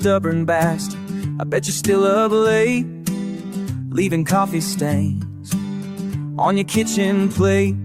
stubborn bastard. I bet you're still up late, leaving coffee stains on your kitchen plate,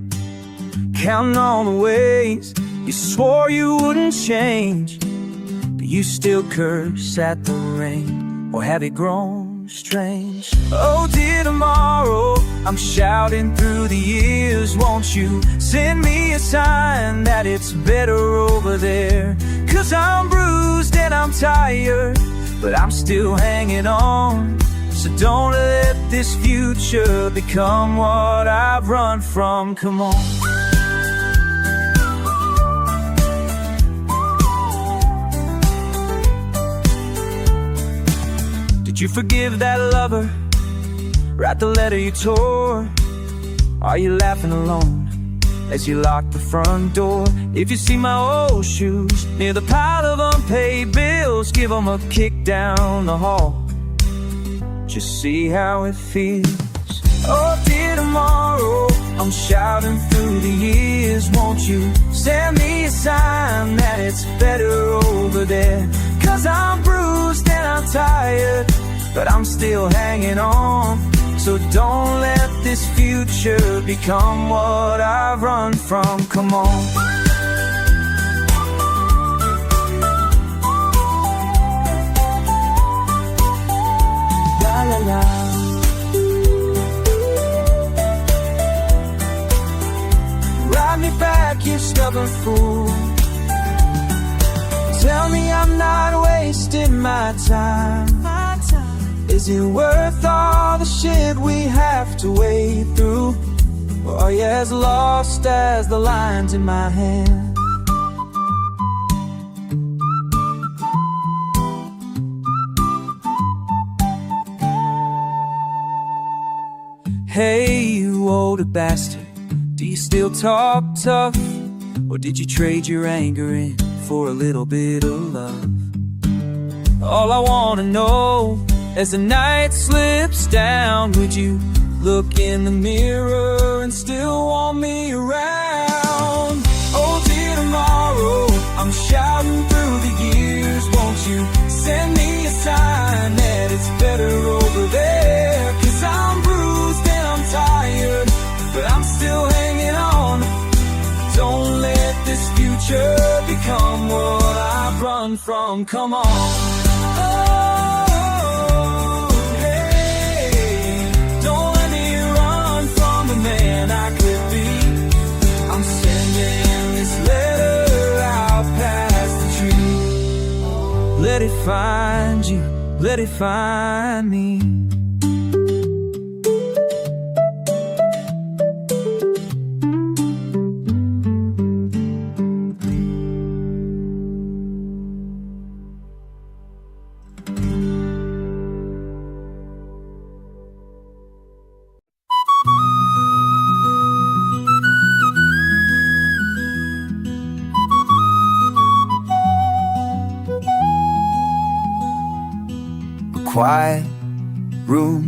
counting all the ways you swore you wouldn't change. But you still curse at the rain, or have it grown strange? Oh dear tomorrow, I'm shouting through the years. Won't you send me a sign that it's better over there? 'Cause I'm bruised and I'm tired, but I'm still hanging on. So don't let this future become what I've run from. Come on. Did you forgive that lover? Write the letter you tore? Are you laughing alone as you lock the front door? If you see my old shoes near the pile of unpaid bills, give them a kick down the hall. Just see how it feels. Oh dear tomorrow, I'm shouting through the years. Won't you send me a sign that it's better over there? 'Cause I'm bruised and I'm tired, but I'm still hanging on. So don't let this future become what I've run from. Come on. La la la. Ride me back, you stubborn fool. Tell me I'm not wasting my time. Is it worth all the shit we have to wade through? Or are you as lost as the lines in my hand? Hey, you older bastard, do you still talk tough? Or did you trade your anger in for a little bit of love? All I wanna know, as the night slips down, would you look in the mirror and still want me around? Oh dear tomorrow, I'm shouting through the years. Won't you send me a sign that it's better over there? 'Cause I'm bruised and I'm tired, but I'm still hanging on. Don't let this future become what I've run from. Come on. I could be. I'm sending this letter out past the tree. Let it find you, let it find me. Quiet room,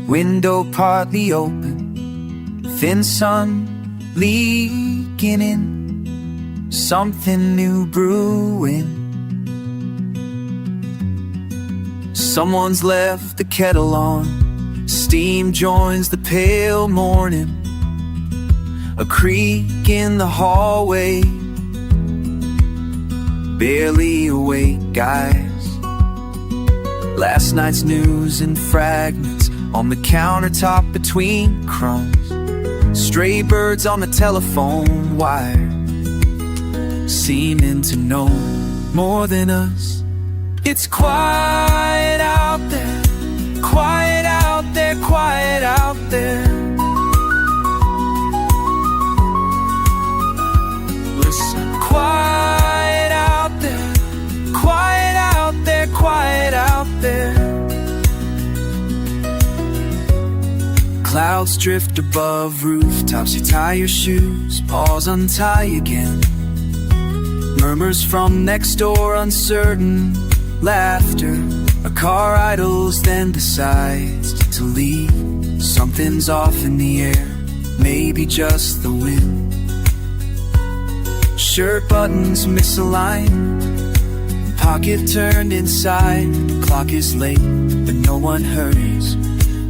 window partly open, thin sun leaking in, something new brewing. Someone's left the kettle on, steam joins the pale morning, a creak in the hallway, barely awake guys. Last night's news in fragments on the countertop between crumbs. Stray birds on the telephone wire, seeming to know more than us. It's quiet out there, quiet out there, quiet out there. Listen, quiet out there, quiet out there, quiet out there. Clouds drift above rooftops. You tie your shoes, pause, untie again. Murmurs from next door, uncertain laughter. A car idles, then decides to leave. Something's off in the air, maybe just the wind. Shirt buttons misaligned, pocket turned inside. Clock is late, but no one hurries.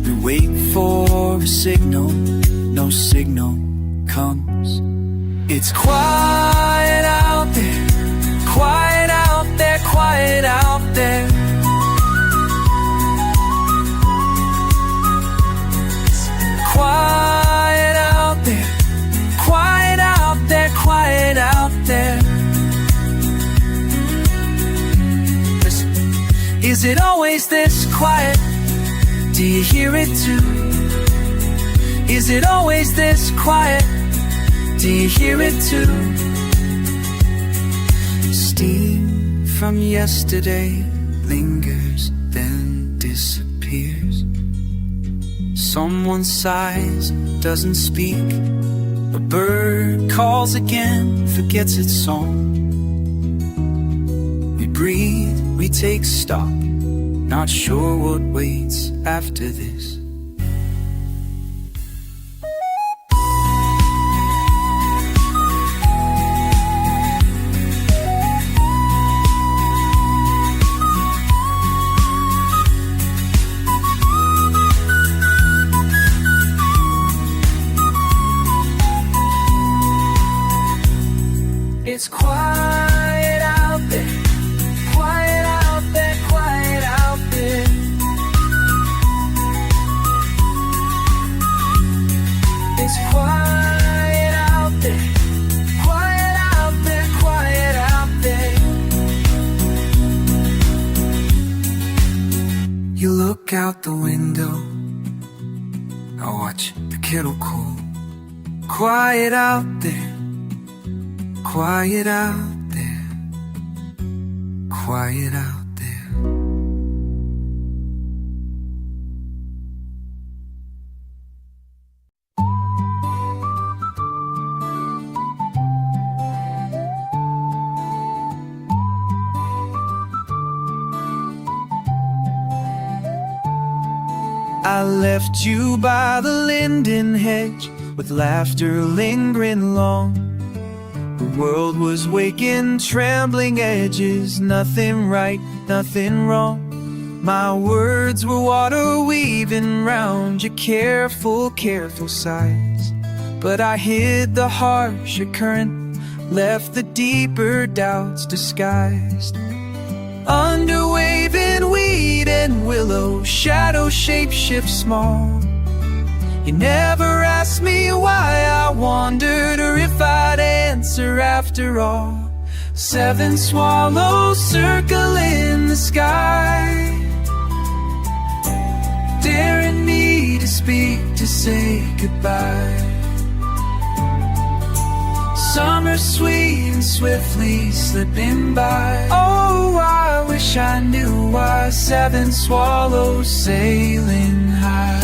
We wait for a signal, no signal comes. It's quiet out there, quiet out there, quiet out there. Quiet out there, quiet out there, quiet out there. Listen, is it always this quiet? Do you hear it too? Is it always this quiet? Do you hear it too? Steam from yesterday lingers, then disappears. Someone sighs, doesn't speak. A bird calls again, forgets its song. We breathe, we take stock, not sure what waits after this. It's quiet out there, quiet out there, quiet out there. It's quiet out there, quiet out there, quiet out there. You look out the window, I watch the kettle cool. Quiet out there, quiet out there, quiet out there. I left you by the linden hedge, with laughter lingering long. The world was waking, trembling edges, nothing right, nothing wrong. My words were water weaving round your careful, careful sighs. But I hid the harsher current, left the deeper doubts disguised. Under waving weed and willow, shadow shape-shift small. You never asked me why I wandered, or if I'd answer after all. 7 swallows circle in the sky, daring me to speak, to say goodbye. Summer sweet and swiftly slipping by. Oh, I wish I knew why 7 swallows sailing high.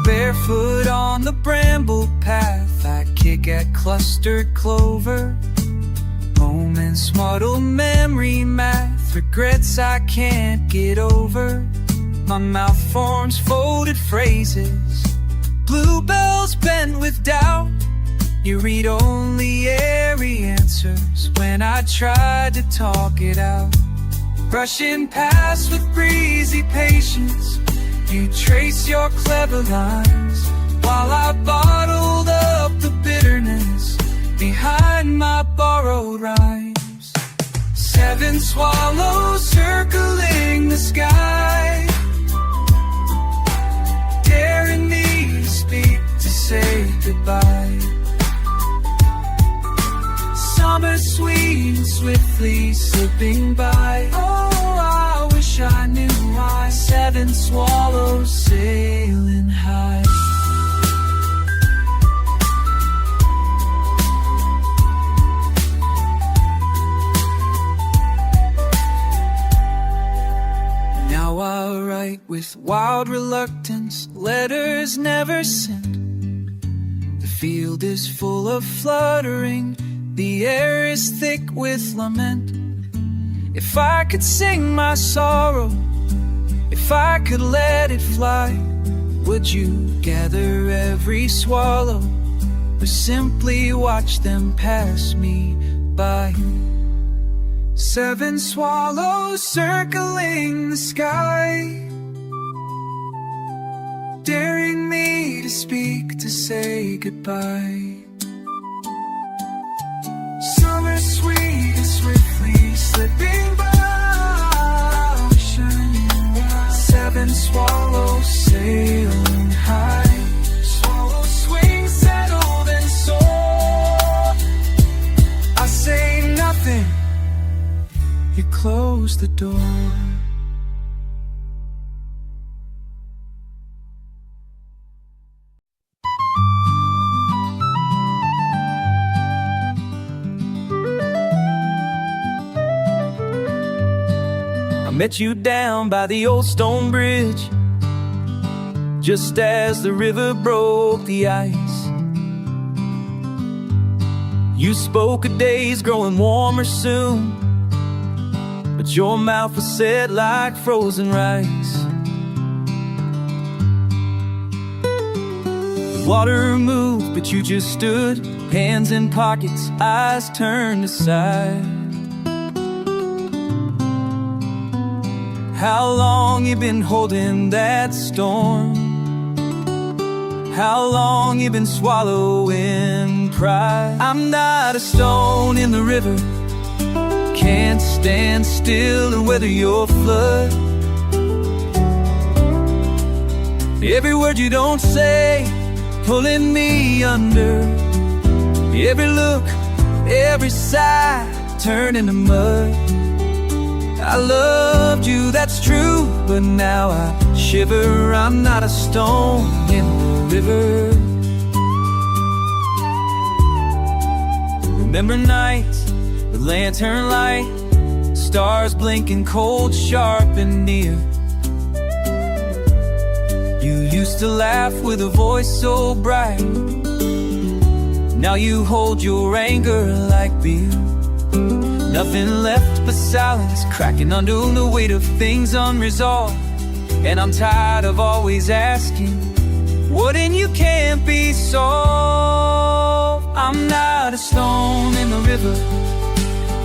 Barefoot on the bramble path, I kick at clustered clover. Moments muddle memory math, regrets I can't get over. My mouth forms folded phrases, bluebells bent with doubt. You read only airy answers when I tried to talk it out. Brushing past with breezy patience, you trace your clever lines, while I bottled up the bitterness behind my borrowed rhymes. 7 swallows circling the sky, daring me to speak, to say goodbye. Summer sweet and swiftly slipping by. Oh, I wish I knew why 7 swallows sailing high. Now I write with wild reluctance, letters never sent. The field is full of fluttering, the air is thick with lament. If I could sing my sorrow, if I could let it fly, would you gather every swallow or simply watch them pass me by. 7 swallows circling the sky, daring me to speak, to say goodbye. Summer sweet and swiftly slipping by, shining bright. 7 swallows sailing high, swallow swing settled and soar. I say nothing, you close the door. I met you down by the old stone bridge, just as the river broke the ice. You spoke of days growing warmer soon, but your mouth was set like frozen rice. The water moved, but you just stood, hands in pockets, eyes turned aside. How long you been holding that storm? How long you been swallowing pride? I'm not a stone in the river, can't stand still and weather your flood. Every word you don't say, pulling me under. Every look, every sigh, turning to mud. I loved you, that's true, but now I shiver. I'm not a stone in the river. Remember nights with lantern light, stars blinking cold, sharp and near. You used to laugh with a voice so bright, now you hold your anger like beer. Nothing left but silence, cracking under the weight of things unresolved. And I'm tired of always asking what in you can't be solved. I'm not a stone in the river,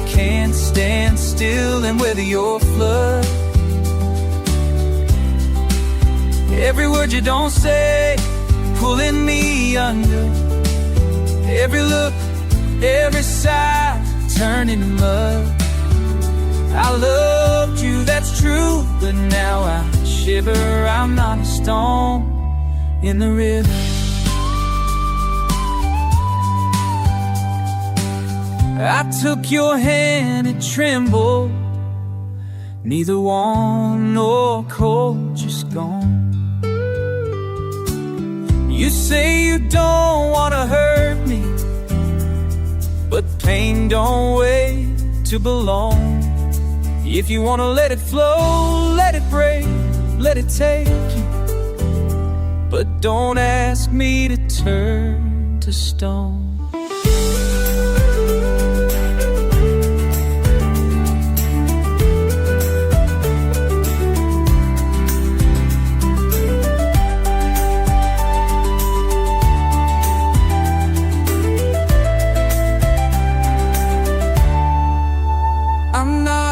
can't stand still and weather your flood. Every word you don't say, pulling me under. Every look, every sigh, turning to mud. I loved you, that's true, but now I shiver. I'm not a stone in the river. I took your hand, it trembled, neither warm nor cold, just gone. You say you don't want to hurt me, but pain don't wait to belong. If you want to let it flow, let it break, let it take you, but don't ask me to turn to stone.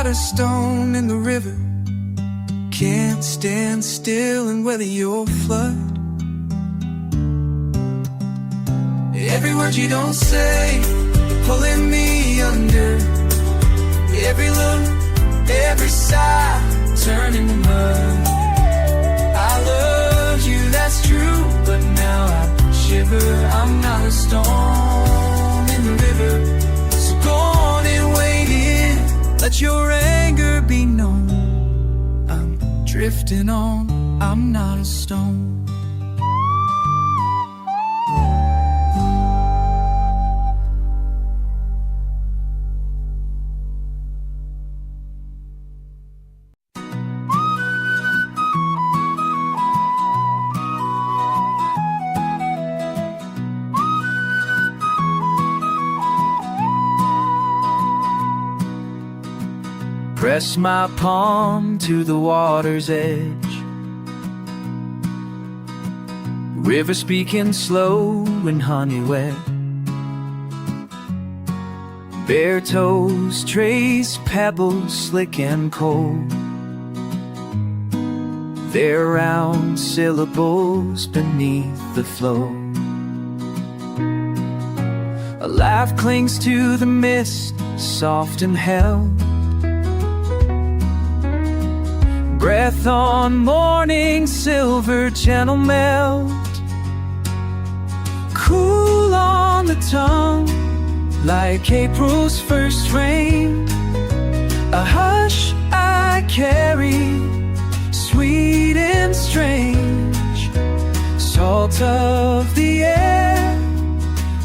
A stone in the river, can't stand still and weather your flood. Every word you don't say, pulling me under. Every look, every sigh, turning to mud. I loved you, that's true, but now I shiver. I'm not a stone in the river, so go on and wade in. Let your anger be known. I'm drifting on, I'm not a stone. Press my palm to the water's edge, river speaking slow and honey wet. Bare toes trace pebbles slick and cold, their round syllables beneath the flow. A laugh clings to the mist, soft and held. Breath on morning silver gentle melt. Cool on the tongue, like April's first rain. A hush I carry, sweet and strange. Salt of the air,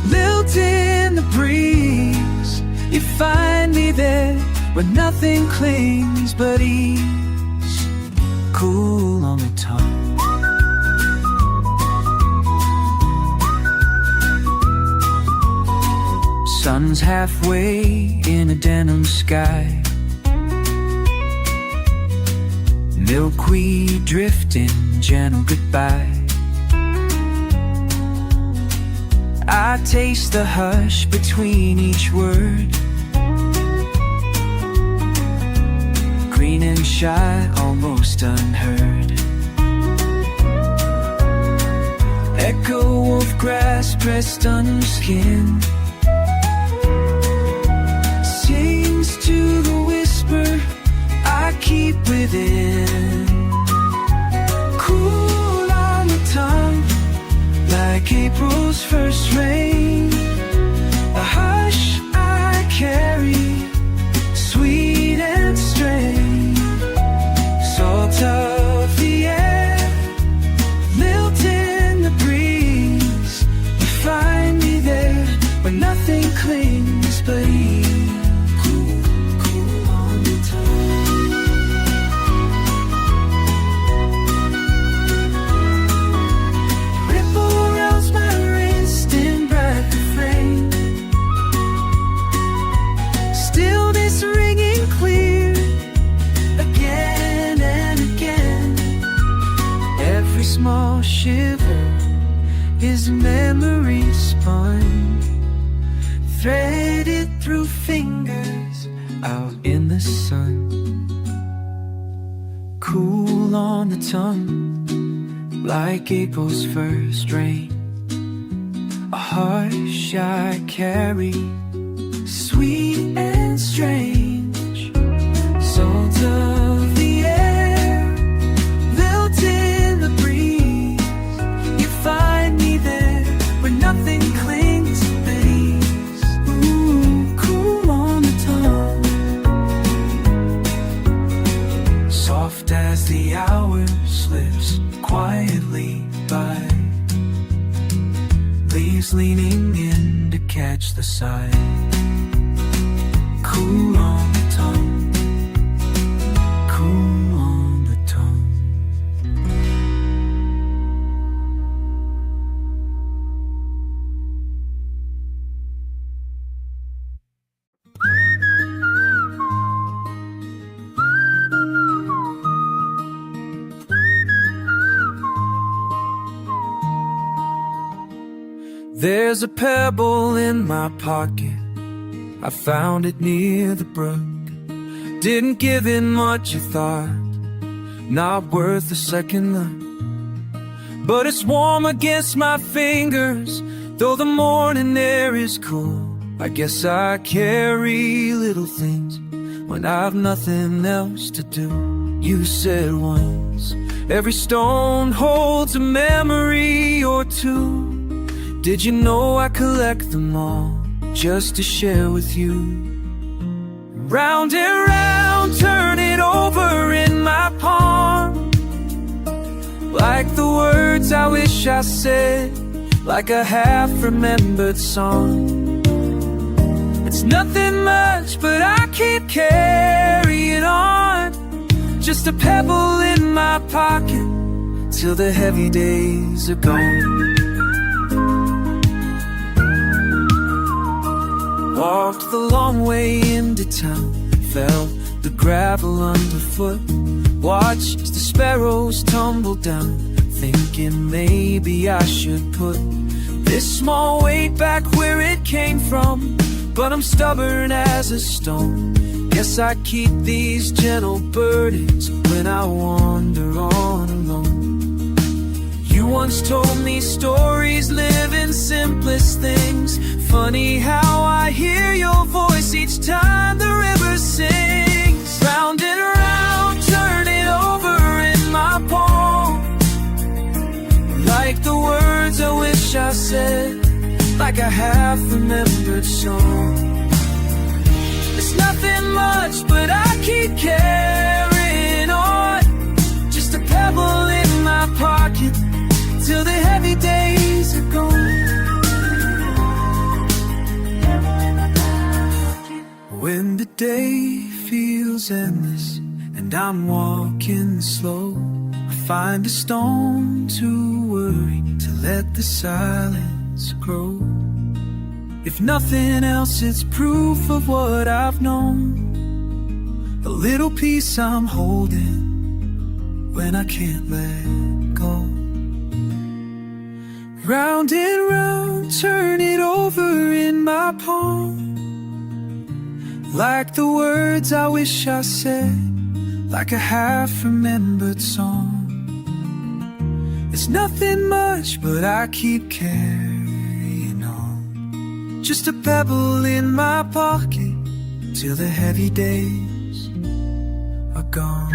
lilt in the breeze. You find me there where nothing clings but ease. Cool on the tongue. Sun's halfway in a denim sky, milkweed drifting gentle goodbye. I taste the hush between each word, green and shy, almost unheard. Echo of grass pressed on your skin, sings to the whisper I keep within. Cool on the tongue, like April's first rain. A hush I carry, sweet and strange. Salt of the air, lilt in the breeze. You find me there where nothing clings but ease. Small shiver is memory spun, threaded through fingers out in the sun. Cool on the tongue, like April's first rain. A hush I carry, sweet and strange. Salt of the air, lilt in the breeze. You find me there where nothing clings but ease. Ooh, cool on the tongue, soft as the hour slips quietly by. Leaves leaning in to catch the sigh. Cool on the tongue, cool on the tongue. There's a pebble in my pocket, I found it near the brook. Didn't give it much a thought, not worth a second look. But it's warm against my fingers, though the morning air is cool. I guess I carry little things when I've nothing else to do. You said once, every stone holds a memory or two. Did you know I collect them all just to share with you? Round and round, turn it over in my palm, like the words I wish I said, like a half-remembered song. It's nothing much, but I keep carrying on, just a pebble in my pocket, till the heavy days are gone. Walked the long way into town, felt the gravel underfoot. Watched as the sparrows tumble down, thinking maybe I should put this small weight back where it came from. but I'm stubborn as a stone. Guess I keep these gentle burdens when I wander on alone. You once told me stories live in simplest things. Funny how I hear your voice each time the river sings. Round and round, turn it over in my palm, like the words I wish I said, like a half-remembered song. It's nothing much, but I keep carrying on. Just a pebble in my pocket till the heavy days are gone. When the day feels endless and I'm walking slow, I find a stone to worry, to let the silence grow. If nothing else, it's proof of what I've known, a little piece I'm holding when I can't let go. Round and round, turn it over in my palm, like the words I wish I said, like a half-remembered song. It's nothing much, but I keep carrying on. Just a pebble in my pocket till the heavy days are gone.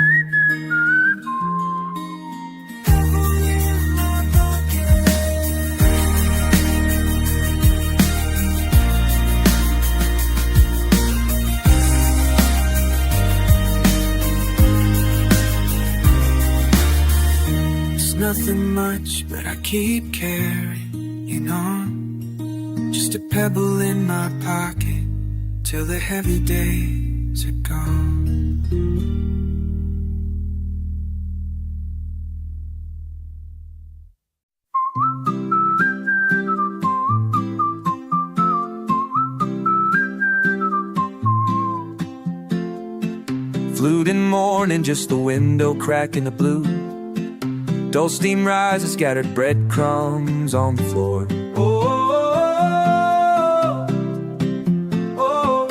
Nothing much, but I keep carrying on. Just a pebble in my pocket till the heavy days are gone. Flute in morning, just the window crack in the blue. Dull steam rises, scattered breadcrumbs on the floor. Oh, oh, oh,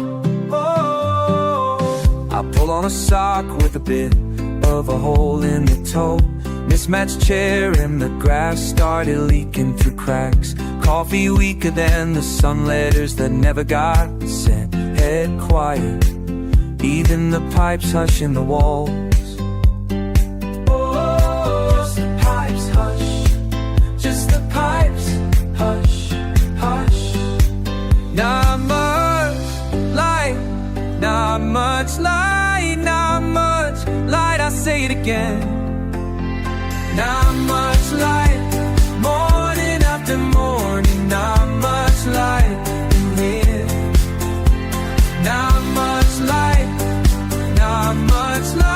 oh. I pull on a sock with a bit of a hole in the toe. Mismatched chair and the grass started leaking through cracks. Coffee weaker than the sun letters that never got sent. Head quiet, even the pipes hush in the walls. Not much light, not much light, I say it again. Not much light, morning after morning, not much light in here. Not much light, not much light.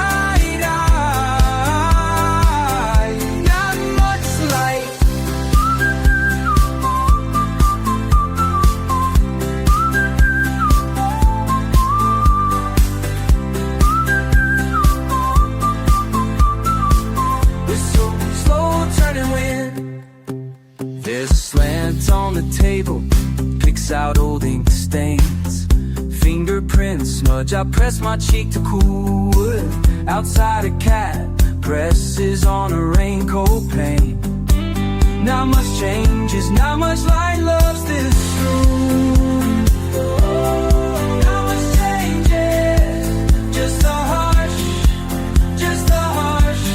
On the table, picks out old ink stains. Fingerprints smudge, I press my cheek to cool wood. Outside a cat presses on a raincoat pane. Not much changes, not much light loves this room. Not much changes, just a hush, just a hush.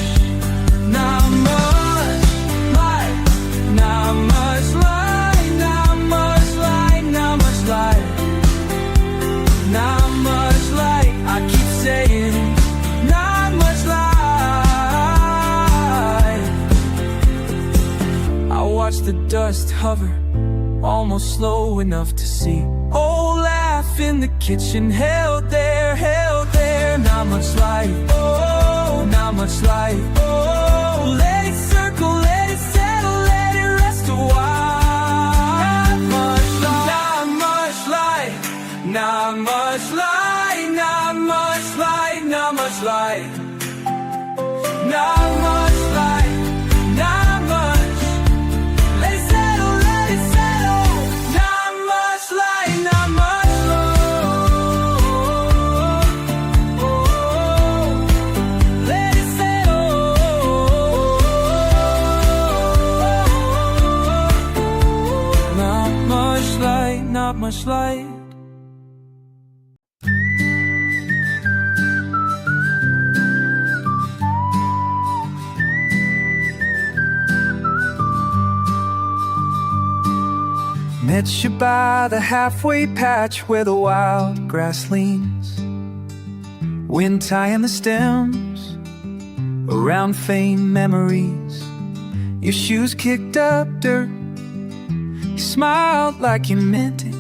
Not much light, not much light. Not much light, I keep saying, not much light. I watch the dust hover, almost slow enough to see. Oh, laugh in the kitchen, held there, not much light. Oh, not much light. Oh, let it circle, let it settle, let it rest a while. Not much light, not much light, not much light, not much light, not much light, not much. Let it settle, let it settle. Not much light, not much light. Met you by the halfway patch where the wild grass leans, wind tying the stems around faint memories. Your shoes kicked up dirt, you smiled like you meant it.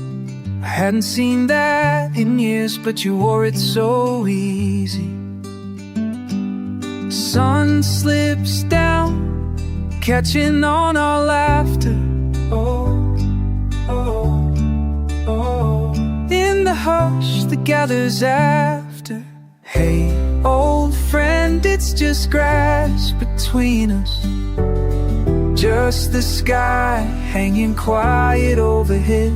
I hadn't seen that in years, but you wore it so easy. Sun slips down, catching on our laughter. Oh, oh, oh. In the hush that gathers after. Hey, old friend, it's just grass between us, just the sky hanging quiet overhead.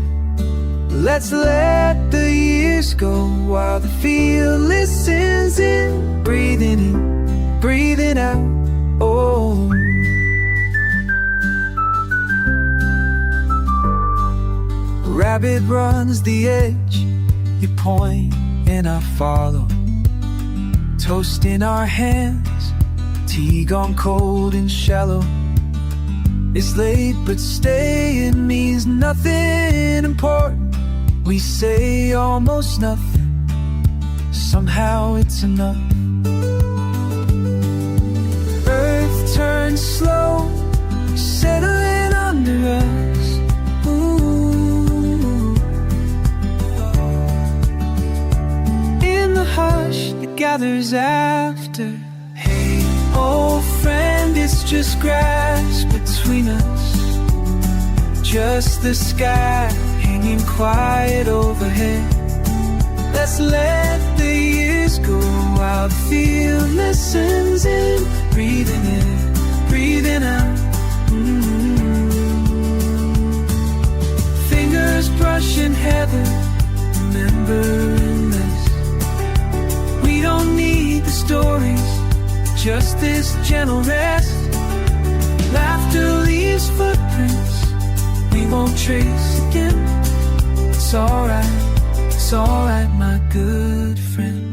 Let's let the years go while the field listens in, breathing in, breathing out. Oh, rabbit runs the edge, you point and I follow. Toast in our hands, tea gone cold and shallow. It's late but staying means nothing important. We say almost nothing, somehow it's enough. Earth turns slow, settling under us. Ooh. In the hush that gathers after. Hey, old friend, it's just grass between us, just the sky hanging quiet overhead. Let's let the years go while the field listens in, breathing in, breathing out. Fingers brushing heather, remembering this. We don't need the stories, just this gentle rest. Laughter leaves footprints we won't trace again. It's alright, my good friend.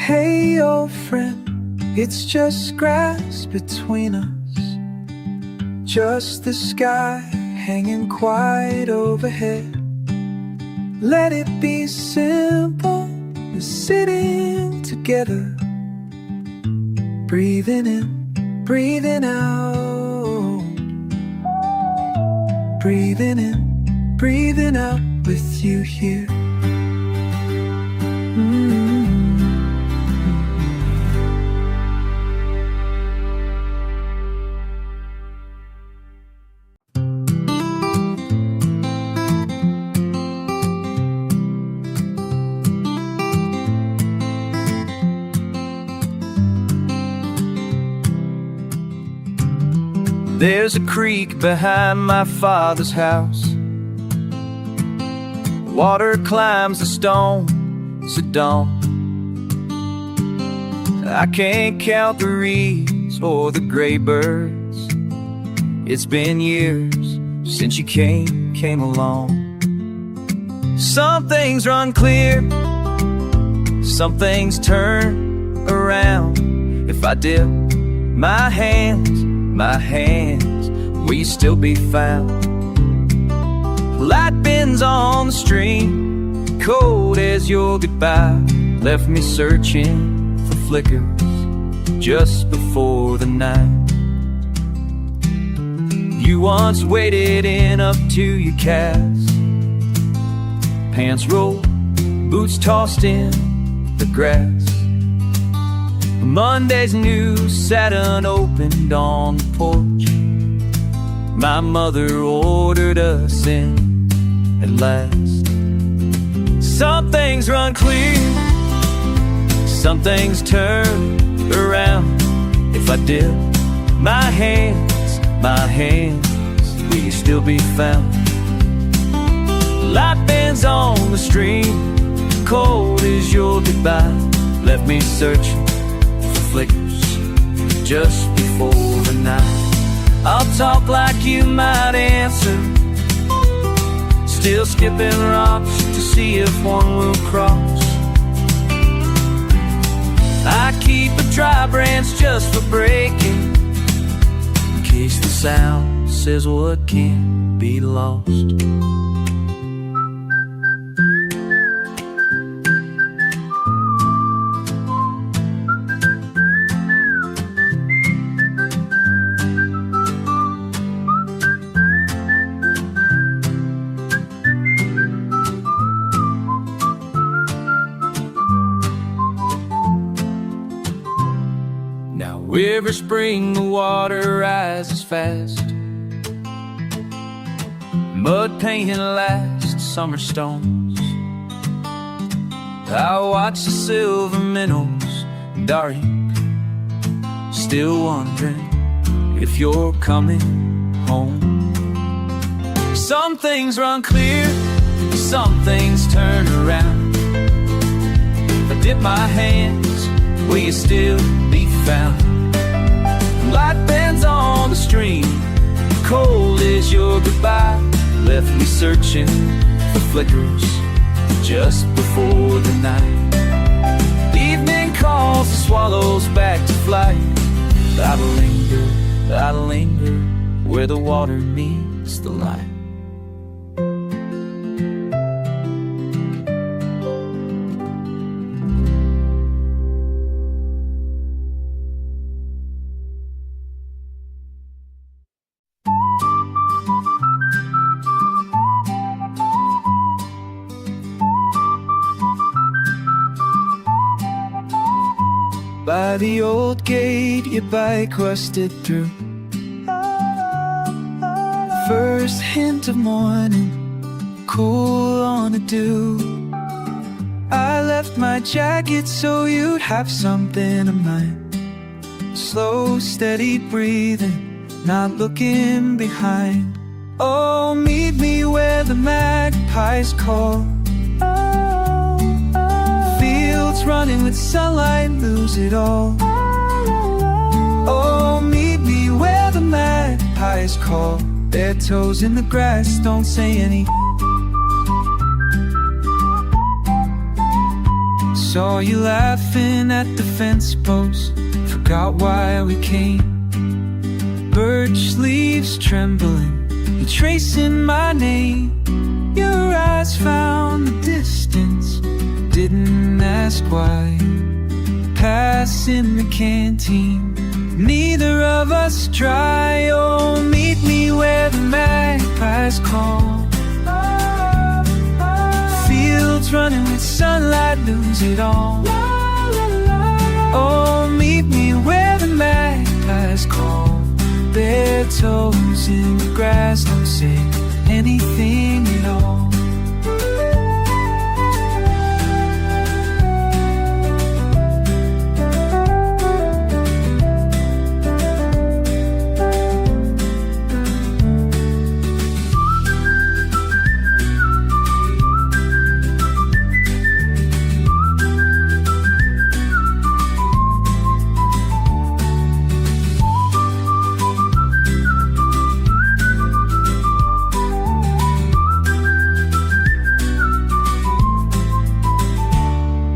Hey, old friend, it's just grass between us, just the sky hanging quiet overhead. Let it be simple, we're sitting together, breathing in, breathing out, breathing in, breathing out with you here. There's a creek behind my father's house. Water climbs the stones at dawn. I can't count the reeds or the gray birds. It's been years since you came along. Some things run clear, some things turn around. If I dip my hands, will you still be found? Light bends on the stream, cold as your goodbye left me searching for flickers just before the night. You once waded in up to your calves, pants rolled, boots tossed in the grass. Monday's new Saturn opened on the porch. My mother ordered us in at last. Some things run clear, some things turn around. If I dip my hands, will you still be found? Light bends bends on the stream. Cold is your goodbye, left me searching for flickers just before the night. I'll talk like you might answer, still skipping rocks to see if one will cross. I keep a dry branch just for breaking, in case the sound says what can't be lost. Every spring the water rises fast, mud painting last summer stones. I watch the silver minnows darting, still wondering if you're coming home. Some things run clear, some things turn around. If I dip my hands, will you still be found? Light bends on the stream, cold is your goodbye, left me searching for flickers just before the night. Evening calls the swallows back to flight. I'll linger where the water meets the light. By the old gate your bike rusted through. First hint of morning, cool on a dew. I left my jacket so you'd have something of mine. Slow, steady breathing, not looking behind. Oh, meet me where the magpies call. Running with sunlight, lose it all. Oh, meet me where the magpies call. Their toes in the grass, don't say any. Saw you laughing at the fence post, forgot why we came. Birch leaves trembling, you're tracing my name. Your eyes found the distance, didn't ask why. Passing the canteen, neither of us dry. Oh, meet me where the magpies call. Fields running with sunlight, lose it all. Oh, meet me where the magpies call. Bare toes in the grass, don't say anything at all.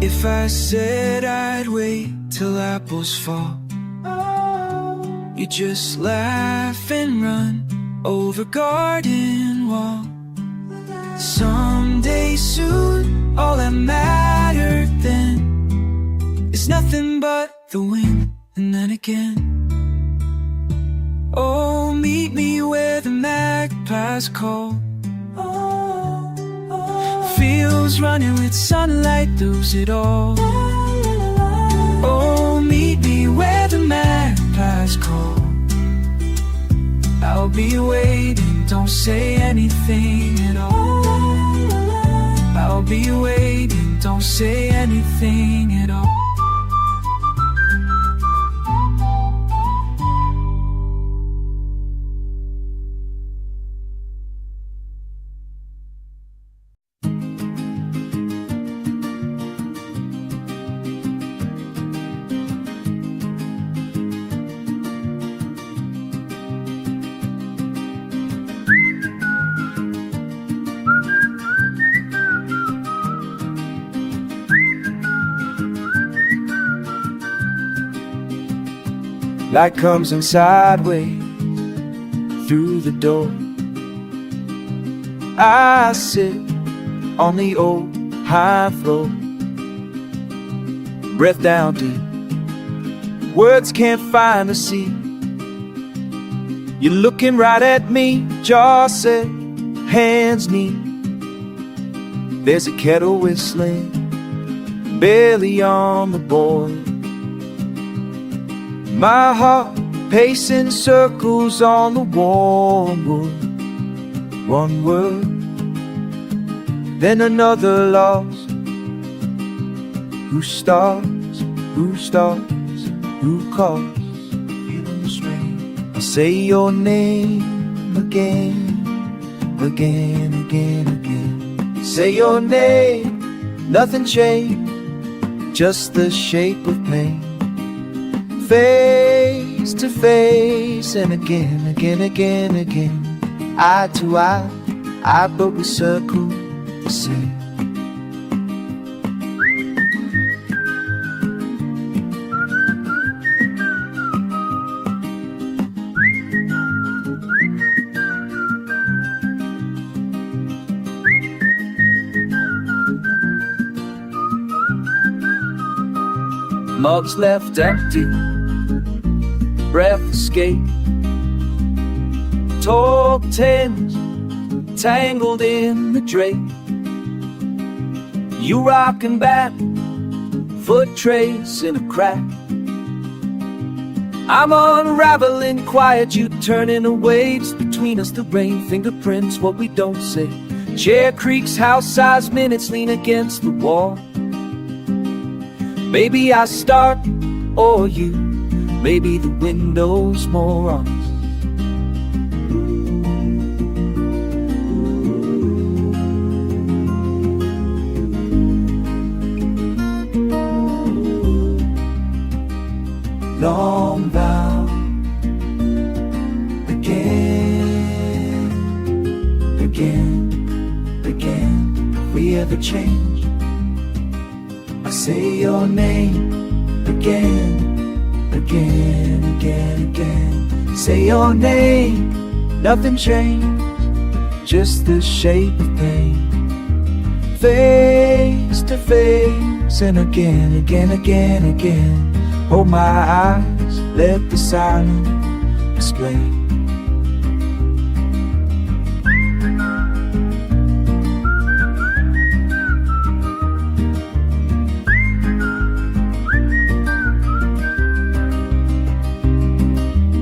If I said I'd wait till apples fall, you just laugh and run over garden wall. Someday soon, all that mattered then is nothing but the wind, and then again. Oh, meet me where the magpies call. Fields running with sunlight, lose it all. Oh, meet me where the magpies call. I'll be waiting, don't say anything at all. I'll be waiting, don't say anything at all. Light comes in sideways through the door. I sit on the old high floor, breath down deep, words can't find a seat. You're looking right at me, jaw set, hands knee. There's a kettle whistling, barely on the boil. My heart pacing circles on the warm wood. One word, then another lost. Who starts, who starts, who calls? Feeling the strain. I say your name again, again, again, again. Say your name, nothing changed, just the shape of pain. Face to face and again, again, again, again. Eye to eye, but we circle the same. Mugs left empty, breath escaped. Talk tens tangled in the drape. You rockin' back, foot trace in a crack. I'm unraveling quiet, you turning the waves between us. The rain fingerprints what we don't say. Chair creaks, house-sized minutes lean against the wall. Maybe I start or you, maybe the window's more honest. Long vow again, again, again. If we ever change, I say your name again, again, again, again. Say your name, nothing changed, just the shape of pain. Face to face and again, again, again, again. Hold my eyes, let the silence explain.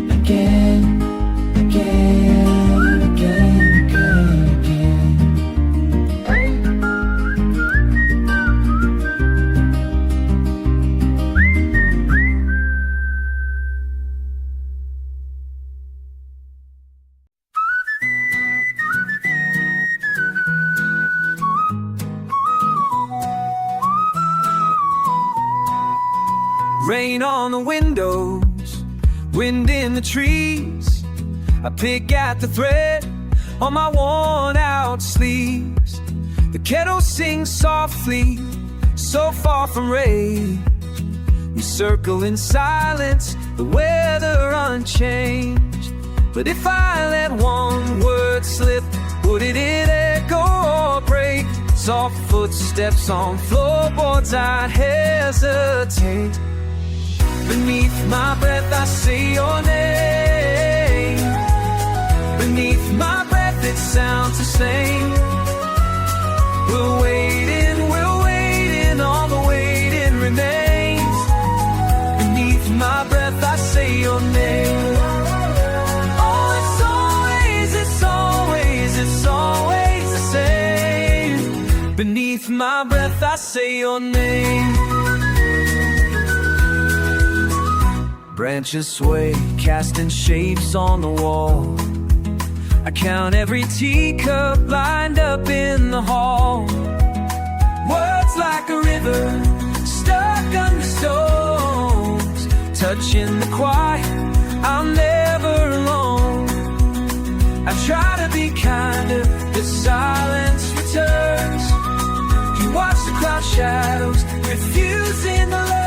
Again, again, again, again, again. Rain on the windows, wind in the trees. I pick at the thread on my worn out sleeves. The kettle sings softly, so far from rain. We circle in silence, the weather unchanged. But if I let one word slip, would it echo or break? Soft footsteps on floorboards, I'd hesitate. Beneath my breath I say your name. Beneath my breath it sounds the same. We're waiting, all the waiting remains. Beneath my breath I say your name. Oh, it's always the same. Beneath my breath I say your name. Branches sway, casting shapes on the wall. I count every teacup lined up in the hall. Words like a river, stuck under stones. Touching the quiet, I'm never alone. I try to be kinder, the silence returns. You watch the cloud shadows, refusing the love.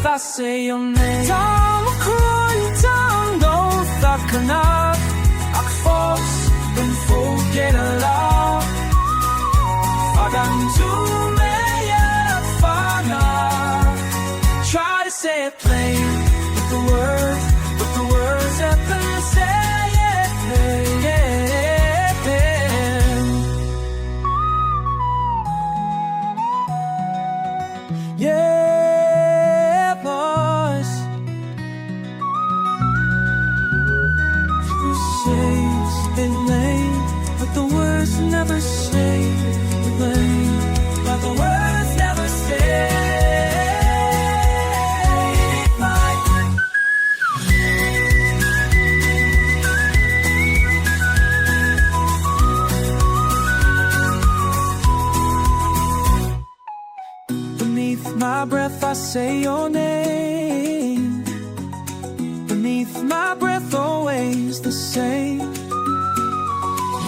breath I say your name. Down, don't knock. Akfos, don't forget a lot. Fagan to me, Faga. Try to say it plain with the words that can say it. Yeah, boys. You say it's been late, but the words never say the blame. But the words never say. Beneath my breath I say your name. Beneath my breath always the same.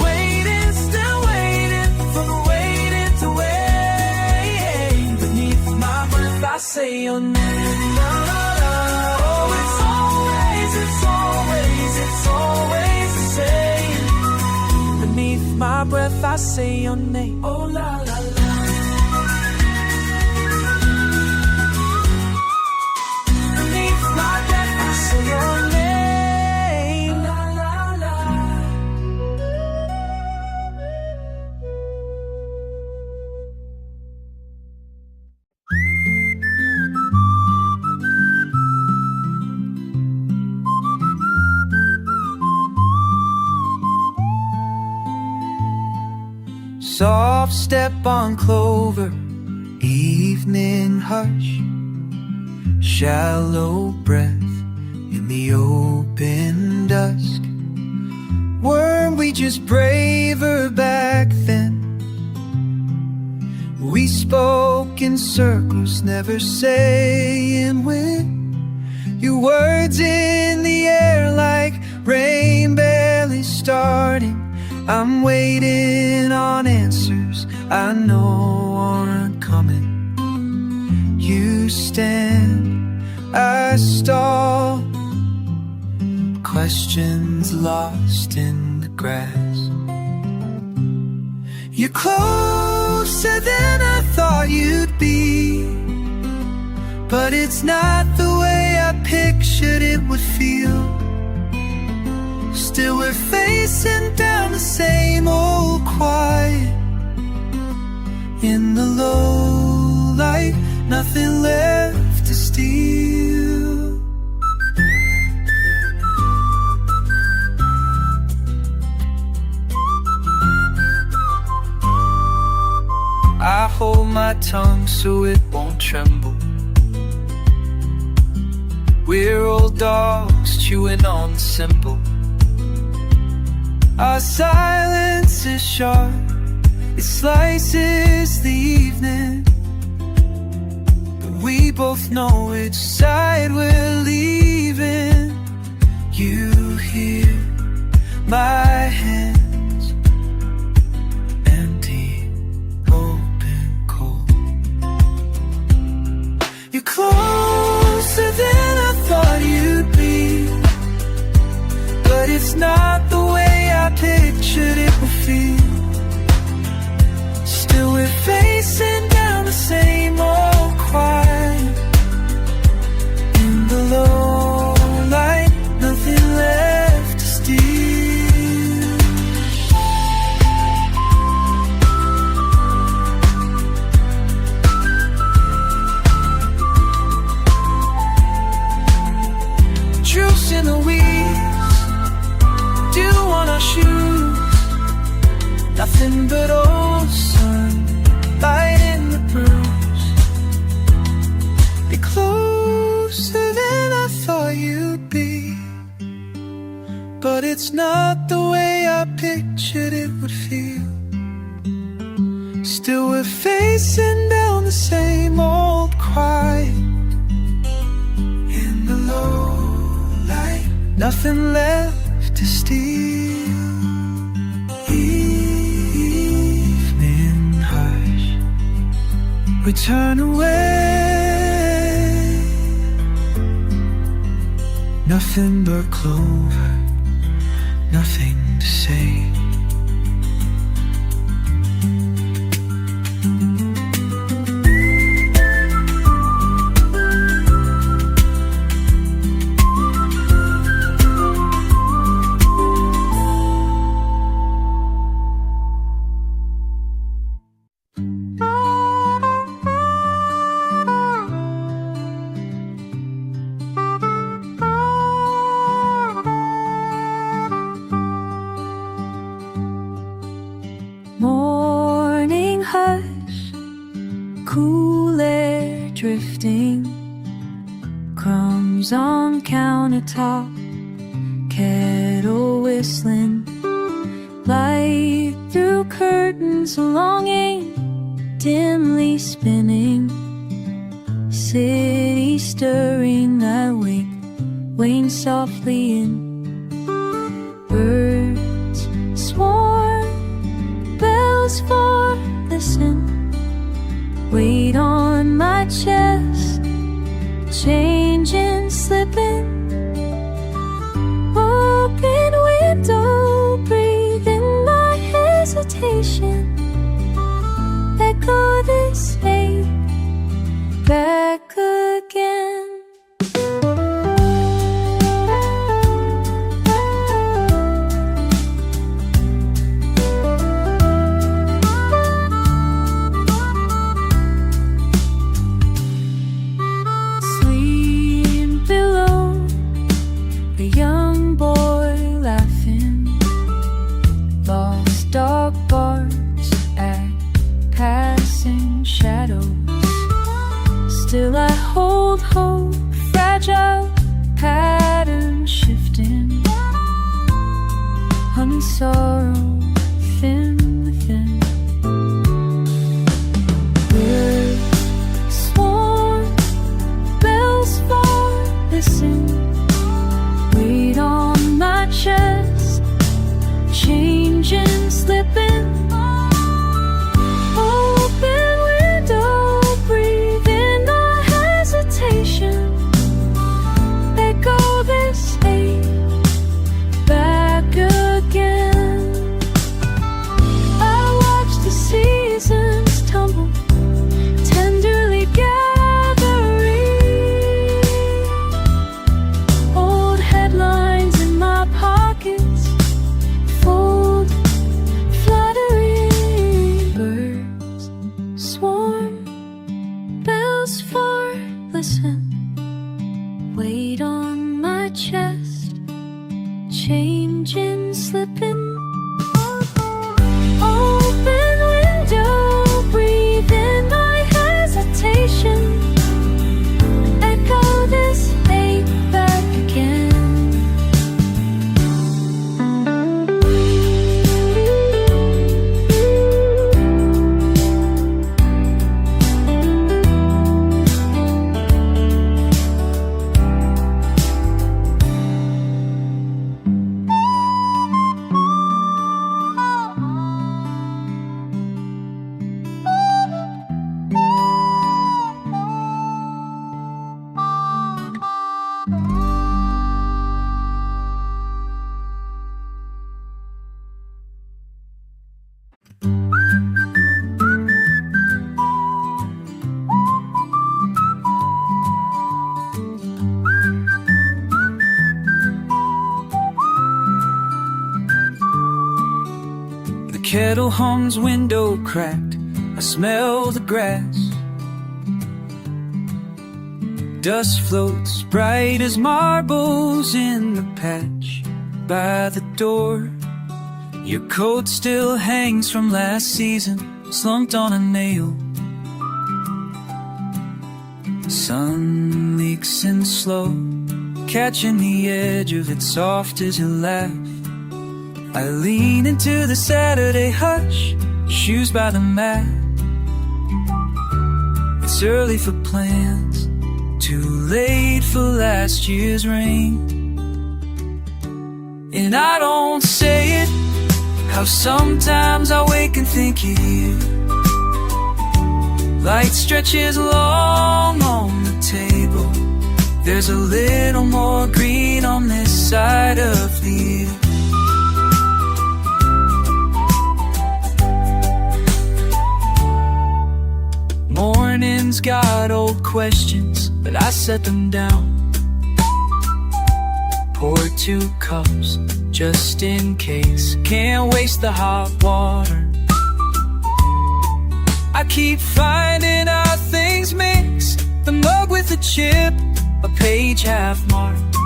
Waiting, still waiting for the waiting to wait. Beneath my breath I say your name. Oh, it's always the same. Beneath my breath I say your name. Oh la la la. Soft step on clover, evening hush, shallow breath in the open dusk. Weren't we just braver back then? We spoke in circles, never saying when. Your words in the air like rain barely starting. I'm waiting on answers I know aren't coming. You stand, I stall, questions lost in the grass. You're closer than I thought you'd be, but it's not the way I pictured it would feel. Still we're facing down the same old quiet. In the low light, nothing left to steal. I hold my tongue so it won't tremble. We're old dogs chewing on the symbol. Our silence is sharp, it slices the evening, but we both know which side we're leaving. You hear my hands empty, open, cold. You're closer than I thought you'd be, but it's not the way I pictured it would feel. Still we're facing down the same old quiet. In the low light, nothing left to steal. Juice in the weeds, dew on our shoes, nothing but old sun, light in the bruise. You're closer than I thought you'd be, but it's not the way I pictured it would feel. Still we're facing down the same old quiet. In the low light, nothing left to steal. Evening hush, we turn away. Nothing but clover, nothing to say. Morning hush, cool air drifting, crumbs on countertop, kettle whistling, light through curtains, longing, dimly spinning, city stirring, I wake, wane softly in, birds swarm, bells for listen, weight on my chest, changing, slipping, open window, breathe in my hesitation, echo this hate back again. Still I hold hope, fragile, pattern shifting, honey sorrow, thin within. Birds swarm, bells fall, listen, weight on my chest, changing, slipping. Weight on my chest, changing, slipping. Open window, breathe in my hesitation. Echo this hate back again. Kettle hums, window cracked, I smell the grass. Dust floats bright as marbles in the patch by the door. Your coat still hangs from last season, slumped on a nail. Sun leaks in slow, catching the edge of it soft as you laugh. I lean into the Saturday hush, shoes by the mat. It's early for plans, too late for last year's rain. And I don't say it, how sometimes I wake and think of you. Light stretches long on the table, There's a little more green on this side of the earth. Morning's got old questions, but I set them down. Pour 2 cups, just in case. Can't waste the hot water. I keep finding how things mix. The mug with a chip, a page half marked,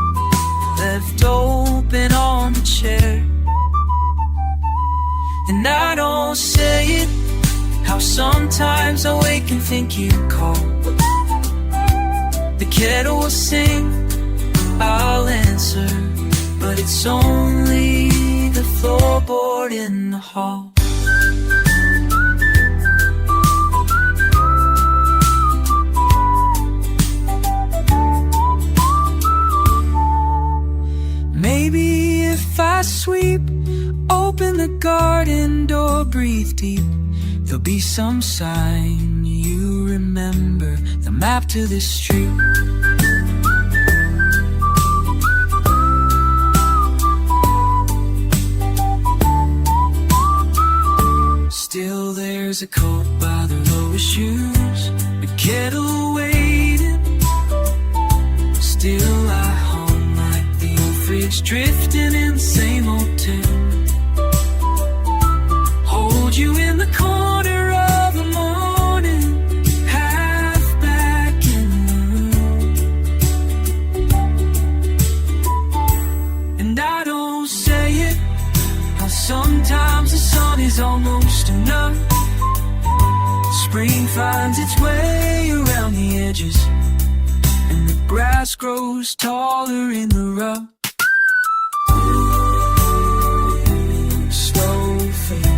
left open on the chair. And I don't say it, how sometimes I wake and think you call. The kettle will sing, I'll answer, but it's only the floorboard in the hall. Maybe if I sweep, open the garden door, breathe deep, there'll be some sign you remember the map to this street. Still there's a coat by the row of shoes, a kettle waiting. Still I hum like the old fridge, drifting in the same old tune. Hold you in the corner of the morning, half back in the room. And I don't say it, how sometimes the sun is almost enough. Spring finds its way around the edges, and the grass grows taller in the rough. Slow fade.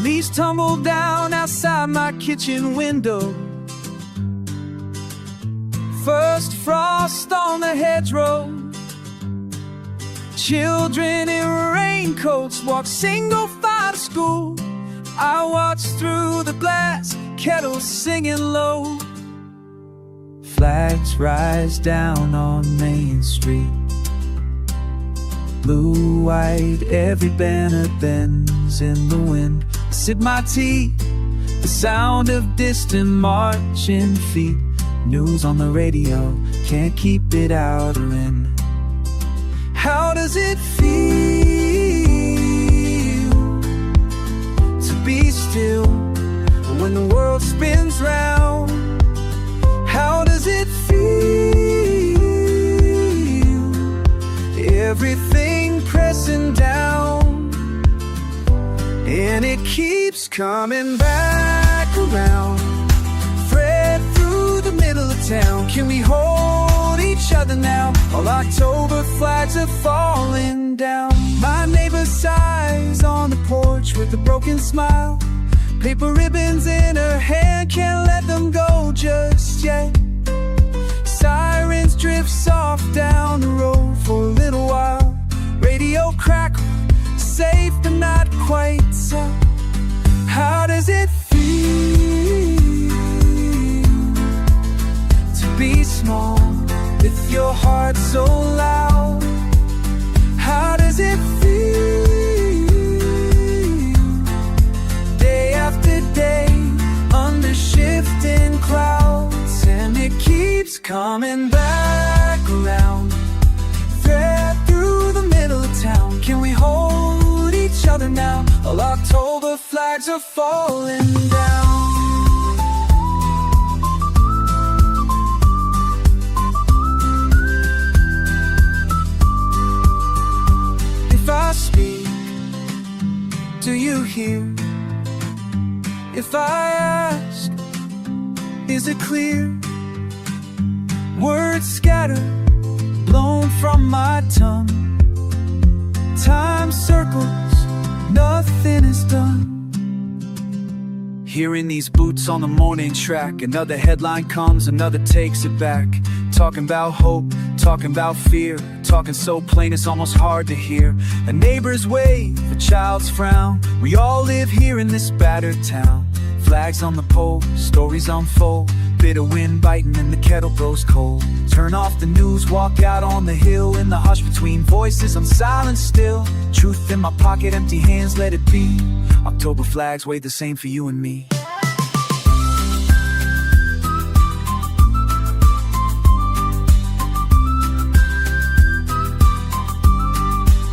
Leaves tumble down outside my kitchen window. First frost on the hedgerow. Children in raincoats walk single file to school. I watch through the glass, kettle singing low. Flags rise down on Main Street. Blue, white, every banner bends in the wind. I sip my tea, the sound of distant marching feet. News on the radio, can't keep it out or in. How does it feel to be still when the world spins round? How does it feel? Everything pressing down, and it keeps coming back around. Thread through the middle of town. Can we hold each other now? All October flags are falling down. My neighbor sighs on the porch with a broken smile. Paper ribbons in her hand, can't let them go just yet. Sirens drift soft down the road for a little while. Radio crackle, safe but not quite so. How does it feel to be small with your heart so loud? How does it feel day after day under shifting clouds? And it keeps coming back around. Thread through the middle of town. Can we hold each other now? All October flags are falling down. If I speak, do you hear? If I ask, is it clear? Words scattered, blown from my tongue. Time circles, nothing is done. Hearing these boots on the morning track, another headline comes, another takes it back. Talking about hope, talking about fear, talking so plain it's almost hard to hear. A neighbor's wave, a child's frown. We all live here in this battered town. Flags on the pole, stories unfold. Bitter wind biting and the kettle grows cold. Turn off the news, walk out on the hill. In the hush between voices, I'm silent still. Truth in my pocket, empty hands, let it be. October flags wave the same for you and me.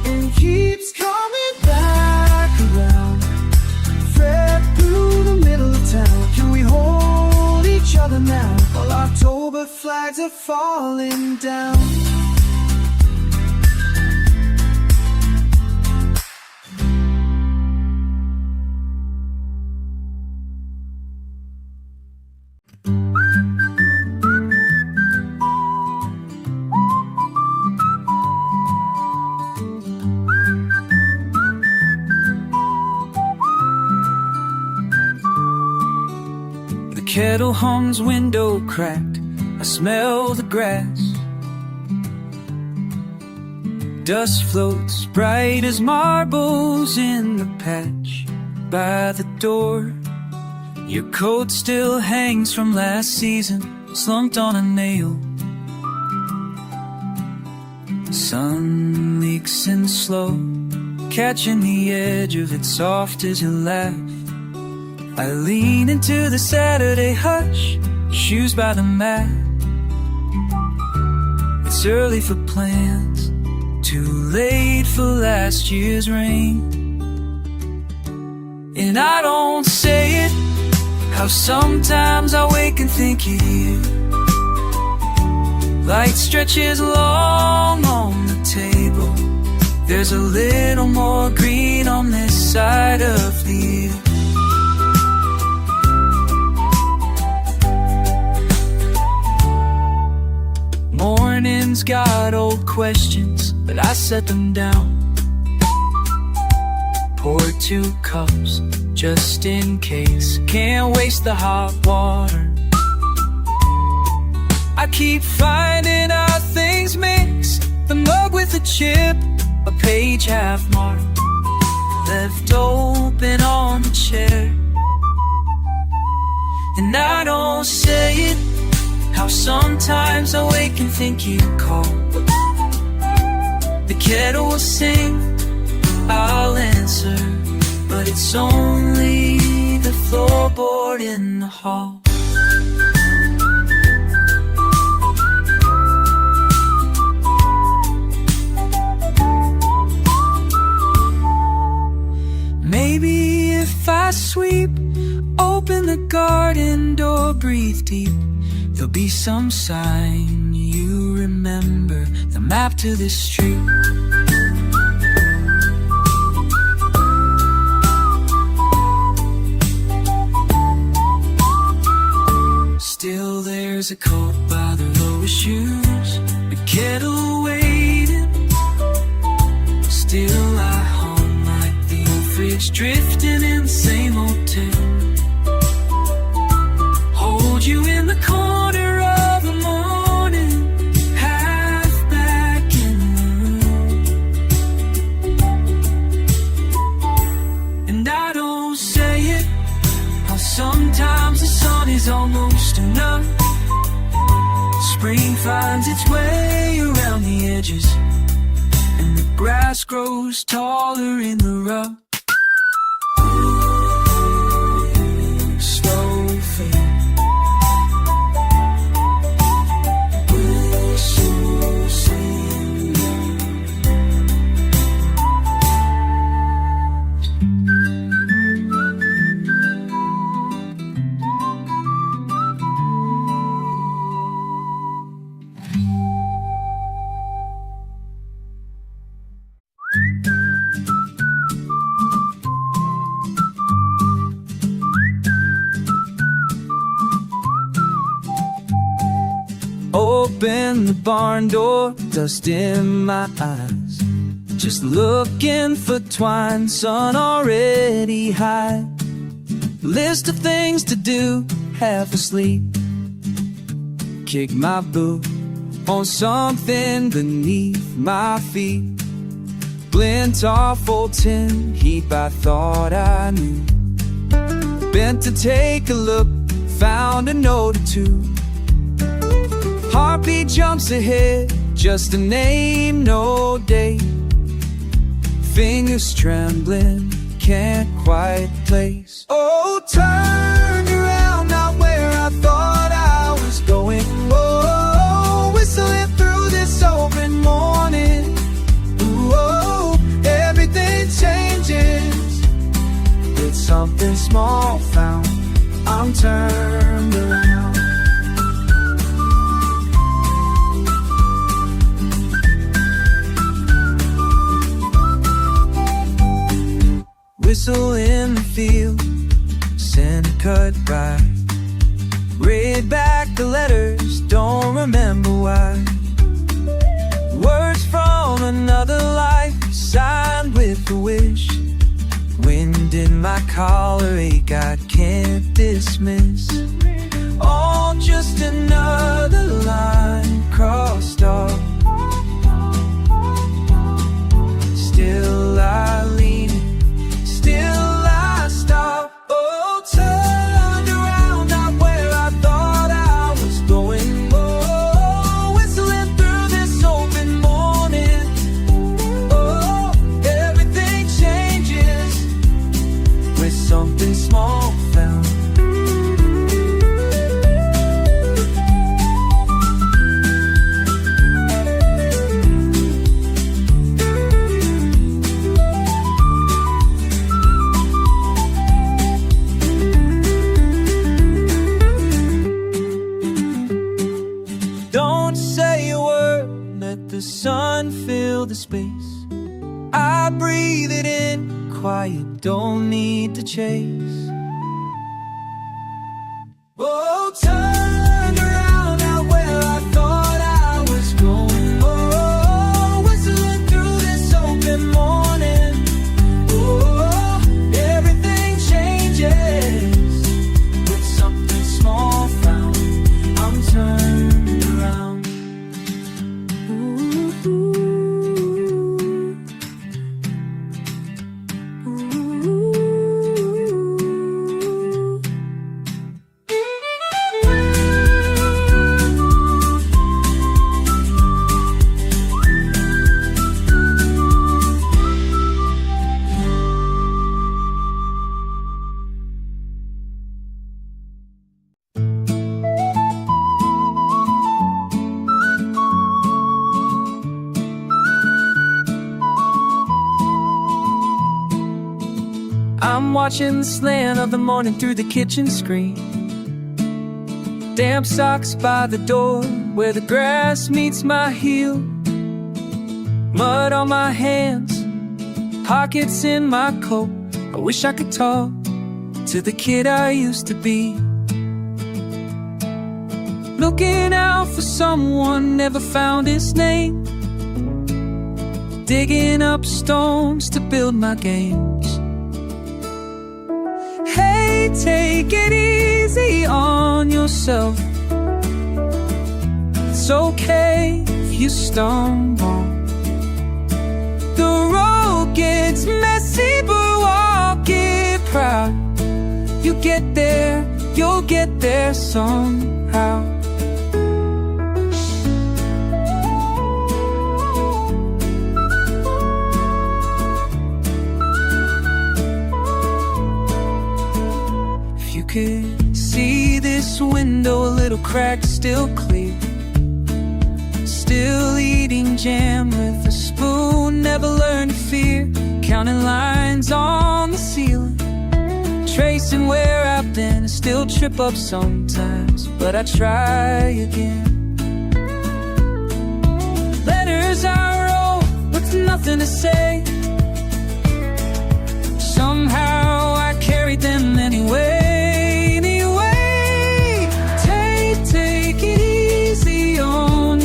It keeps coming back around. Thread through the middle of town. Can we hold each other now? While October flags are falling down. The kettle hums, window cracked. I smell the grass. Dust floats bright as marbles in the patch by the door. Your coat still hangs from last season, slumped on a nail. Sun leaks in slow, catching the edge of it soft as you laugh. I lean into the Saturday hush, shoes by the mat. It's early for plans, too late for last year's rain. And I don't say it, how sometimes I wake and think of you. Light stretches long on the table. There's a little more green on this side of the year. Morning's got old questions, but I set them down. Pour 2 cups, just in case. Can't waste the hot water. I keep finding how things mix. The mug with a chip, a page half marked, left open on the chair. And I don't say it, how sometimes I wake and think you call. The kettle will sing, I'll answer, but it's only the floorboard in the hall. Maybe if I sweep, open the garden door, breathe deep, there'll be some sign you remember the map to this street. Still there's a coat by the lowest shoes, a kettle waiting. Still I hum like the old fridge, drifting in the same hotel. Hold you in the corner of the morning, half back in the room. And I don't say it, how sometimes the sun is almost enough. Spring finds its way around the edges, and the grass grows taller in the rough. Slow fade. open the barn door, dust in my eyes, just looking for twine, sun already high. List of things to do, half asleep, kick my boot on something beneath my feet. Glint off old tin heap I thought I knew. Bent to take a look, found a note or two. Heartbeat jumps ahead, just a name, no date. Fingers trembling, can't quite place. Oh, turned around, not where I thought I was going. Oh, whistling through this open morning. Ooh, oh, everything changes with something small found. I'm turned around. Whistle in the field, send a cut by. Read back the letters, don't remember why. Words from another life, signed with a wish. Wind in my collar ache, I can't dismiss. All just another line crossed off. Still I lean, still I stop. Oh, turned around, not where I thought I was going. Oh, whistling through this open morning. Oh, everything changes with something small found. Don't say a word, let the sun fill the space. I breathe it in, quiet, don't need to chase. Oh, turn around, not where I thought I was going. Oh, whistling through this open morning. Oh, everything changes with something small found. I'm turned around. I'm watching the slant of the morning through the kitchen screen. Damp socks by the door where the grass meets my heel. Mud on my hands, pockets in my coat. I wish I could talk to the kid I used to be. Looking out for someone, never found his name. Digging up stones to build my games. Hey, take it easy on yourself. It's okay if you stumble. The road gets messy, but walk it proud. You get there, you'll get there somehow. Could see this window, a little cracked, still clear. Still eating jam with a spoon, never learned to fear. Counting lines on the ceiling, tracing where I've been. I still trip up sometimes, but I try again. Letters I wrote with nothing to say. Somehow I carried them anyway. Take it easy on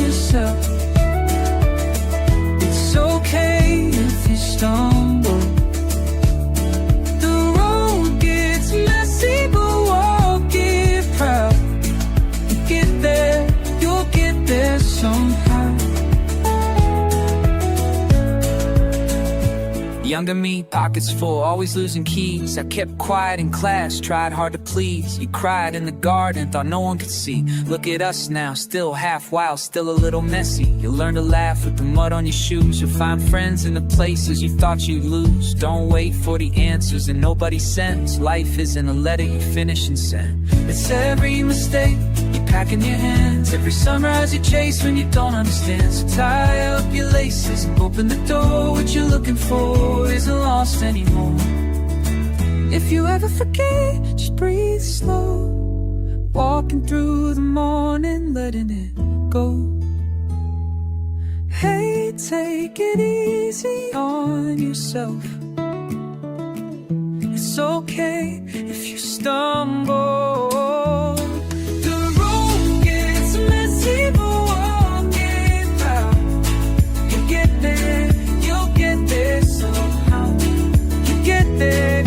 Younger me, pockets full, always losing keys. I kept quiet in class, tried hard to please. You cried in the garden, thought no one could see. Look at us now, still half wild, still a little messy. You'll learn to laugh with the mud on your shoes. You'll find friends in the places you thought you'd lose. Don't wait for the answers and nobody sends. Life isn't a letter you finish and send. It's every mistake you pack in your hands, every sunrise you chase when you don't understand. So tie up your laces and open the door. What you're looking for isn't lost anymore. If you ever forget, just breathe slow. Walking through the morning, letting it go. Hey, take it easy on yourself. It's okay if you stumble. The road gets messy, but walk it out. You'll get there, you'll get there somehow. You get there.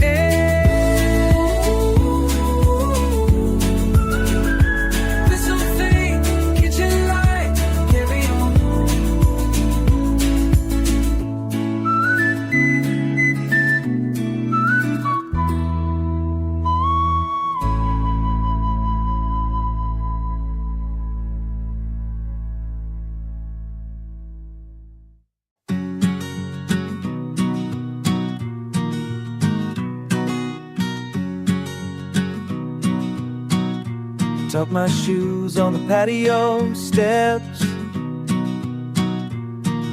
This whole thing, catch a light, carry on. Tuck my shoes on the patio steps,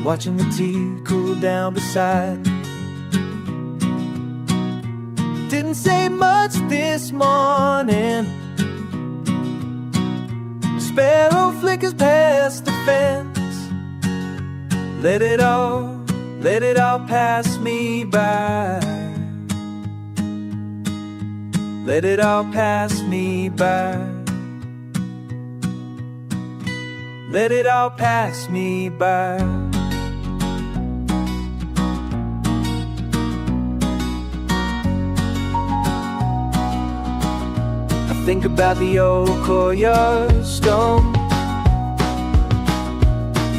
watching the tea cool down beside. Didn't say much this morning. Sparrow flickers past the fence. Let it all pass me by. Let it all pass me by. Let it all pass me by. I think about the old courtyard stone,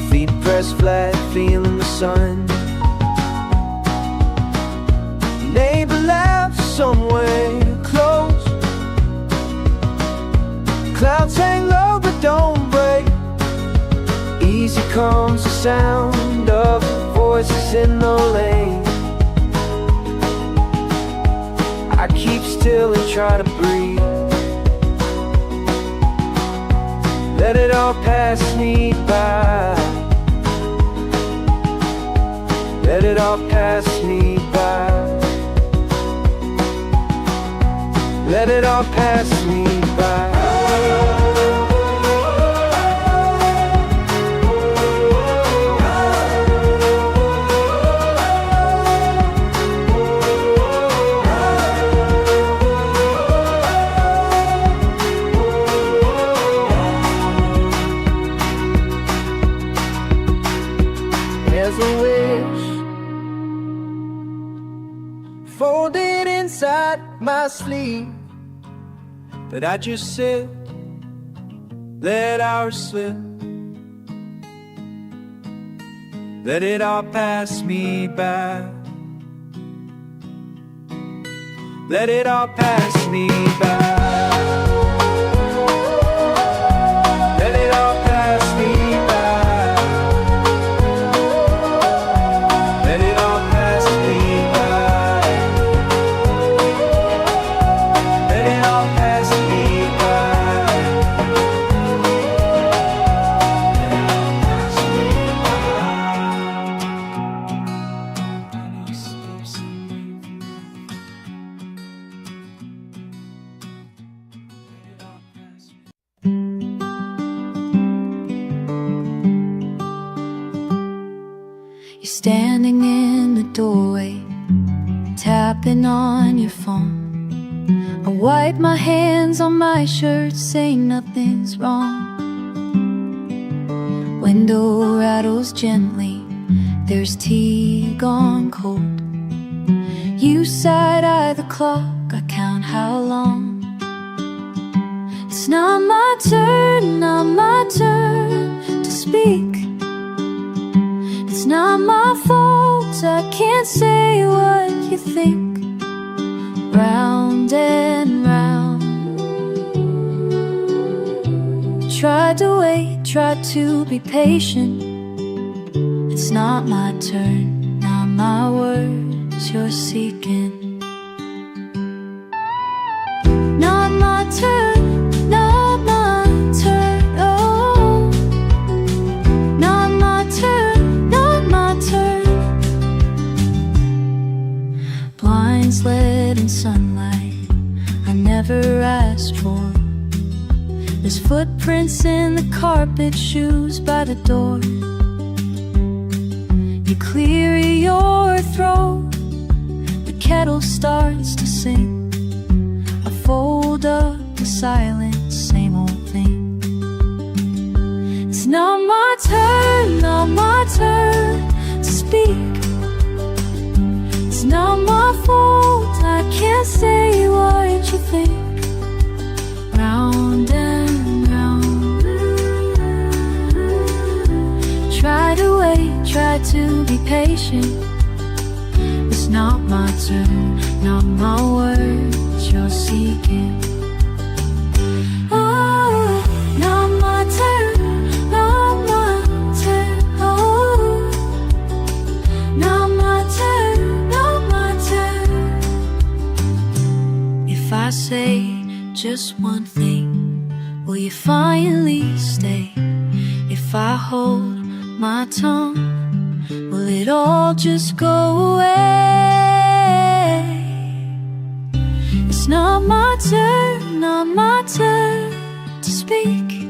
feet pressed flat, feeling the sun. Neighbor laughs somewhere close. Clouds hang low but don't break. Easy comes the sound of voices in the lane. I keep still and try to breathe. Let it all pass me by. Let it all pass me by. Let it all pass me by. Folded inside my sleeve, but I just sit, let ours slip. Let it all pass me by. Let it all pass me by. Let it all pass me by. Let it all pass me by. Let it all pass me by. You're standing in the doorway, tapping on your phone. I wipe my hands on my shirt, saying nothing's wrong. Window rattles gently, there's tea gone cold. You side-eye the clock, I count how long. It's not my turn, not my turn to speak. It's not my fault fault, I can't say what you think. Round and round. Tried to wait, tried to be patient. It's not my turn, not my words you're seeking. Not my turn, not my turn, oh. Not my turn, not my turn. Blinds lit in sunlight I never asked for. There's footprints in the carpet, shoes by the door. You clear your throat, the kettle starts to sing. I fold up the silence, same old thing. It's not my turn, not my turn to speak. It's not my fault, I can't say what you think. Round and round. Try to wait, try to be patient. It's not my turn, not my words you're seeking. Oh, not my turn, not my turn, oh. Not my turn, not my turn. If I say just one thing, will you finally stay? If I hold my tongue, will it all just go away? It's not my turn, not my turn to speak.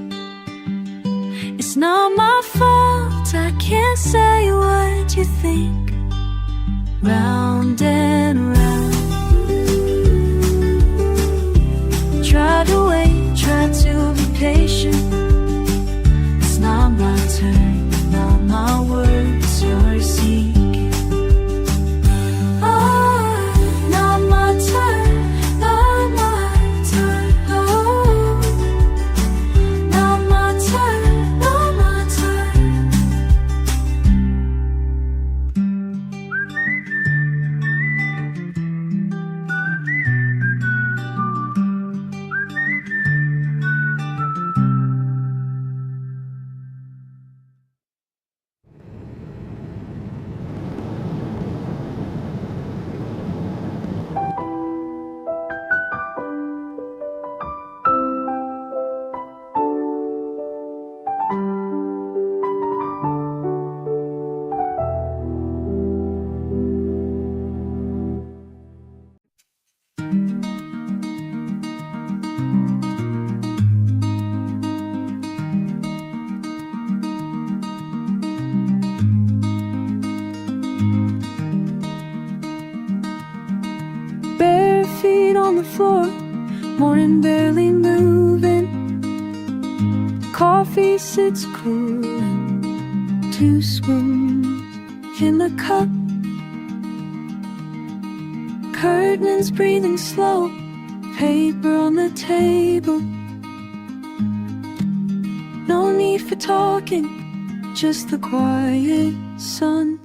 It's not my fault, I can't say what you think. Round and round. Try to wait, try to be patient. It's not my turn, not my words you're seeking. Oh, not my turn, not my turn, oh. Not my turn, not my turn. Bare feet on the floor, morning barely moving. Coffee sits cooling, 2 spoons in the cup. Curtains breathing slow, paper on the table. No need for talking, just the quiet sun.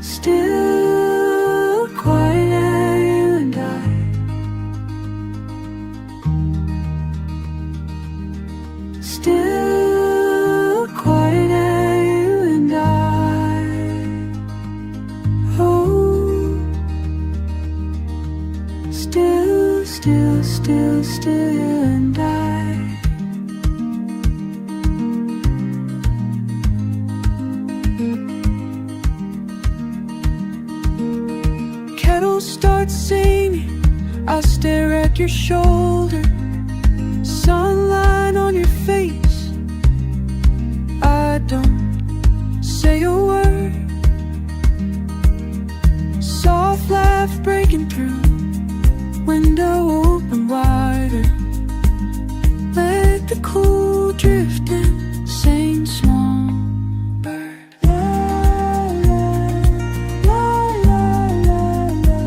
Still quiet, you and I. Still quiet, you and I. Oh, still, still, still, still, you and I. Kettle starts singing, I stare at your shoulder. Sunlight on your face, I don't say a word. Soft laugh breaking through, window open wider. Let the cool drift in, sing songbird. La, la, la, la, la, la.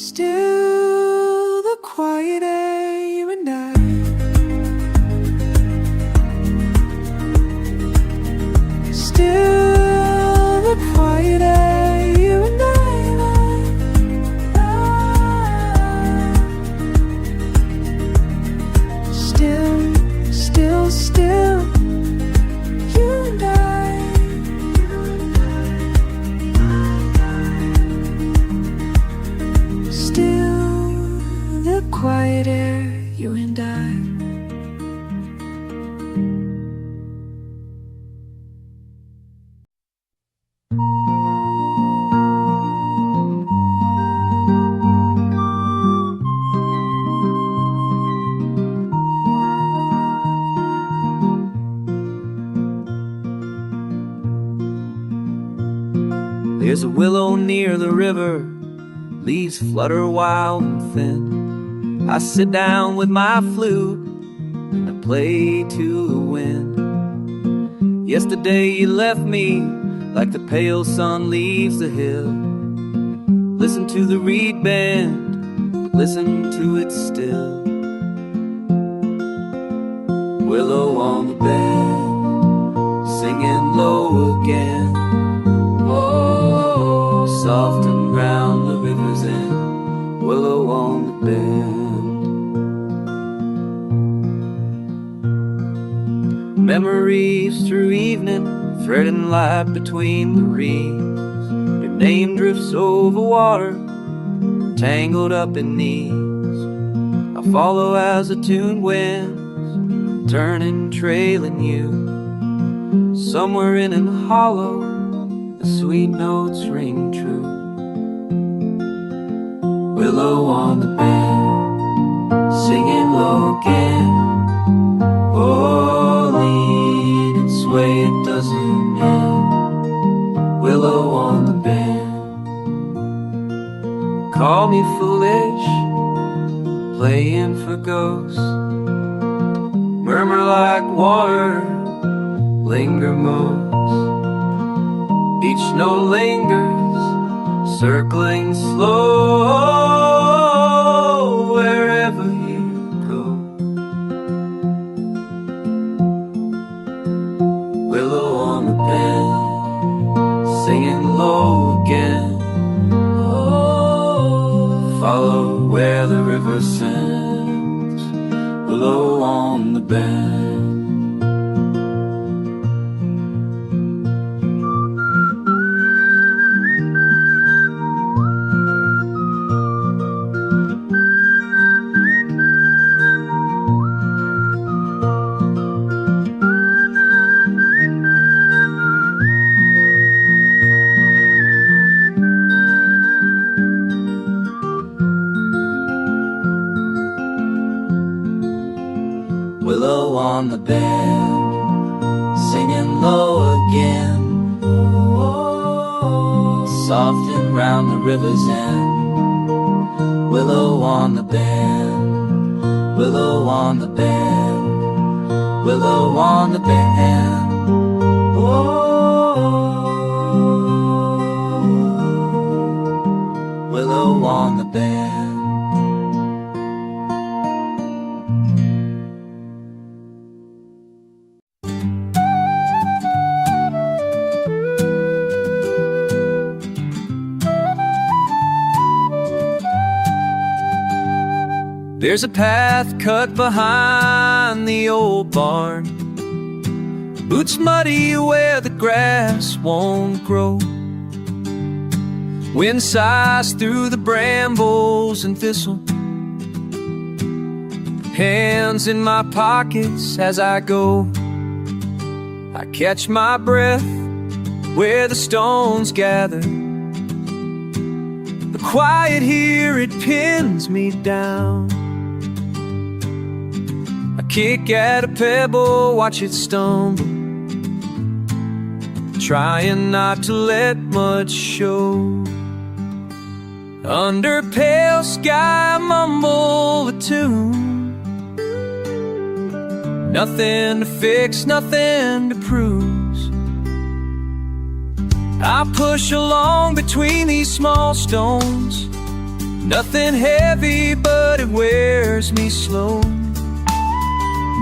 Still the quiet air, you and I. Still the quiet air, you and I. Still, you and I. Still the quiet air, you and I. There's a willow near the river, leaves flutter wild and thin. I sit down with my flute and play to the wind. Yesterday you left me like the pale sun leaves the hill. Listen to the reed bend, listen to it still. Willow on the bed, singing low again. Oh, soft and round the river's end, willow on the bend. Memories through evening, threading light between the reeds. Your name drifts over water, tangled up in knees. I follow as the tune winds, turning, trailing you. Somewhere in a hollow, the sweet notes ring true. Willow on the bend, singing low again. Oh, lean and sway, it doesn't end. Willow on the bend. Call me foolish, playing for ghosts. Murmur like water, linger most. Each note lingers, circling slow wherever you go. Willow on the bend, singing low again. Oh, follow where the river sends. Willow on the bend. Willow on the bend, singing low again. Oh, soft and round the river's end. Willow on the bend, willow on the bend, willow on the bend. Oh, willow on the bend. There's a path cut behind the old barn, boots muddy where the grass won't grow. Wind sighs through the brambles and thistle. Hands in my pockets as I go. I catch my breath where the stones gather. The quiet here, it pins me down. Kick at a pebble, watch it stumble, trying not to let much show. Under pale sky, I mumble a tune. Nothing to fix, nothing to bruise. I push along between these small stones, Nothing heavy, but it wears me slow.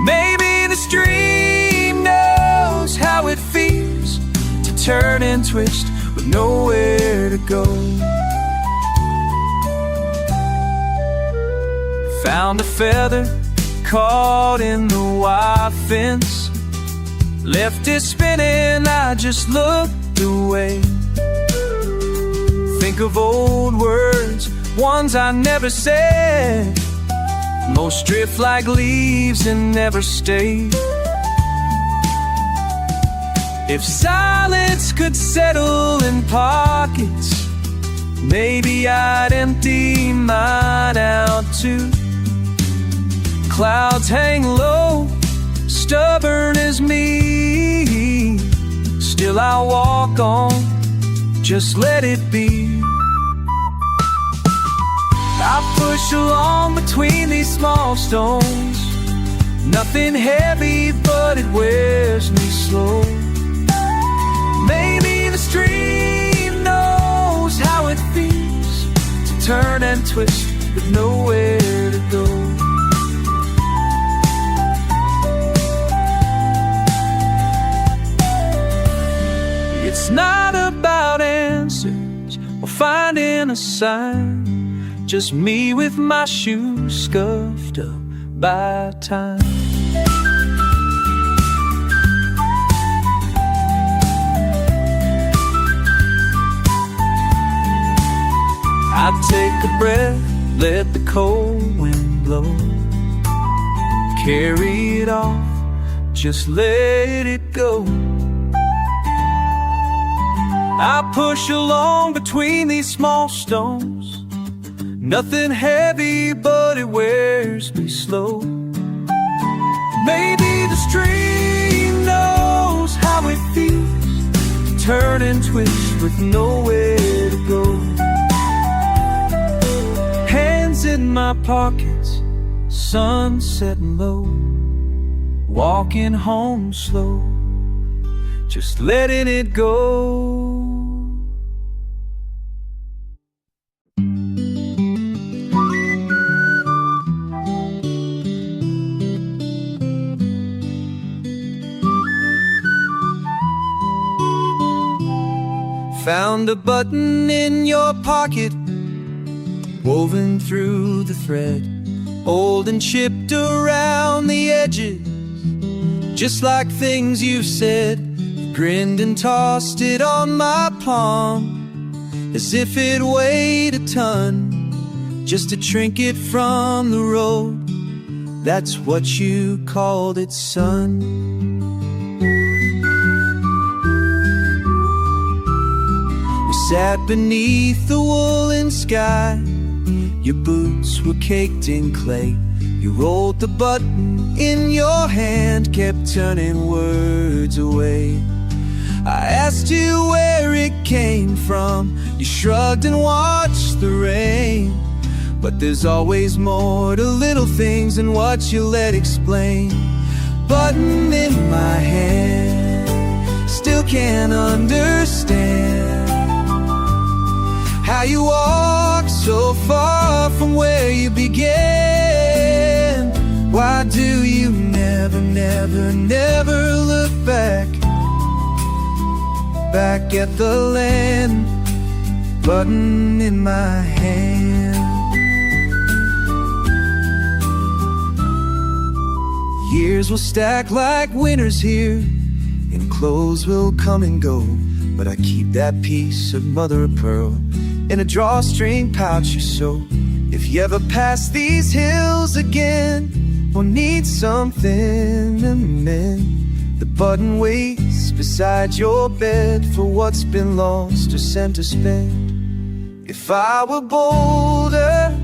Maybe this dream knows how it feels to turn and twist with nowhere to go. Found a feather caught in the wire fence, left it spinning, I just looked away. Think of old words, ones I never said. Most drift like leaves and never stay. If silence could settle in pockets, maybe I'd empty mine out too. Clouds hang low, stubborn as me. Still I'll walk on, just let it be. I push along between these small stones. Nothing heavy, but it wears me slow. Maybe the stream knows how it feels to turn and twist with nowhere to go. It's not about answers or finding a sign, just me with my shoes scuffed up by time. I take a breath, let the cold wind blow. Carry it off, just let it go. I push along between these small stones. Nothing heavy, but it wears me slow. Maybe the stream knows how it feels to turn and twist with nowhere to go. Hands in my pockets, sun setting low. Walking home slow, just letting it go. Found a button in your pocket, woven through the thread, old and chipped around the edges, just like things you've said. You grinned and tossed it on my palm, as if it weighed a ton, just a trinket from the road. That's what you called it, son. Sat beneath the woolen sky. Your boots were caked in clay. You rolled the button in your hand, kept turning words away. I asked you where it came from. You shrugged and watched the rain. But there's always more to little things than what you let explain. Button in my hand, still can't understand how you walk so far from where you began. Why do you never, never, never look back, back at the land? Button in my hand. Years will stack like winters here, and clothes will come and go, but I keep that piece of mother of pearl in a drawstring pouch or so. If you ever pass these hills again, or need something to mend, the button waits beside your bed for what's been lost or sent to spend. If I were bolder,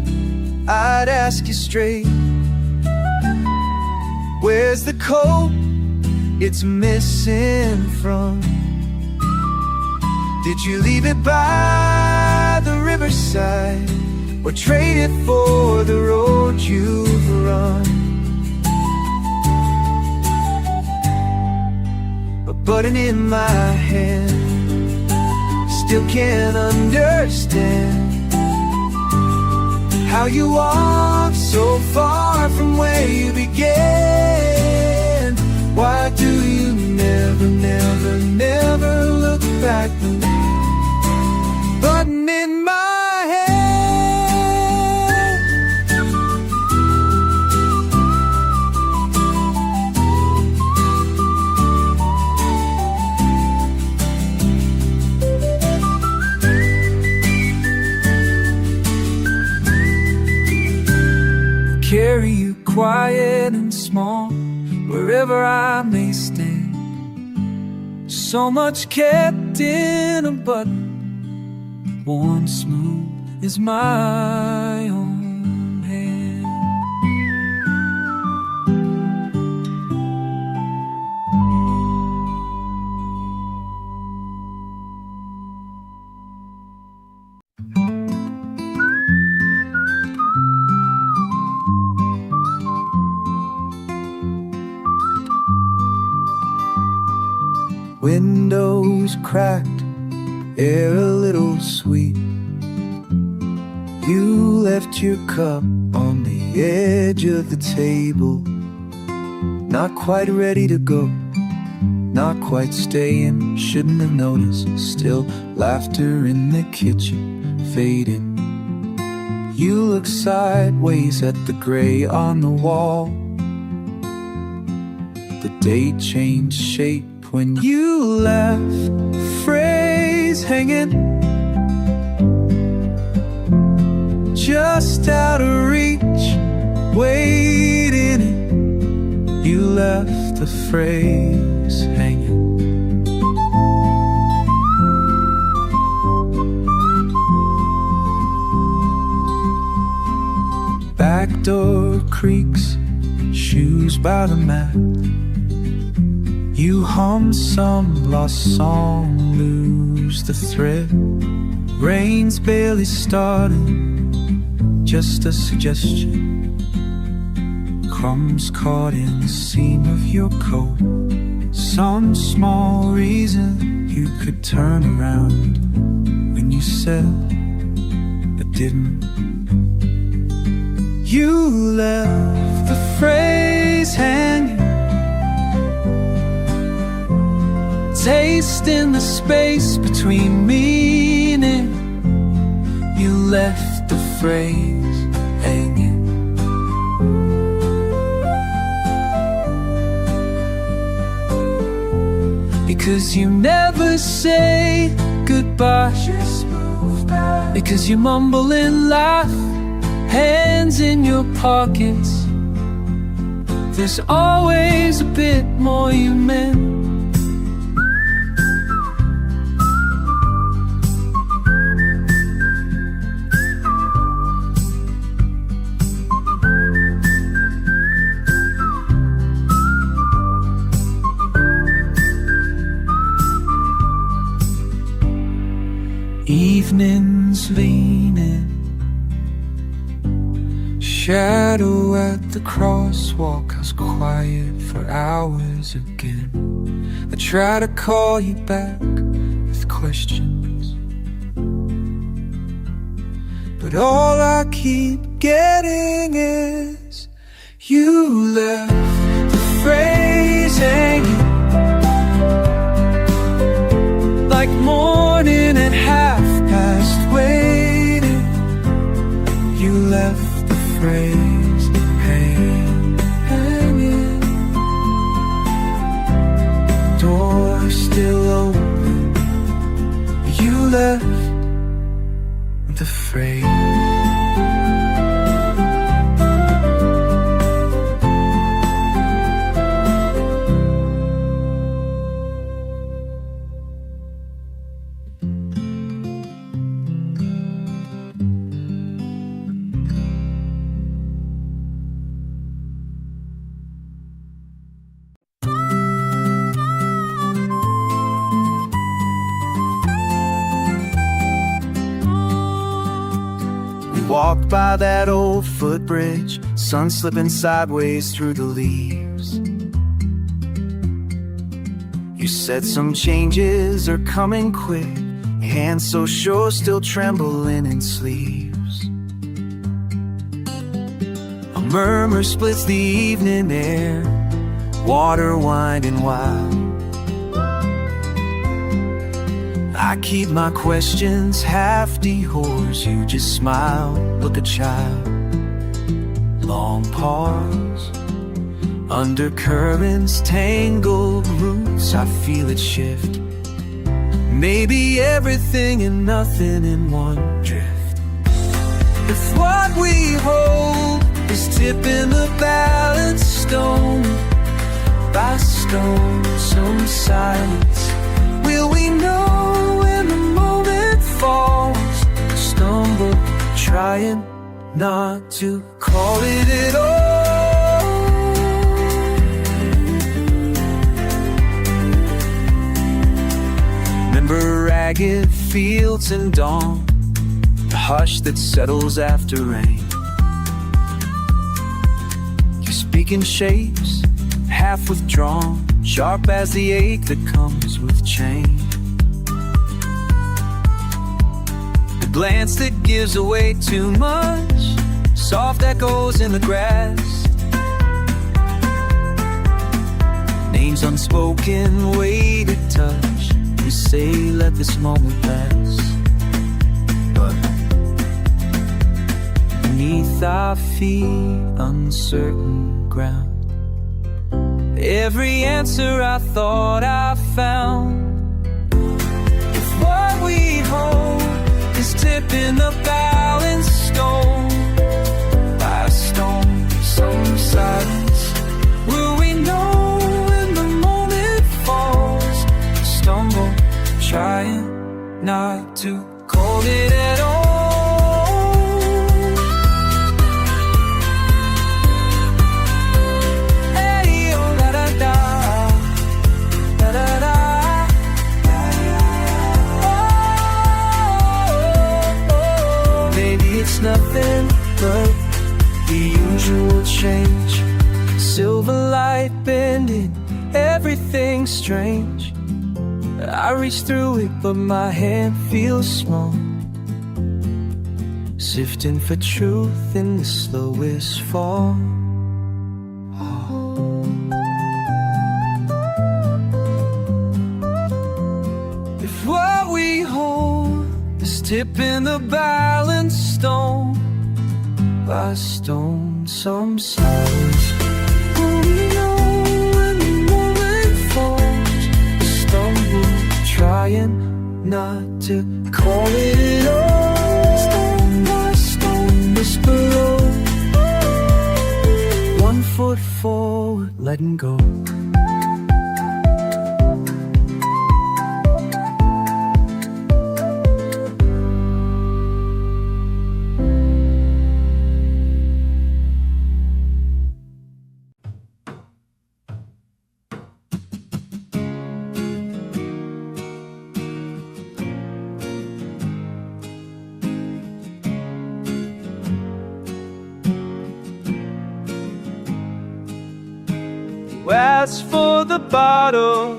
I'd ask you straight, where's the coat it's missing from? Did you leave it by the riverside, or trade it for the road you've run? A button in my hand, still can't understand how you walk so far from where you began. Why do you never, never, never look back? Button in my head. Carry you quiet and small wherever I may stay. So much kept in a button, worn smooth is my own hand. Windows cracked, air a little sweet. You left your cup on the edge of the table, not quite ready to go, not quite staying. Shouldn't have noticed, still laughter in the kitchen fading. You look sideways at the gray on the wall. The day changed shape when you left the phrase hanging just out of reach, waiting. You left the phrase hanging. Back door creaks, shoes by the mat. You hum some lost song, lose the thread. Rain's barely started, just a suggestion. Crumbs caught in the seam of your coat. Some small reason you could turn around when you said but didn't. You left the phrase hanging, tasting the space between meaning. You left the phrase hanging. Because you never say goodbye, just move back. Because you mumble and laugh, hands in your pockets. There's always a bit more you meant. Evenings leaning, shadow at the crosswalk. I was quiet for hours again. I try to call you back with questions, but all I keep getting is you left the phrase hanging, like morning at 1/2 waiting. You left the phrase hanging. Door still open. You left the phrase. Walked by that old footbridge, sun slipping sideways through the leaves. You said some changes are coming quick, your hands so sure still trembling in sleeves. murmur splits the evening air, water winding wild. I keep my questions half dehors, you just smile, look a child. Long pause, undercurrents, tangled roots, I feel it shift. Maybe everything and nothing in one drift. If what we hold is tipping the balance stone by stone, some silence. Will we know when the moment falls? Stumble, trying not to call it at all. Remember ragged fields and dawn, the hush that settles after rain. You speak in shapes, half withdrawn, sharp as the ache that comes with change. The glance that gives away too much, soft echoes in the grass. Names unspoken, weighted touch. You say let this moment pass, but beneath our feet uncertain ground. Every answer I thought I found. If what we hold is tipping the balance stone by stone, some silence. Will we know when the moment falls? Stumble, trying not to call it at all. Nothing but the usual change. Silver light bending, everything strange. I reach through it, but my hand feels small, sifting for truth in the slowest fall. If what we hold is tipping the balance stone by stone, some silence. Will we know when the moment falls? Stumble, trying not to call it at all. Stone by stone, whisper low. 1 foot forward, letting go. Asked for the bottle,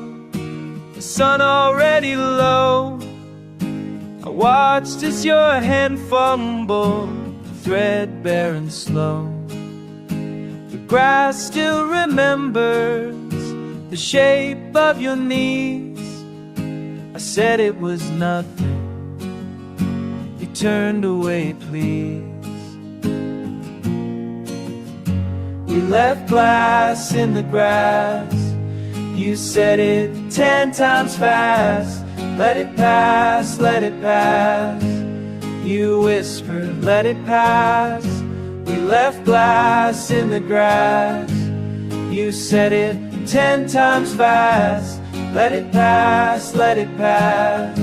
the sun already low. I watched as your hand fumbled, threadbare and slow. The grass still remembers the shape of your knees. I said it was nothing, you turned away, please. We left glass in the grass. You said it 10 times fast. Let it pass, let it pass. You whispered, let it pass. We left glass in the grass. You said it 10 times fast. Let it pass, let it pass.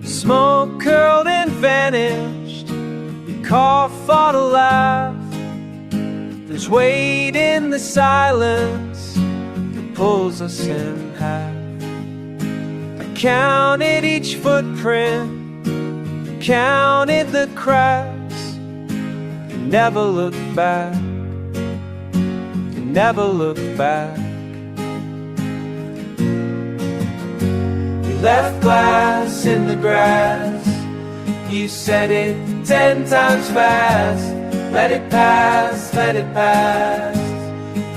Smoke curled and vanished. Your cough fought a laugh. There's weight in the silence that pulls us in half. I counted each footprint, counted the cracks. You never looked back, you never looked back. We left glass in the grass. You said it 10 times fast. let it pass, let it pass.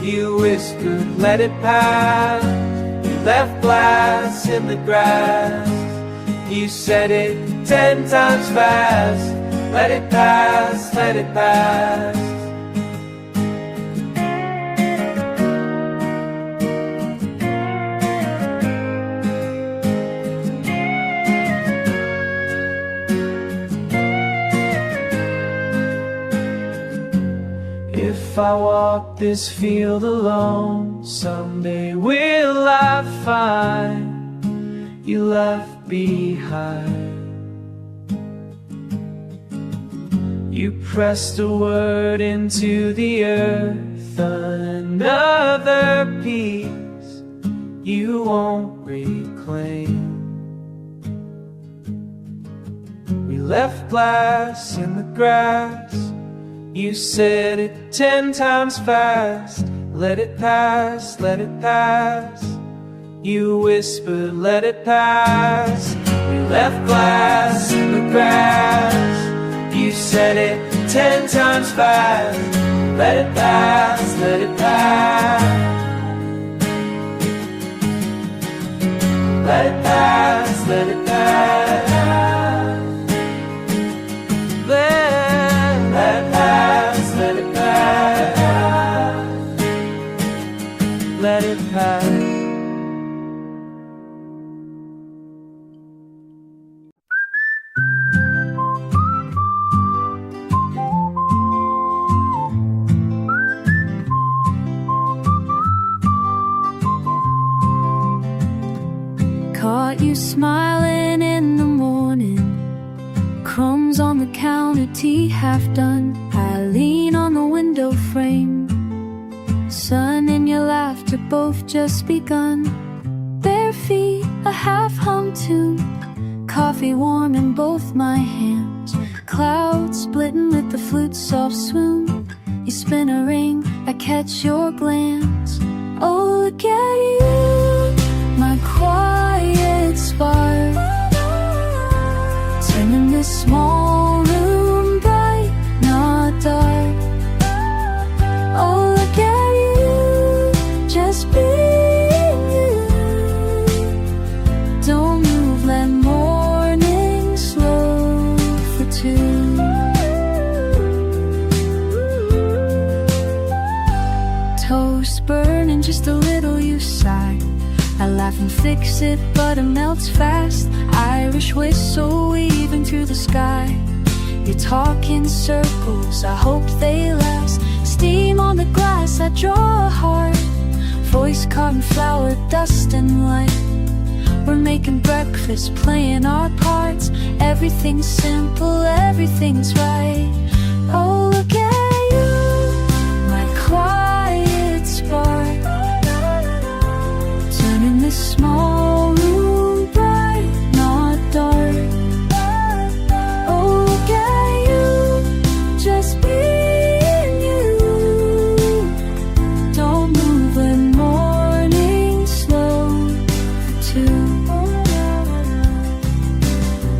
You whispered, let it pass. You left glass in the grass. You said it 10 times fast. Let it pass, let it pass. If I walk this field alone, someday will I find you left behind? You pressed a word into the earth, another piece you won't reclaim. We left glass in the grass. You said it 10 times fast. Let it pass, let it pass. You whispered, let it pass. We left glass in the grass. You said it 10 times fast. Let it pass, let it pass. Let it pass, let it pass. Let it pass, let it pass. Let it pass. Caught you smiling in the morning, crumbs on the counter, tea half done. I lean on the window frame, sun and your laughter both just begun. Bare feet, a half-hummed tune, coffee warm in both my hands. Clouds splitting with the flute's soft swoon. You spin a ring, I catch your glance. Oh, look at you, my quiet spark, turning this small room bright, not dark. Oh, look at you, just being you. Don't move, let morning slow for two. Toast burning just a little, you sigh. I laugh and fix it, but it melts fast. Irish whistle weaving through the sky. You talk in circles, I hope they last. Steam on the glass, I draw a heart. Voice caught in flower, dust and light. We're making breakfast, playing our parts. Everything's simple, everything's right. Oh, look at you, my quiet spark, turning this small room bright, not dark. Oh, look at you, just being you. Don't move, let morning slow for two.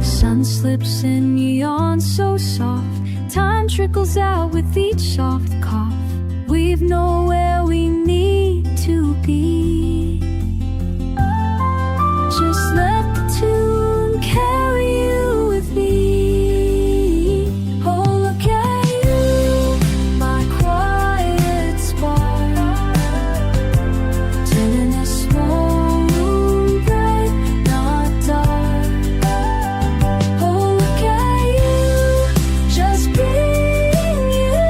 Sun slips in, you yawn so soft. Time trickles out with each soft cough. We've nowhere we need to be. Just let the tune carry you with me. Oh, look at you, my quiet spark, turning a small room bright, not dark. Oh, look at you, just being you.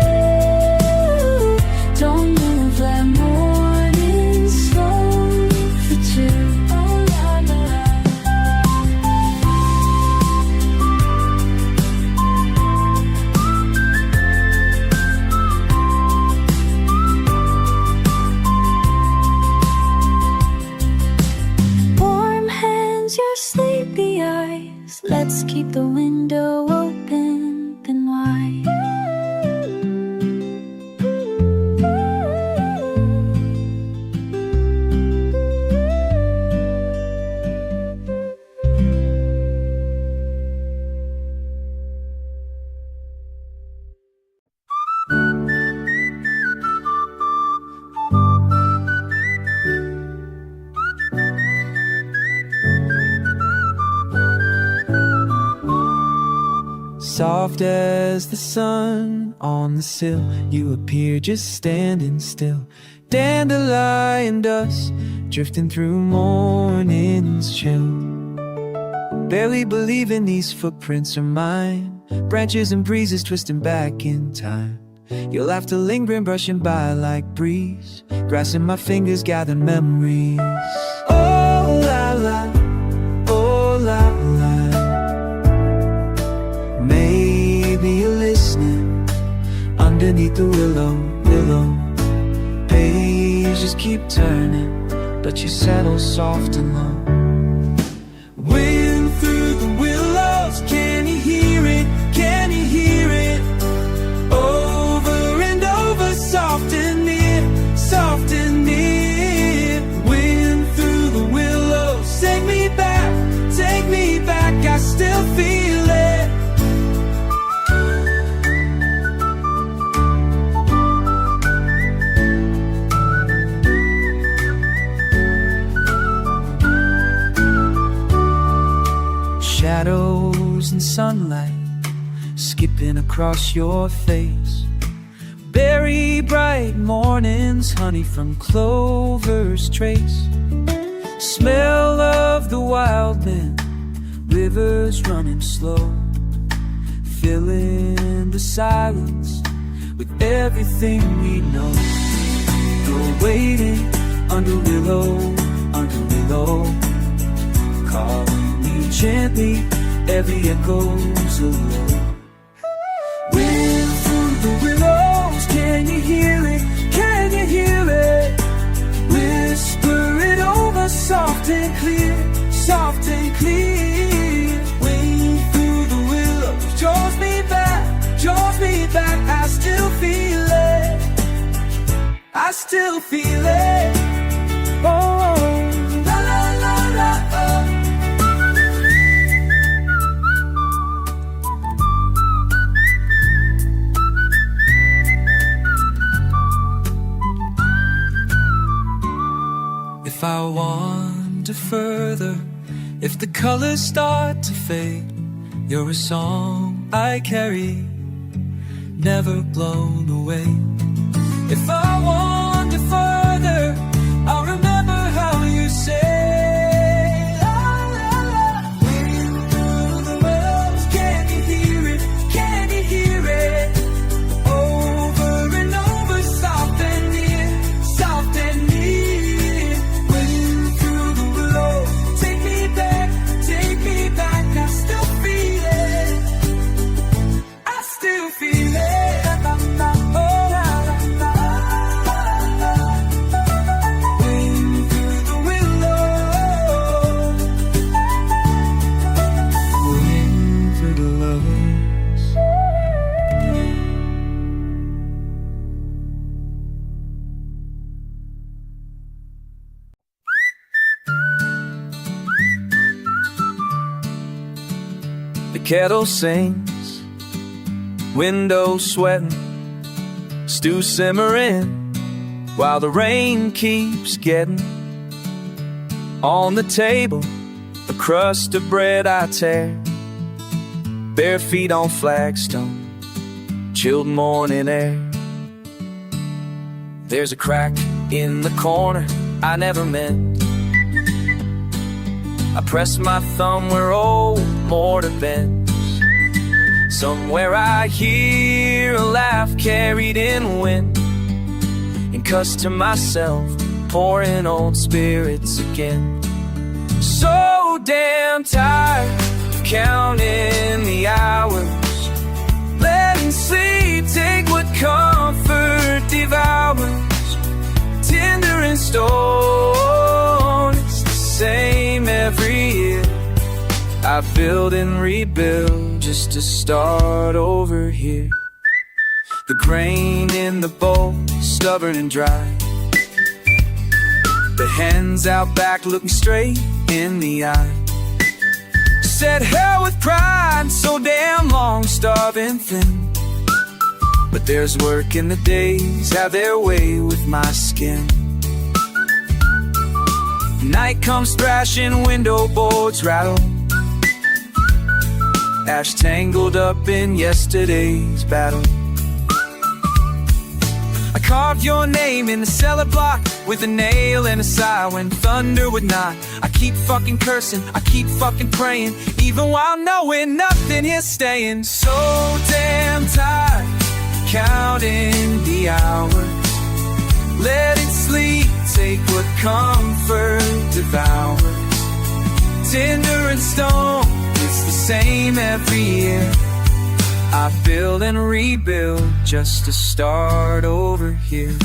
Don't move, let morning slow soft as the sun on the sill. You appear just standing still. Dandelion dust drifting through morning's chill. Barely believing these footprints are mine. Branches and breezes twisting back in time. You'll have to lingering, brushing by like breeze. Grass in my fingers gather memories. Oh la la, oh la la. Maybe you're listening underneath the willow. Pages keep turning, but you settle soft and low. Wind through the willows, can you hear it? Can you hear it? Over and over, soft and near, soft and near. Wind through the willows, take me back, I still feel it. Shadows and sunlight skipping across your face. Berry bright mornings, honey from clover's trace. Smell of the wild wind, rivers running slow, filling the silence with everything we know. You're waiting under willow, calling me gently, every echo's a low. Wind through the willows, can you hear it? Can you hear it? Whisper it over, soft and clear, soft and clear. Wind through the willows, draws me back, I still feel it, I still feel it. Oh, la la la la, oh. If I wander further, if the colors start to fade, you're a song I carry, never blown away. If I wander further, I'll remember how you say, la la la. Wind through the willows, can you hear it? Can you hear it? Over and over, soft and near, soft and near. Wind through the willows, take me back, I still feel it, I still feel it. The kettle sings, window sweating, stew simmering, while the rain keeps getting. On the table, a crust of bread I tear, bare feet on flagstone, chilled morning air. There's a crack in the corner I never meant. I press my thumb where old mortar bends. Somewhere I hear a laugh carried in wind, and cuss to myself, pouring old spirits again. So damn tired of counting the hours, letting sleep take what comfort devours. Tinder and stone, it's the same every year. I build and rebuild just to start over here. The grain in the bowl, stubborn and dry. The hens out back looking straight in the eye. Said hell with pride, so damn long, starving thin. But there's work in the days, have their way with my skin. Night comes thrashing, window boards rattle, ash tangled up in yesterday's battle. I carved your name in the cellar block with a nail and a sigh when thunder would knock. I keep fucking cursing, I keep fucking praying, even while knowing nothing is staying. So damn tired, counting the hours. Let it sleep, take what comfort devours. Tinder and stone, it's the same every year. I build and rebuild just to start over here.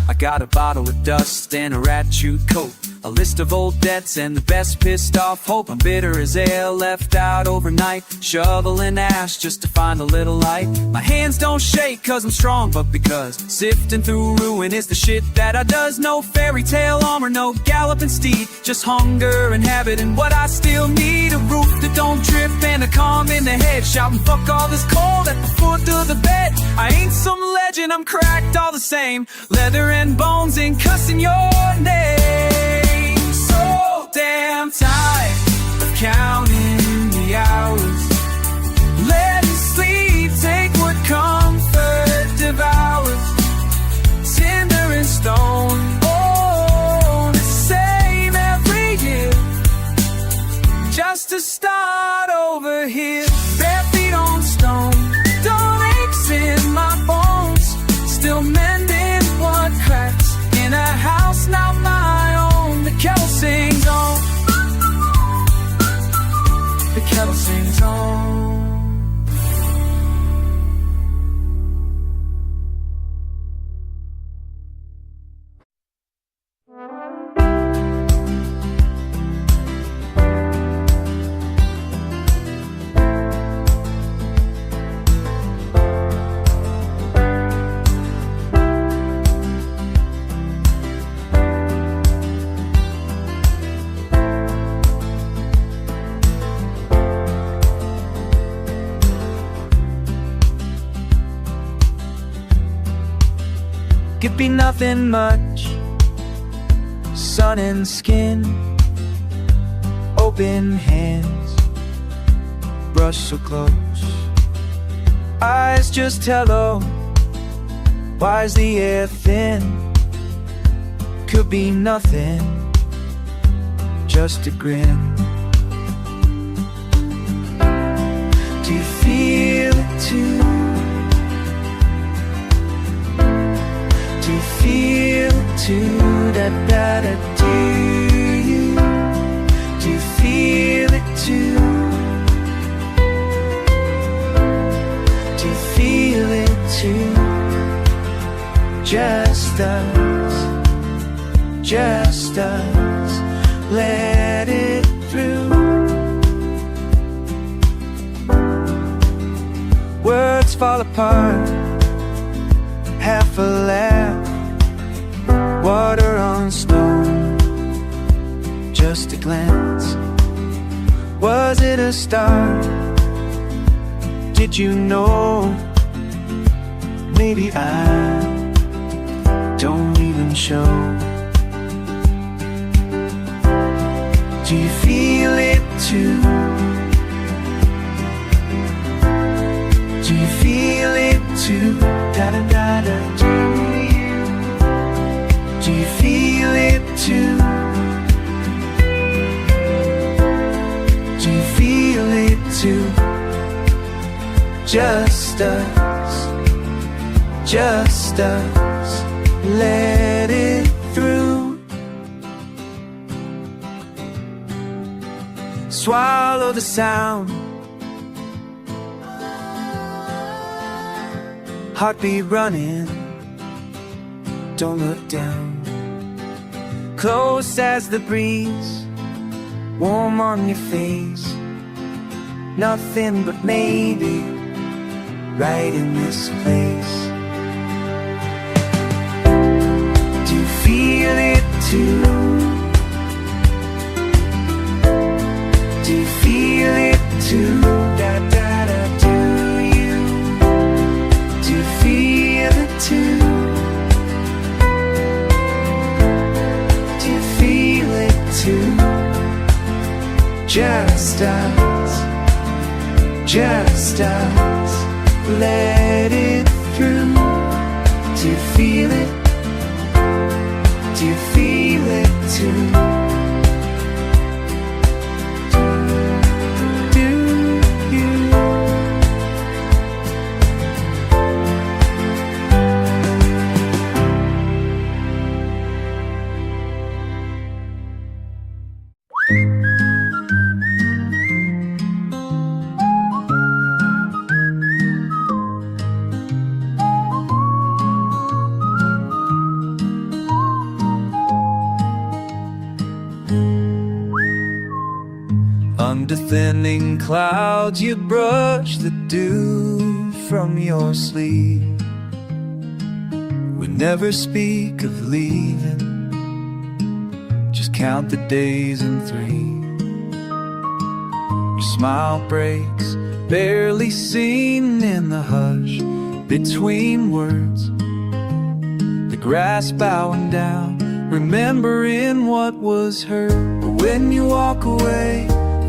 I got a bottle of dust and a rat chewed coat, a list of old debts and the best pissed off hope. I'm bitter as ale left out overnight, shoveling ash just to find a little light. My hands don't shake cause I'm strong, but because sifting through ruin is the shit that I does. No fairy tale armor, no galloping steed, just hunger and habit and what I still need. A roof that don't drip and a calm in the head, shouting fuck all this cold at the foot of the bed. I ain't some legend, I'm cracked all the same, leather and bones and cussing your name. So damn tired of counting the hours. Let it sleep, take what comfort devours. Tinder and stone, oh, the same every year, just to start over here. Bare feet on stone, dull aches in my bones, still mending what cracks in a house not my own. The kettle sings on, the kettle sings on. Could be nothing much, sun and skin, open hands, brush so close, eyes just hello, why is the air thin? Could be nothing, just a grin. Do you feel it too? Do you feel it too? Da da da. Do you? Do you feel it too? Do you feel it too? Just us, just us. Let it through. Words fall apart, half a laugh, water on stone, just a glance. Was it a start? Did you know? Maybe I don't even show. Do you feel it too? Do you feel it too? Da da da da. Do you? Do you feel it too? Do you feel it too? Just us, just us. Let it through. Swallow the sound, heartbeat running, don't look down. Close as the breeze, warm on your face. Nothing but maybe, right in this place. Do you feel it too? Do you feel it too? Da da da. Do you? Do you feel it too? Do you feel it too? Just us, just us. Let it through. Do you feel it? Do you feel it too? Do you? Under thinning clouds you brush the dew from your sleeve. We never speak of leaving, just count the days in three. Your smile breaks, barely seen in the hush between words. The grass bowing down, remembering what was heard. But when you walk away,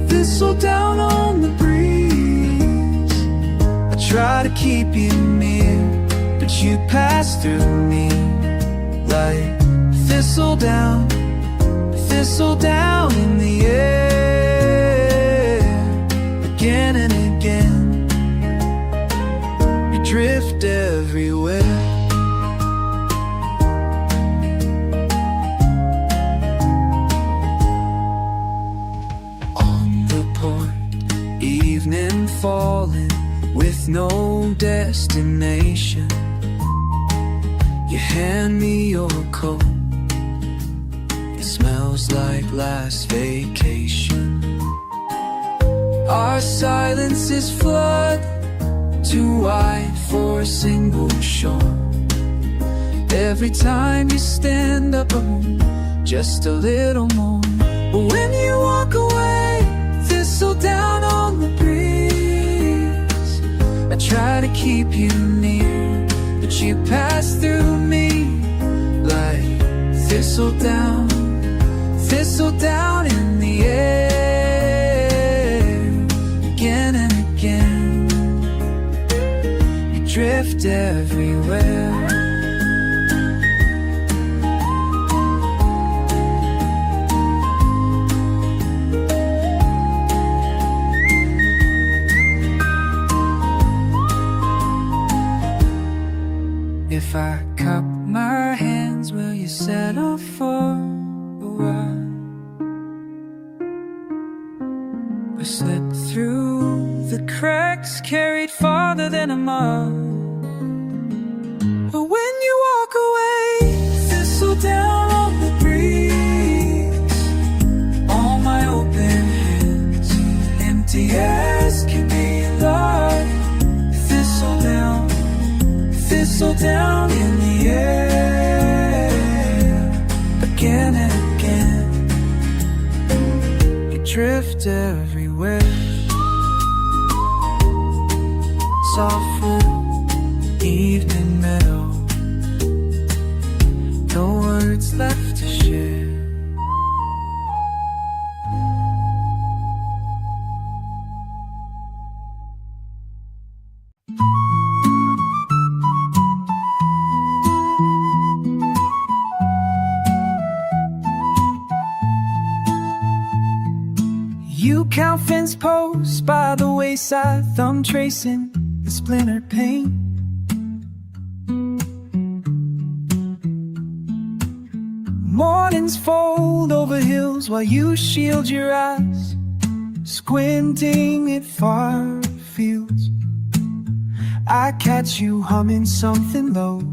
thistle down on the breeze. I try to keep you near, but you pass through me. Like thistle down in the air. Again and again, you drift everywhere. Evening falling with no destination. You hand me your coat, it smells like last vacation. Our silence is flood, too wide for a single shore. Every time you stand up, just a little more. But when you walk away, thistle down on the breeze. I try to keep you near, but you pass through me. Like thistle down in the air. Again and again, you drift everywhere. If I cup my hands, will you settle for a while? Or slip through the cracks, carried farther than a mile? But when you walk away, thistle down on the breeze. All my open hands, empty airs can be alive. Thistle down in the air. Again and again, you drift everywhere. Soft fruit, evening meadow, no words left to share. You count fence posts by the wayside, thumb tracing the splintered paint. Mornings fold over hills while you shield your eyes, squinting at far fields. I catch you humming something low,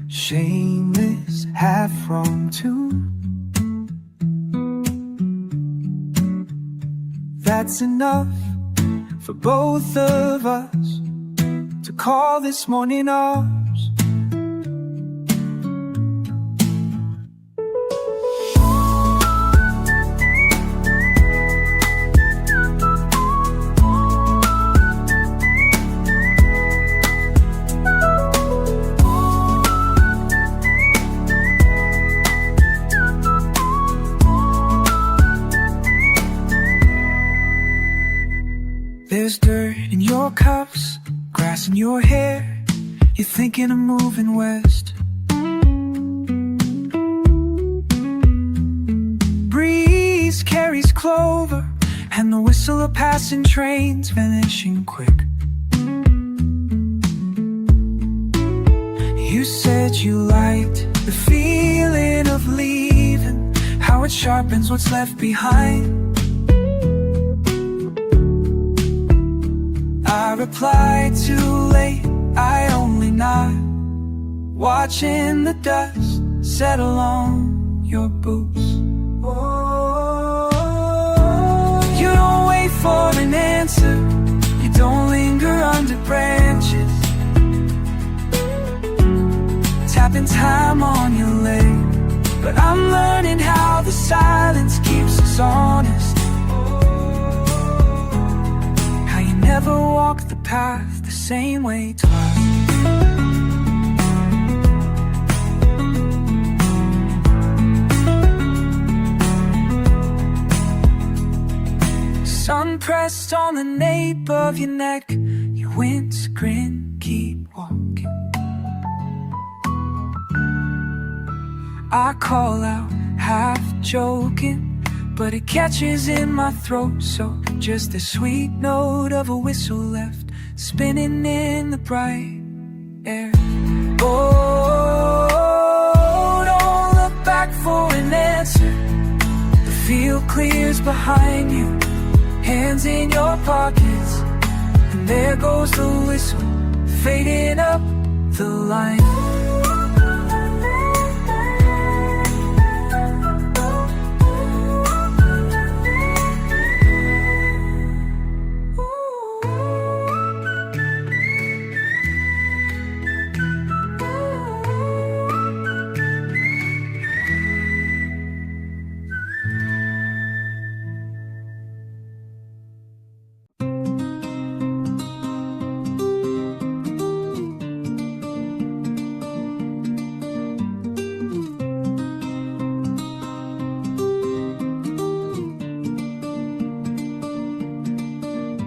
shameless, half-wrong too. That's enough for both of us to call this morning ours. There's dirt you're thinking of moving west. Breeze carries clover, and the whistle of passing trains vanishing quick. You said you liked the feeling of leaving, how it sharpens what's left behind. I replied too late, I only nod, watching the dust settle on your boots. Oh, you don't wait for an answer, you don't linger under branches, tapping time on your leg. But I'm learning how the silence keeps us honest, how you never walk the path the same way twice. Sun pressed on the nape of your neck, your wince grin, keep walking. I call out, half joking, but it catches in my throat. So just the sweet note of a whistle left spinning in the bright air. Oh, don't look back for an answer, the field clears behind you, hands in your pockets, and there goes the whistle, fading up the line.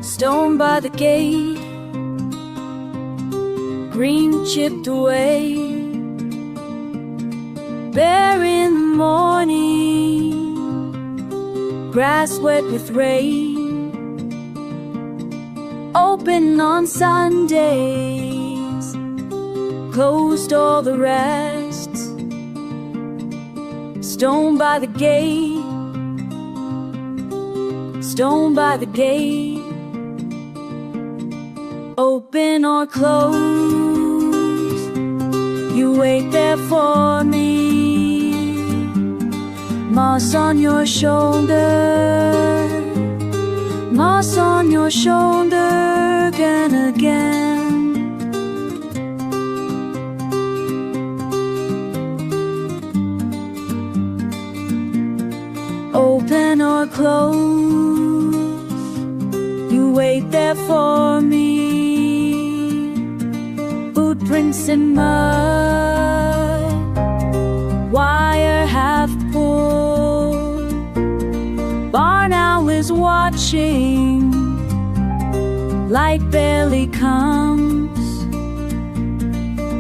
Stone by the gate, green chipped away, bare in the morning, grass wet with rain, open on Sundays, closed all the rest. Stone by the gate, stone by the gate, open or close, you wait there for me. Moss on your shoulder, moss on your shoulder again, again. Open or close, you wait there for me. Footprints in mud, wire half pulled, barn owl is watching, light barely comes,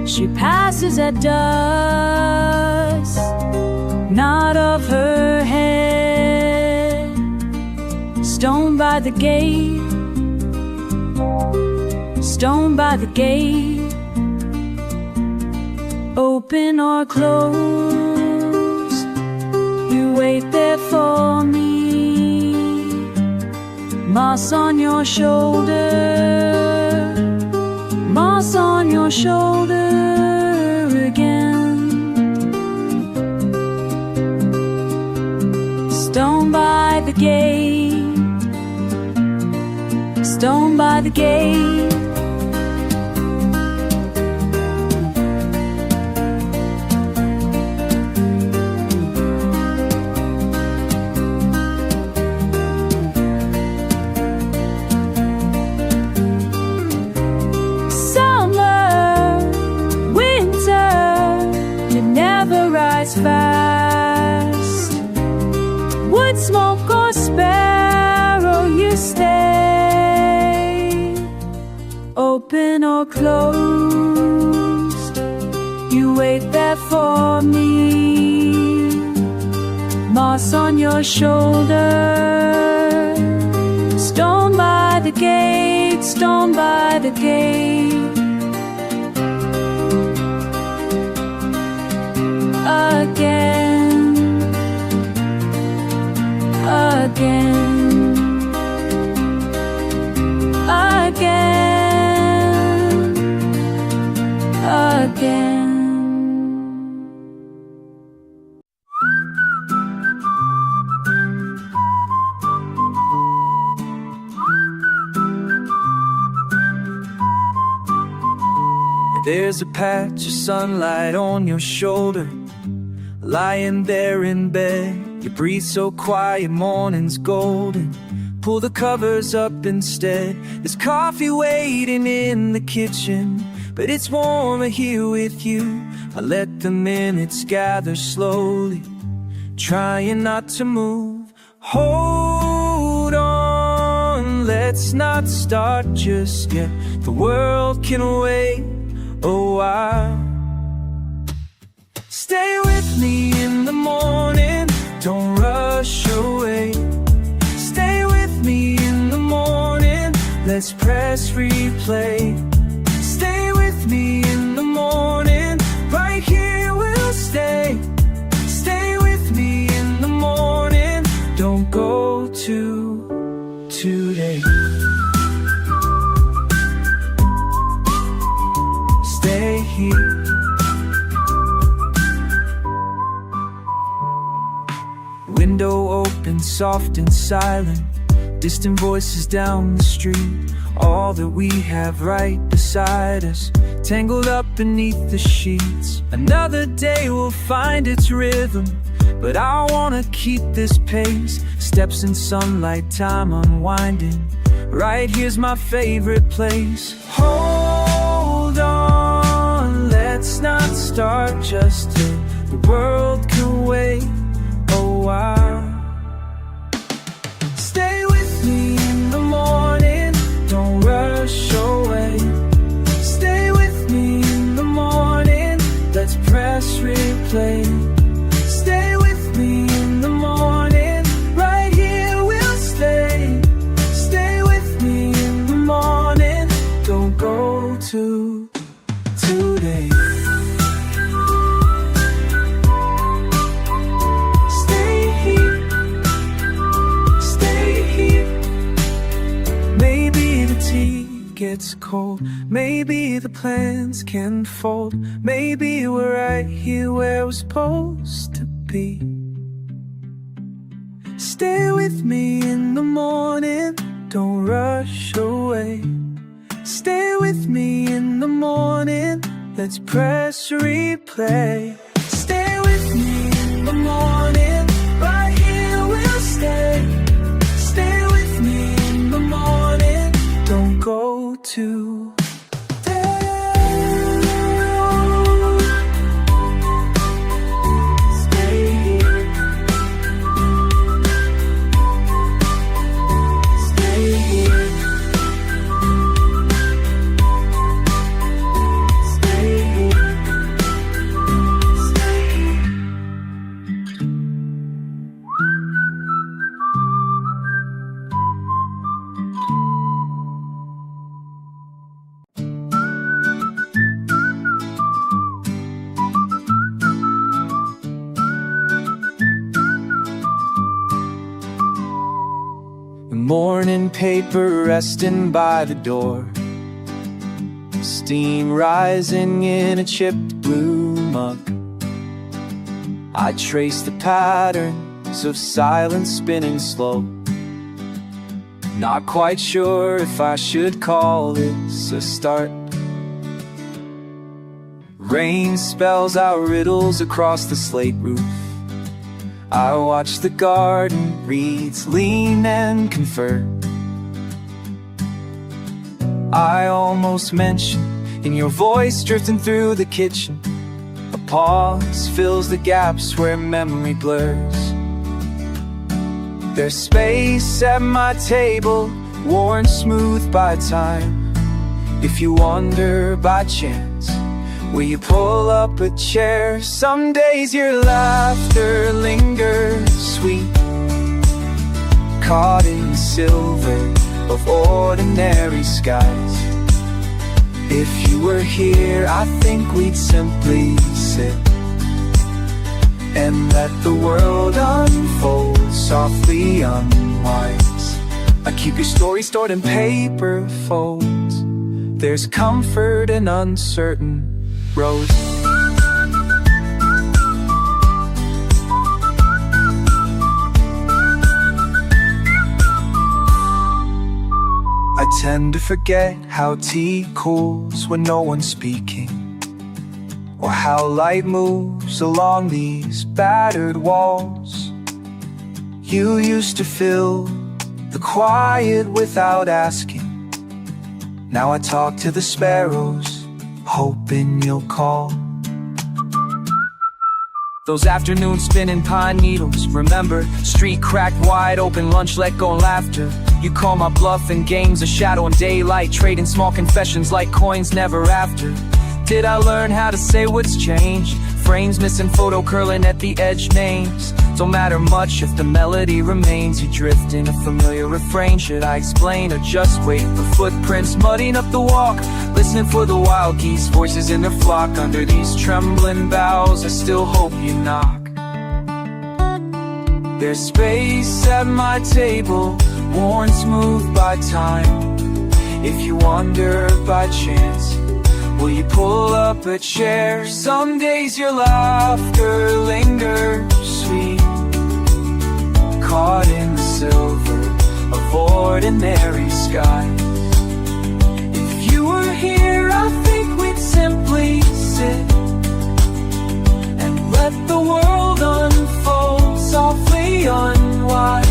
she passes at dusk, nod of her head. Stone by the gate, stone by the gate, open or close, you wait there for me. Moss on your shoulder, moss on your shoulder again. Stone by the gate, stone by the gate, fast. Wood smoke or sparrow, you stay. Open or close, for me. Moss on your shoulder, stone by the gate, stone by the gate. Again, again, again, again. There's a patch of sunlight on your shoulder, lying there in bed. You breathe so quiet, morning's golden. Pull the covers up instead. There's coffee waiting in the kitchen, but it's warmer here with you. I let the minutes gather slowly, trying not to move. Hold on, let's not start just yet. The world can wait a while. Stay with me in the morning, don't rush away. Stay with me in the morning, let's press replay. Stay with me in the morning, right here we'll stay. Stay with me in the morning, don't go today. Stay here. Window open, soft and silent. Distant voices down the street. All that we have right beside us, tangled up beneath the sheets. Another day will find its rhythm, but I wanna keep this pace. Steps in sunlight, time unwinding. Right here's my favorite place. Hold on, let's not start just yet. The world can wait a while. Stay with me in the morning, don't rush away. Stay with me in the morning, let's press replay. Stay with me in the morning, right here we'll stay. Stay with me in the morning, don't go today. Gets cold, maybe the plans can fold. Maybe we're right here where we're supposed to be. Stay with me in the morning, don't rush away. Stay with me in the morning, let's press replay. Stay with me in the morning, right here we'll stay. Stay with me in the morning, don't go today. Stay here. Stay here. Stay here. Stay here. Morning paper resting by the door, steam rising in a chipped blue mug. I trace the patterns of silence spinning slow, not quite sure if I should call this a start. Rain spells out riddles across the slate roof. I watch the garden reeds lean and confer. I almost mention in your voice drifting through the kitchen. A pause fills the gaps where memory blurs. There's space at my table, worn smooth by time. If you wonder by chance Will you pull up a chair? Some days your laughter lingers sweet, caught in the silver of ordinary skies. If you were here, I think we'd simply sit and let the world unfold, softly unwise. I keep your story stored in paper folds. There's comfort in uncertain roads. I tend to forget how tea cools when no one's speaking, or how light moves along these battered walls. You used to fill the quiet without asking. Now I talk to the sparrows, hoping you'll call. Those afternoons spinning pine needles, remember? Street cracked wide open, lunch let go and laughter. You call my bluff in games of shadow and daylight, trading small confessions like coins never after. Did I learn how to say what's changed? Frames missing, photo curling at the edge, names don't matter much if the melody remains. You drift in a familiar refrain. Should I explain or just wait for footprints muddying up the walk? Listening for the wild geese, voices in their flock. Under these trembling boughs, I still hope you knock. There's space at my table, worn smooth by time. If you wander by chance, will you pull up a chair? Some days your laughter lingers sweet, caught in the silver of ordinary skies. If you were here, I think we'd simply sit and let the world unfold, softly unwise.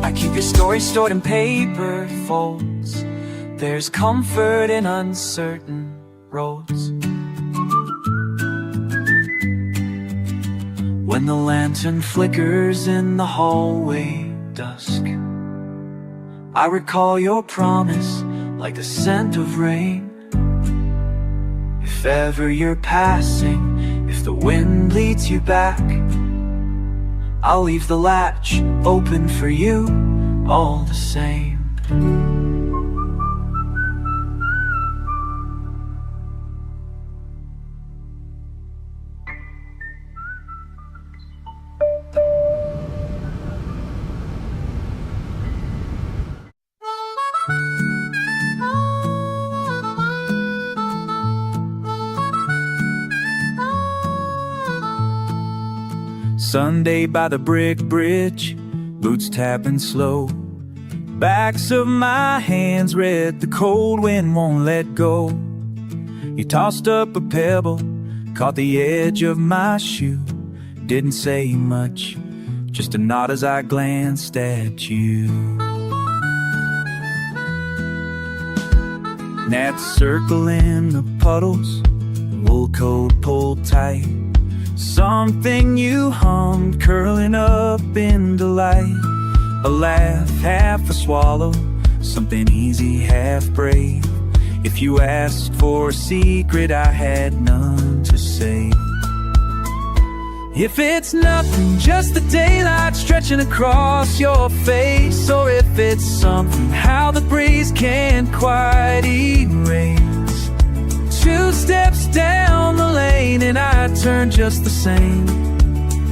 I keep your story stored in paper folds. There's comfort in uncertain roads. When the lantern flickers in the hallway dusk, I recall your promise like the scent of rain. If ever you're passing, if the wind leads you back, I'll leave the latch open for you all the same. Sunday by the brick bridge, boots tapping slow. Backs of my hands red, the cold wind won't let go. You tossed up a pebble, caught the edge of my shoe. Didn't say much, just a nod as I glanced at you. Gnats circling the puddles, wool coat pulled tight. Something you hummed, curling up in delight. A laugh, half a swallow, something easy, half brave. If you asked for a secret, I had none to say. If it's nothing, just the daylight stretching across your face, or if it's something, how the breeze can't quite erase. 2 steps down the lane and I turn just the same.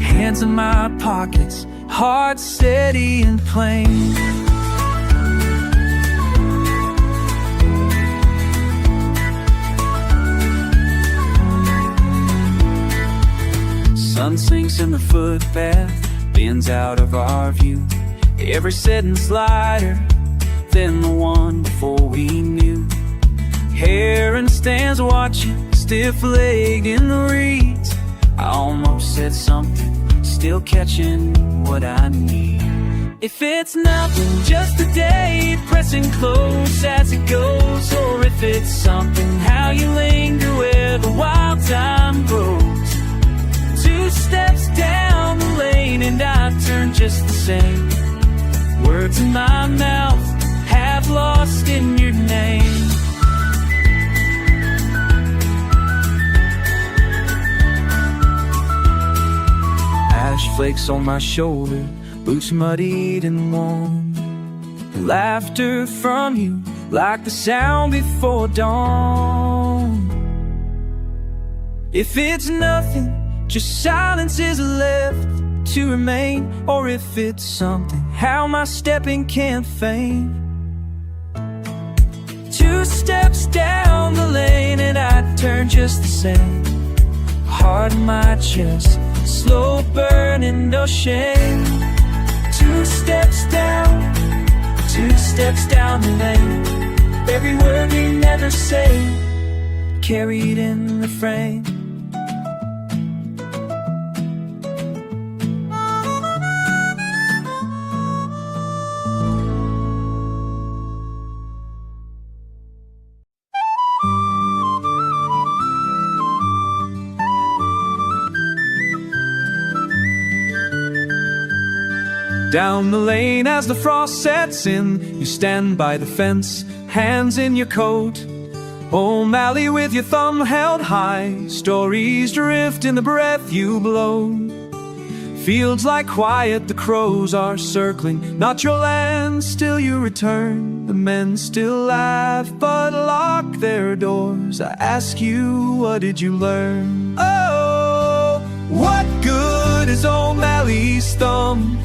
Hands in my pockets, heart steady and plain. Sun sinks in the footpath, bends out of our view. Every setting's lighter than the one before we knew. Heron stands watching, stiff-legged in the reeds. I almost said something, still catching what I need. If it's nothing, just a day pressing close as it goes, or if it's something, how you linger where the wild time grows. 2 steps down the lane and I turn just the same. Words in my mouth, half lost in your name. snowflakes on my shoulder, boots muddied and warm. Laughter from you, like the sound before dawn. If it's nothing, just silence is left to remain. Or if it's something, how my stepping can't feign. 2 steps down the lane and I turn just the same. Heart in my chest, slow burning, no shame. 2 steps down, 2 steps down the lane. Every word we never say, carried in the frame. Down the lane as the frost sets in, you stand by the fence, hands in your coat. O'Malley with your thumb held high, stories drift in the breath you blow. Fields lie quiet, the crows are circling, not your land, still you return. The men still laugh but lock their doors. I ask you, what did you learn? Oh, what good is O'Malley's thumb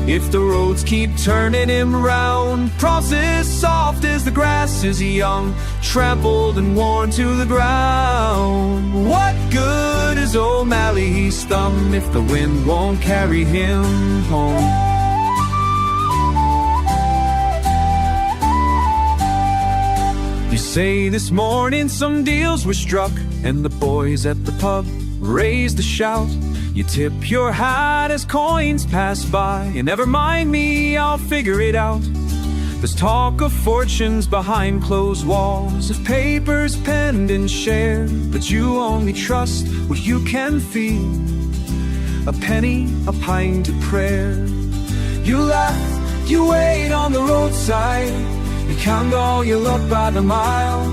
if the roads keep turning him round? Crosses soft as the grass is young, trampled and worn to the ground. What good is O'Malley's thumb if the wind won't carry him home? You say this morning some deals were struck, and the boys at the pub raised a shout. You tip your hat as coins pass by. You never mind me, I'll figure it out. There's talk of fortunes behind closed walls, of papers penned and shared, but you only trust what you can feel. A penny, a pint, a prayer. You laugh, you wait on the roadside, you count all your luck by the mile,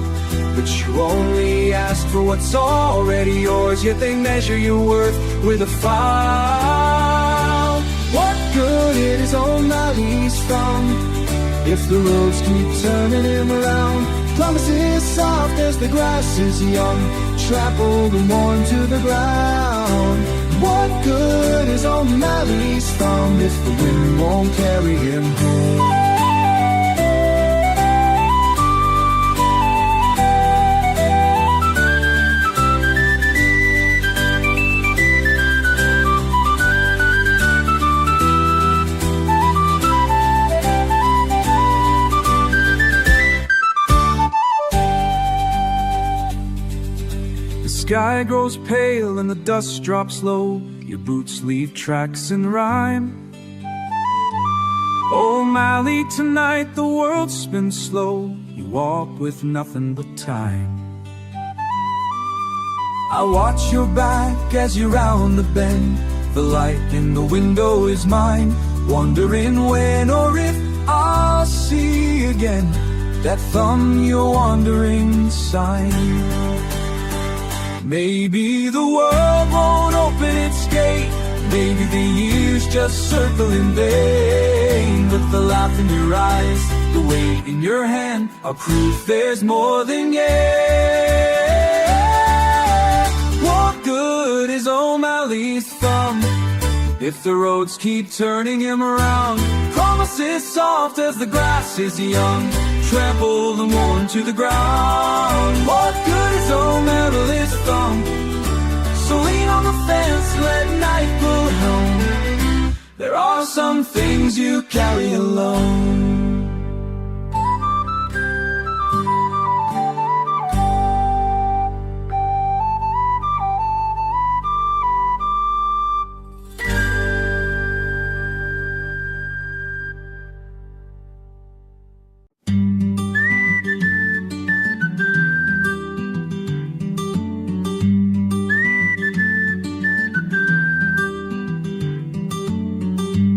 but you only ask for what's already yours, yet they measure your worth with a file. What good is O'Malley's thumb if the roads keep turning him around? Promises soft as the grass is young, trampled and worn to the ground. What good is O'Malley's thumb if the wind won't carry him home? The sky grows pale and the dust drops low, your boots leave tracks in rhyme. O'Malley, tonight the world spins slow, you walk with nothing but time. I watch your back as you round the bend, the light in the window is mine, wondering when or if I'll see again that thumb, your wandering sign. Maybe the world won't open its gate, maybe the years just circle in vain, but the laugh in your eyes, the weight in your hand are proof there's more than yeah. What good is O'Malley's thumb if the roads keep turning him around? Promises soft as the grass is young, trampled and worn to the ground. What good is O'Malley's thumb? So lean on the fence, let night pull home. There are some things you carry alone.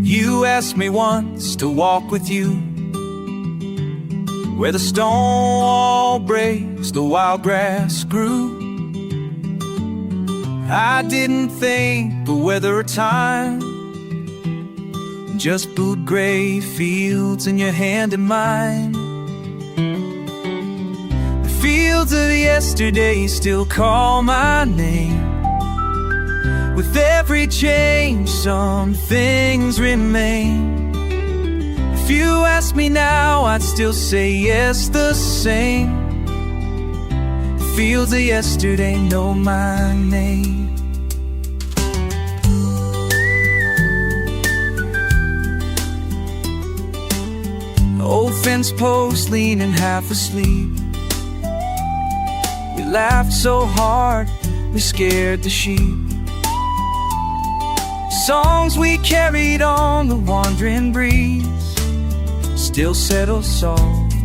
You asked me once to walk with you where the stone wall breaks, the wild grass grew. I didn't think the weather or time just boot gray fields in your hand in mine. The fields of yesterday still call my name. With every change, some things remain. If you ask me now, I'd still say yes the same. The fields of yesterday know my name. Old fence post leaning half asleep. We laughed so hard, we scared the sheep. Songs we carried on the wandering breeze still settle soft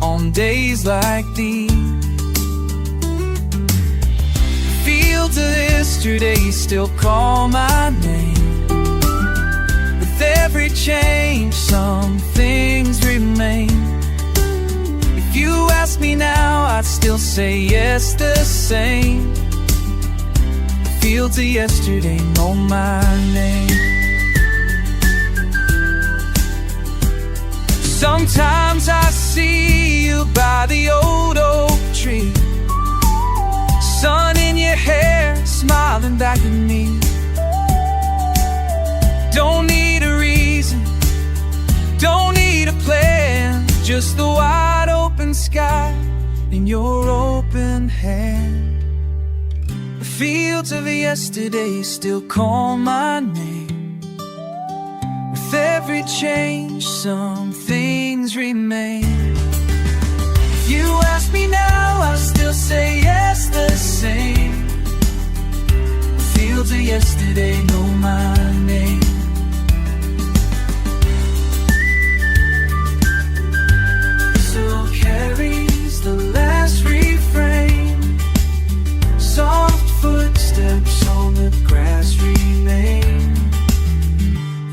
on days like these. Fields of yesterday still call my name. With every change, some things remain. If you ask me now, I'd still say yes the same. Fields of yesterday know my name. Sometimes I see you by the old oak tree, sun in your hair, smiling back at me. Don't need a reason, don't need a plan, just the wide open sky in your open hand. The fields of yesterday still call my name. With every change, some things remain. If you ask me now, I'll still say yes the same. The fields of yesterday know my name. Still carries the last refrain. Soft footsteps on the grass remain.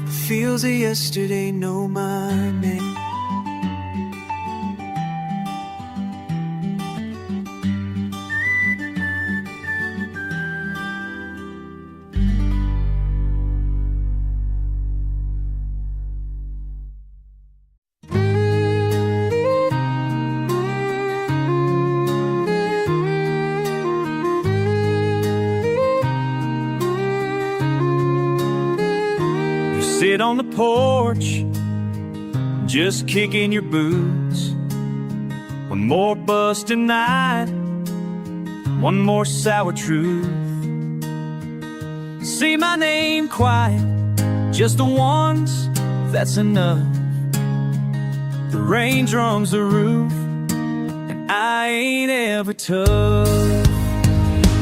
The fields of yesterday know my name. Sit on the porch, just kicking your boots. One more busted night, one more sour truth. Say my name quiet, just the once, that's enough. The rain drums the roof, and I ain't ever tough.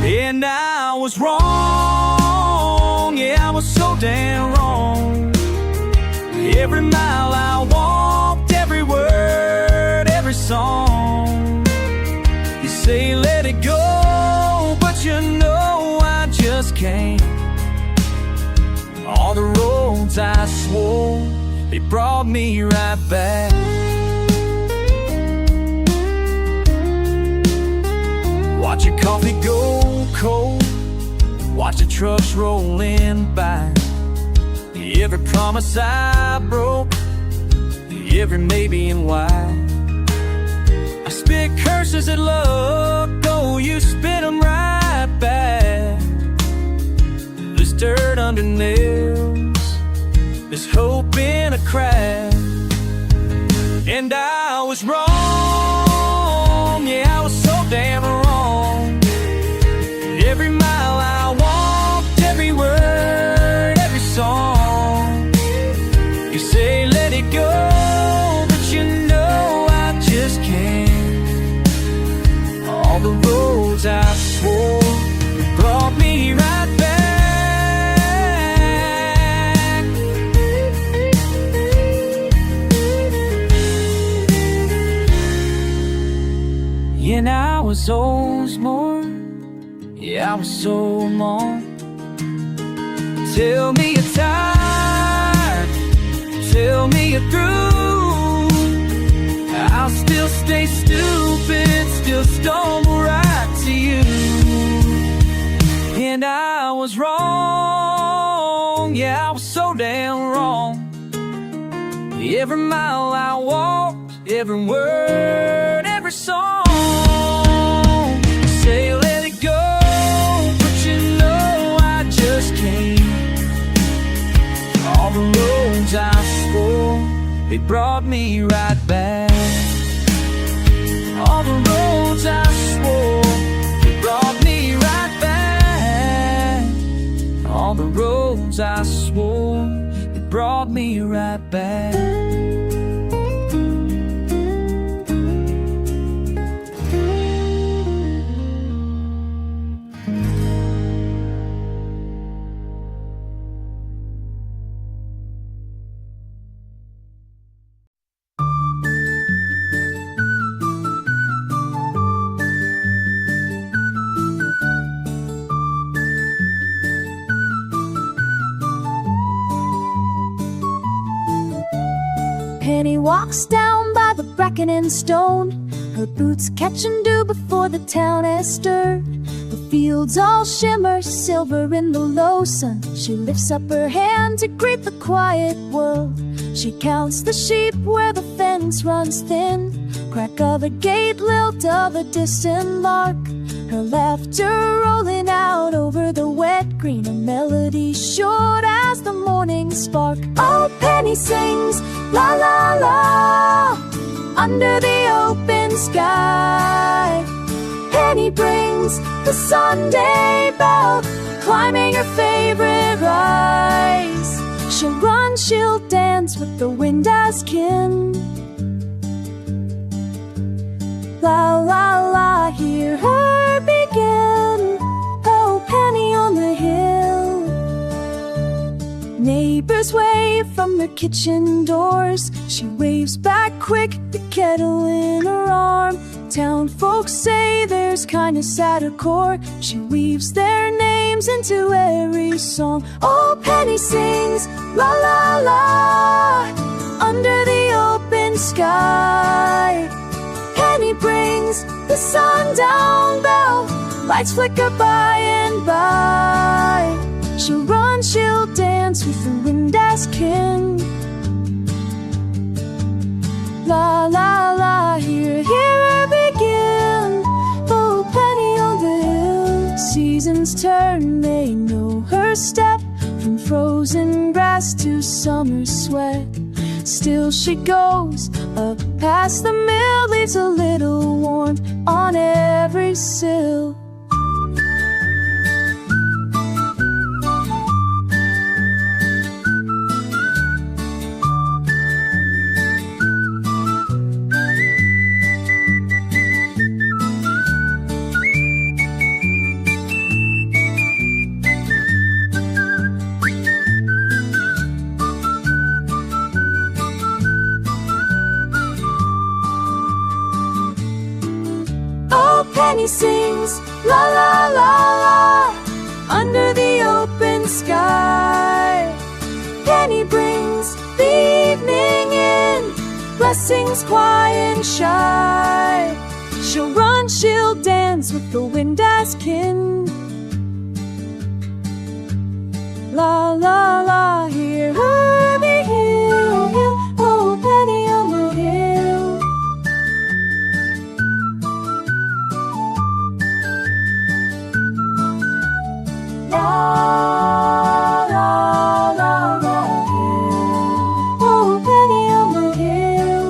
And I was wrong, yeah, I was so damn wrong. Every mile I walked, every word, every song. You say let it go, but you know I just can't. All the roads I swore, they brought me right back. Watch your coffee go cold, watch the trucks rolling by. Every promise I broke, every maybe and why. I spit curses at luck, though you spit them right back. There's dirt under nails, there's hope in a crack. And I was wrong, yeah, I was so damn wrong. Every mile I walked, every word, every song. You say let it go, but you know I just can't. All the roads I swore brought me right back. And I was always more, yeah, I was so long. Tell me you're tired, tell me you're through. I'll still stay stupid, still stumble right to you. And I was wrong, yeah, I was so damn wrong. Every mile I walked, every word, every song, say let it go, but you know I just can't. All the roads I swore, they brought me right back. All the roads I swore, they brought me right back. All the roads I swore, they brought me right back. Penny walks down by the bracken and stone, her boots catching dew before the town has stirred. The fields all shimmer silver in the low sun. She lifts up her hand to greet the quiet world. She counts the sheep where the fence runs thin, crack of a gate, lilt of a distant lark, her laughter rolling out over the wet green, a melody short as the morning spark. Oh, Penny sings la la la under the open sky. Penny brings the Sunday bell, climbing her favorite rise. She'll run, she'll dance with the wind as kin. La la la, hear her begin. Oh, Penny on the hill. Neighbors wave from their kitchen doors. She waves back quick, the kettle in her arm. Town folks say there's kindness at her core. She weaves their names into every song. Oh, Penny sings la la la under the open sky. Penny brings the sundown bell, lights flicker by and by. She'll run, she'll dance with the wind as kin. La la la, hear her begin. Oh, Penny on the hill. Seasons turn, they know her step, from frozen grass to summer sweat. Still she goes up past the mill, leaves a little warmth on every sill. Penny sings la la la la under the open sky. Penny brings the evening in, blessings quiet and shy. She'll run, she'll dance with the wind as kin. La la la, hear her begin. Oh, Penny on the hill. La la la la hill. Oh, Penny on the hill.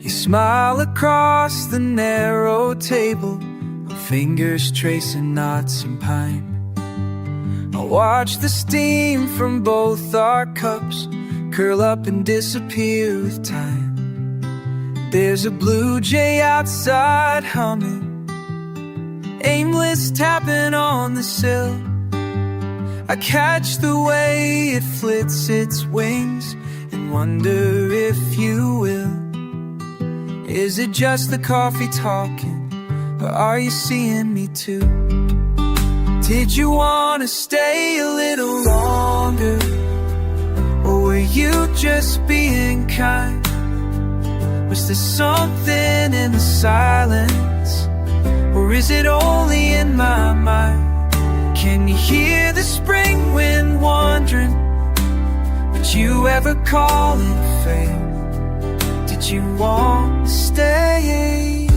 You smile across the narrow table, her fingers tracing knots in pine. I watch the steam from both our cups curl up and disappear with time. There's a blue jay outside humming, aimless tapping on the sill. I catch the way it flits its wings and wonder if you will. Is it just the coffee talking, or are you seeing me too? Did you wanna stay a little longer, or were you just being kind? Was there something in the silence, or is it only in my mind? Can you hear the spring wind wandering? Would you ever call it fate? Did you want to stay?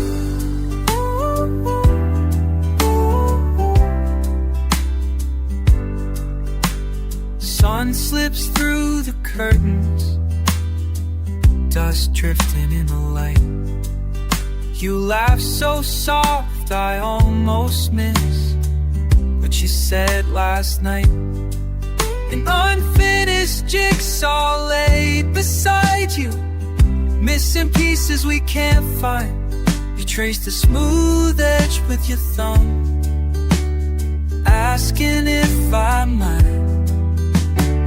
Sun slips through the curtains, dust drifting in the light. You laugh so soft I almost miss what you said last night. An unfinished jigsaw laid beside you, missing pieces we can't find. You traced a smooth edge with your thumb, asking if I might.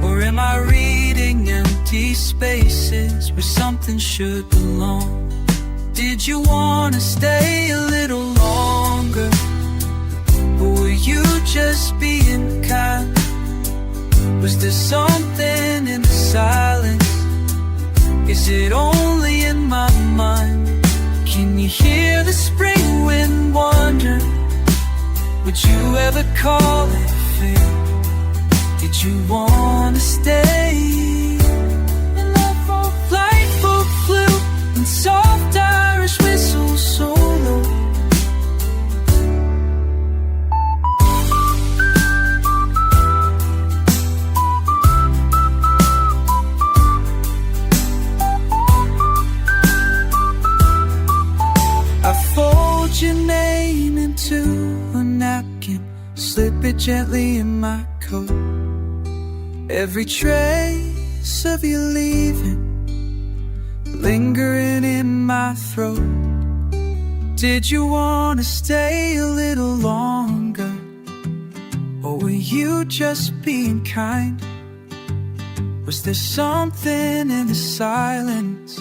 Or am I reading empty spaces where something should belong? Did you wanna stay a little longer, or were you just being kind? Was there something in the silence? Is it only in my mind? Can you hear the spring wind wander? Would you ever call it fate? Did you wanna stay? In love for flight, for flute, and soft Irish whistle solo. I fold your name into a napkin, slip it gently in my coat. Every trace of you leaving, lingering in my throat. Did you wanna stay a little longer, or were you just being kind? Was there something in the silence?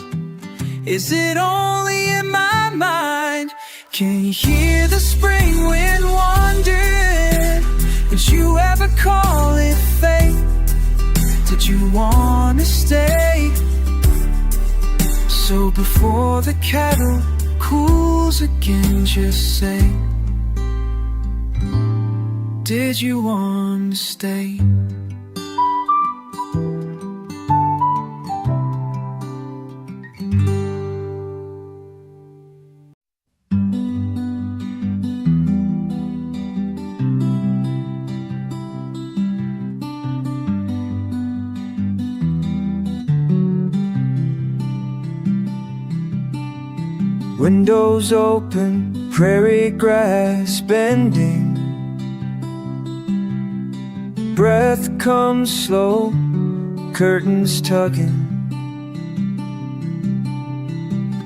Is it only in my mind? Can you hear the spring wind wandering? Would you ever call it fate? Did you wanna stay? So before the kettle cools again, just say, did you wanna stay? Windows open, prairie grass bending. Breath comes slow, curtains tugging.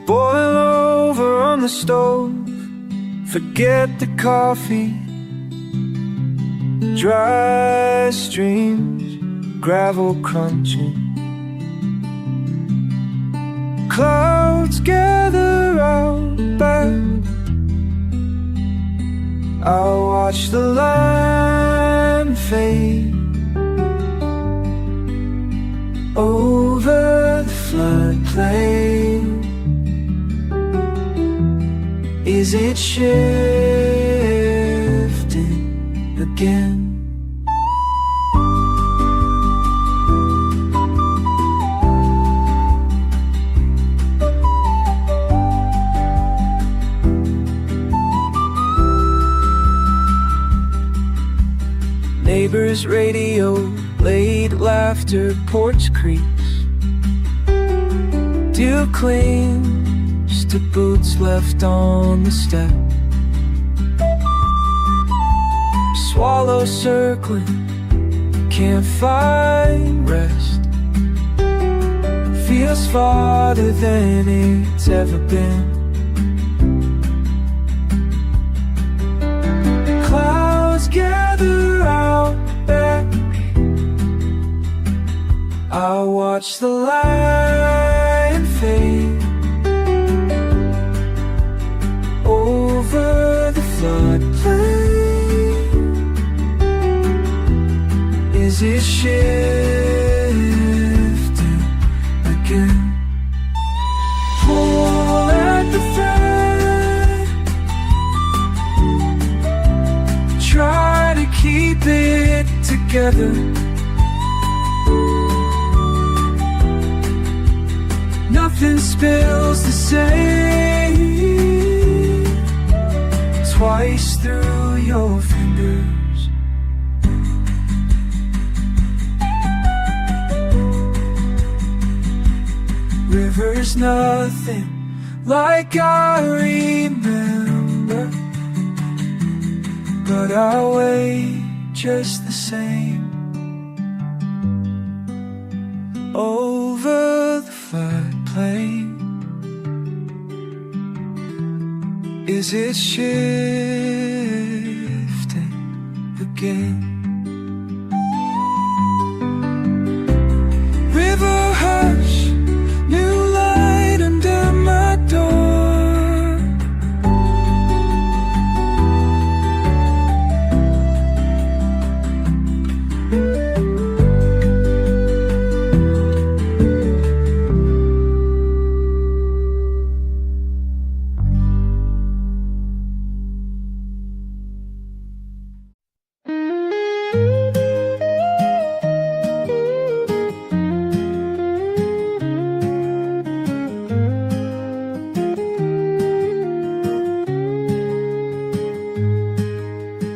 Boil over on the stove, forget the coffee. Dry streams, gravel crunching. Clouds gather out back. I'll watch the line fade over the floodplain. Is it shifting again? Neighbor's radio, late laughter, porch creaks. Dew clings to boots left on the step. Swallow circling, can't find rest. Feels farther than it's ever been. Clouds gather out back. I'll watch the line fade Nothing spills the same twice through your fingers. River's nothing like I remember, but I'll wait just the same. Over the floodplain, is it shifting again? River hush, new light under my door.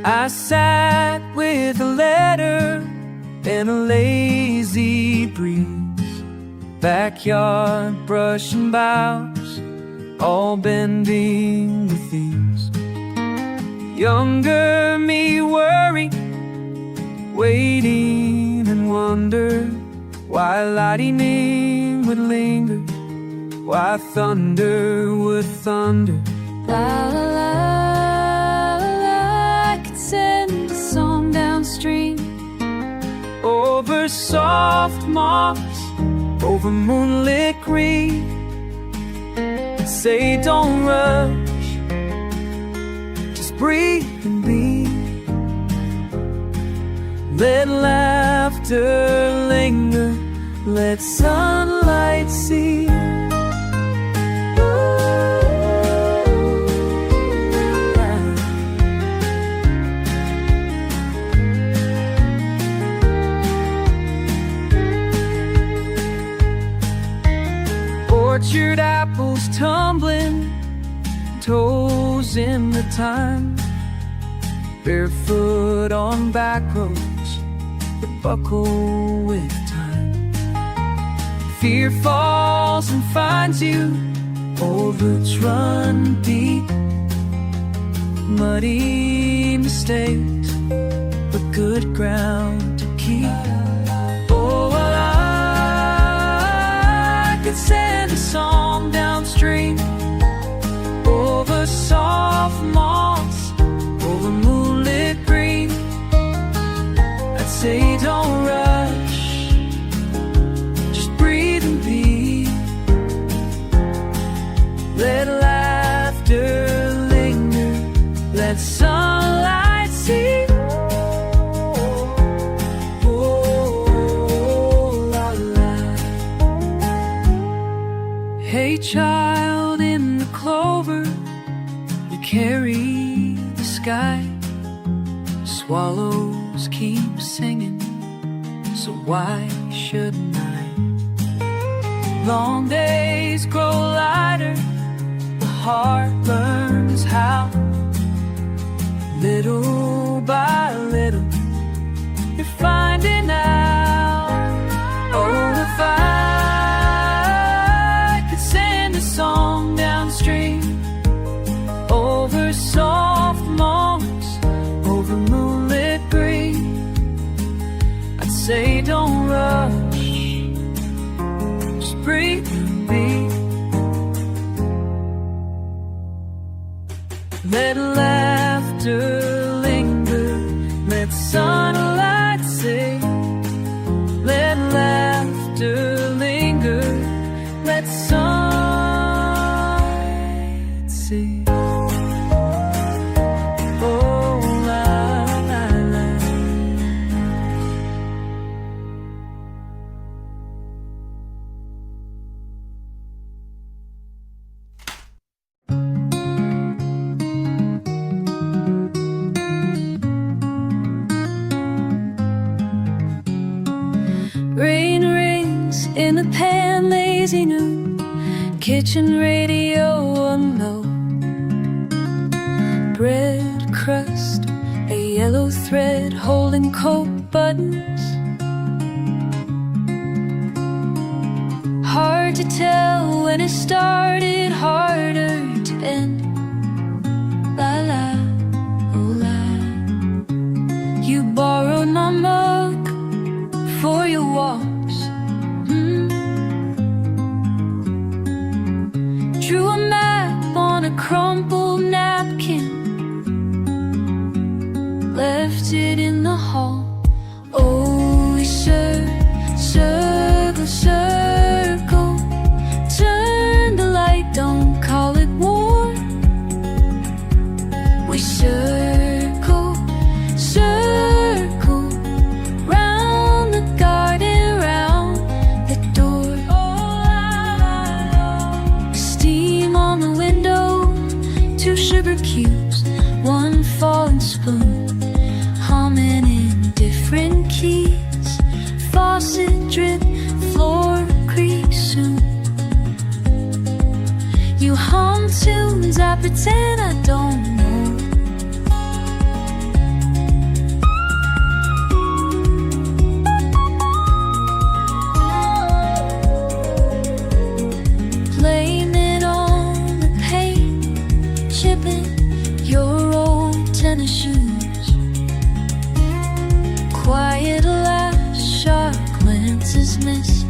I sat with a letter and a lazy breeze, backyard brush and boughs, all bending with ease. Younger me worried, waiting and wondered why lightning would linger, why thunder would thunder. La la la, I could send a song downstream over soft moss, over moonlit green, and say don't rush, just breathe and be. Let laughter linger, let sunlight see. Orchard apples tumbling, toes in the time, barefoot on back roads that buckle with time. Fear falls and finds you, old roots run deep, muddy mistakes, but good ground to keep. Oh, well, I could send a song downstream over soft moss, over moonlit green. I'd say don't rush, just breathe and be. Let laughter linger, let sunlight see. Hey child in the clover, you carry the sky. Swallows keep singing, so why shouldn't I? Long days grow lighter, the heart learns how. Little by little, you're finding out. Oh, if I could send a song downstream over soft moss, over moonlit green, I'd say don't rush, just breathe and be. Let laughter linger, let sunlight sing. Let laughter linger, let sunlight sing. Oh, la, la, la. Rain rings in the pan, lazy noon, kitchen radio on low, bread crust, a yellow thread holding coat buttons. Hard to tell when it started, harder to end. La la, oh la. You borrowed my mug for your walks. Drew a map on a crumpled napkin, left it in the hall. Oh, we circle, circle, turn the light, don't call it war. We circle, circle, round the garden, round the door. Steam on the window, 2 sugar cubes, 1 fallen spoon, humming in different keys. Faucet drip, floor creak soon. You hum tunes, I pretend I don't know. Blame it on the pain, chipping your old tennis shoes. Quiet laughs, sharp glances miss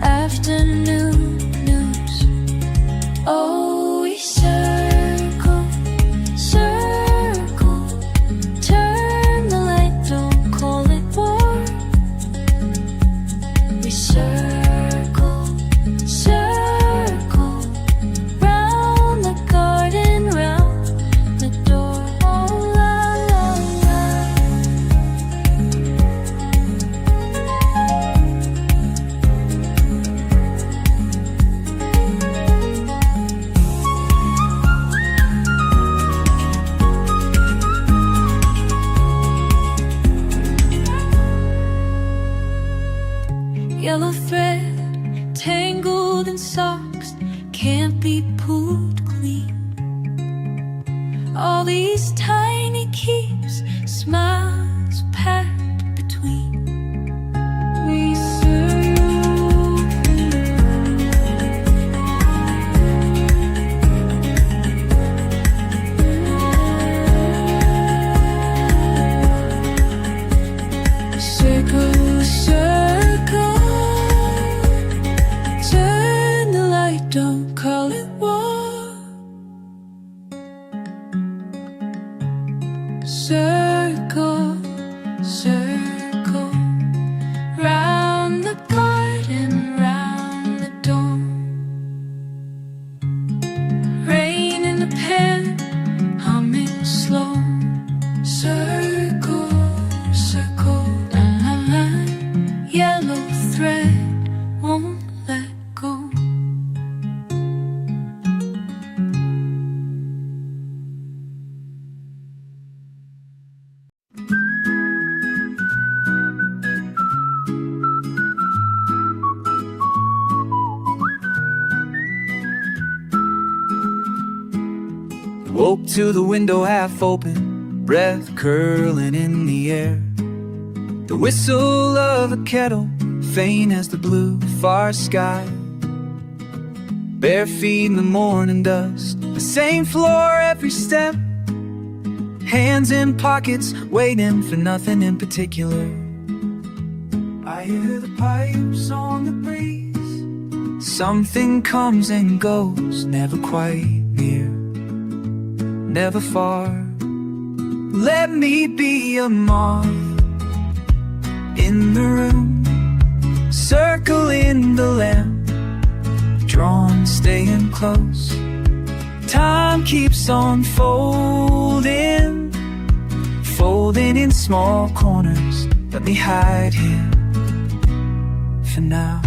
afternoon news. Oh, we circle, circle, turn the light, don't call it war. We circle, circle, round the garden, round the door. Oh, la la la. Yellow thread tangled in socks, can't be pulled clean. All these tiny keeps, smiles packed between. We circle, circle, turn the light, don't call it war. Circle, circle, round the garden, round the door. Rain in the pen, humming slow. Circle, circle, yellow thread won't let go. Woke to the window half open, breath curling in the air. The whistle of a kettle, faint as the blue far sky. Bare feet in the morning dust, the same floor every step. Hands in pockets, waiting for nothing in particular. I hear the pipes on the breeze. Something comes and goes, never quite near, never far. Let me be a moth in the room, circling the lamp, drawn, staying close. Time keeps on folding, folding in small corners. Let me hide here for now.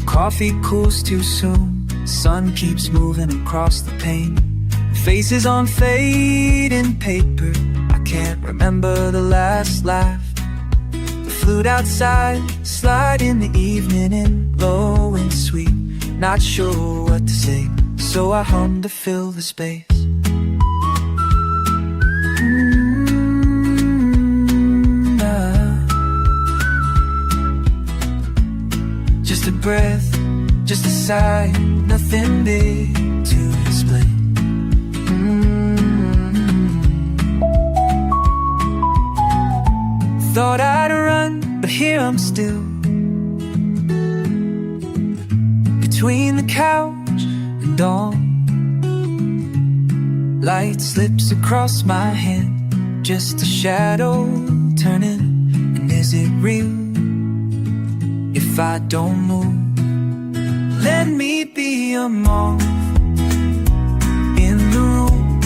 Coffee cools too soon, sun keeps moving across the pane. Faces on fading paper, I can't remember the last laugh. The flute outside, slide in the evening in low and sweet. Not sure what to say, so I hum to fill the space. Just a breath, just a sigh, nothing big to explain. Thought I'd run, but here I'm still, between the couch and dawn. Light slips across my hand, just a shadow turning. And is it real if I don't move? Let me be a moth in the room,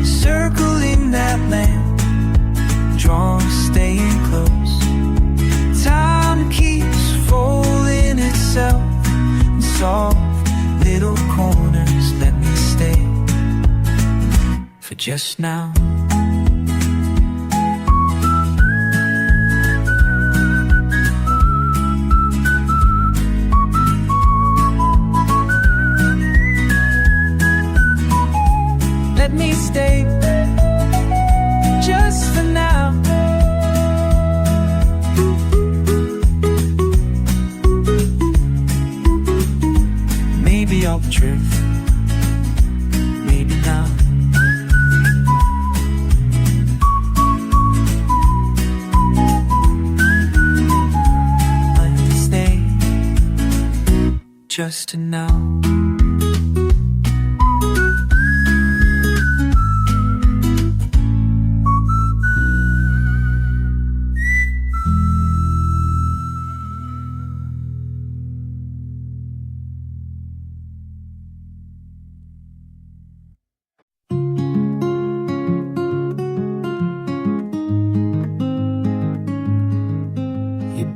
circling that lamp, drawn, staying close. Time keeps folding itself in soft little corners. Let me stay for just now. Let me stay just for now. Maybe I'll drift, maybe not. Let me stay just for now.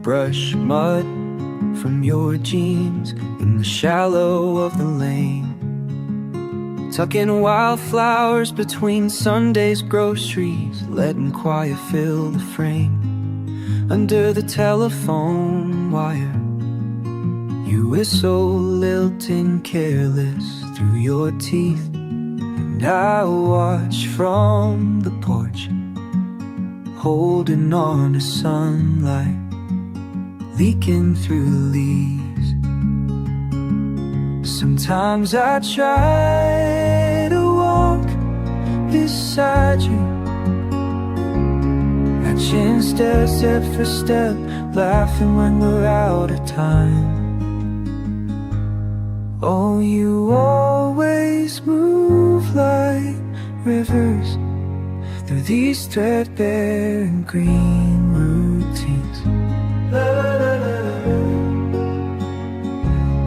Brush mud from your jeans in the shallow of the lane, tucking wildflowers between Sunday's groceries, letting quiet fill the frame. Under the telephone wire, you whistle, lilting careless through your teeth, and I watch from the porch, holding on to sunlight leaking through the leaves. Sometimes I try to walk beside you, matching step for step, laughing when we're out of time. Oh, you always move like rivers through these threadbare and green routines.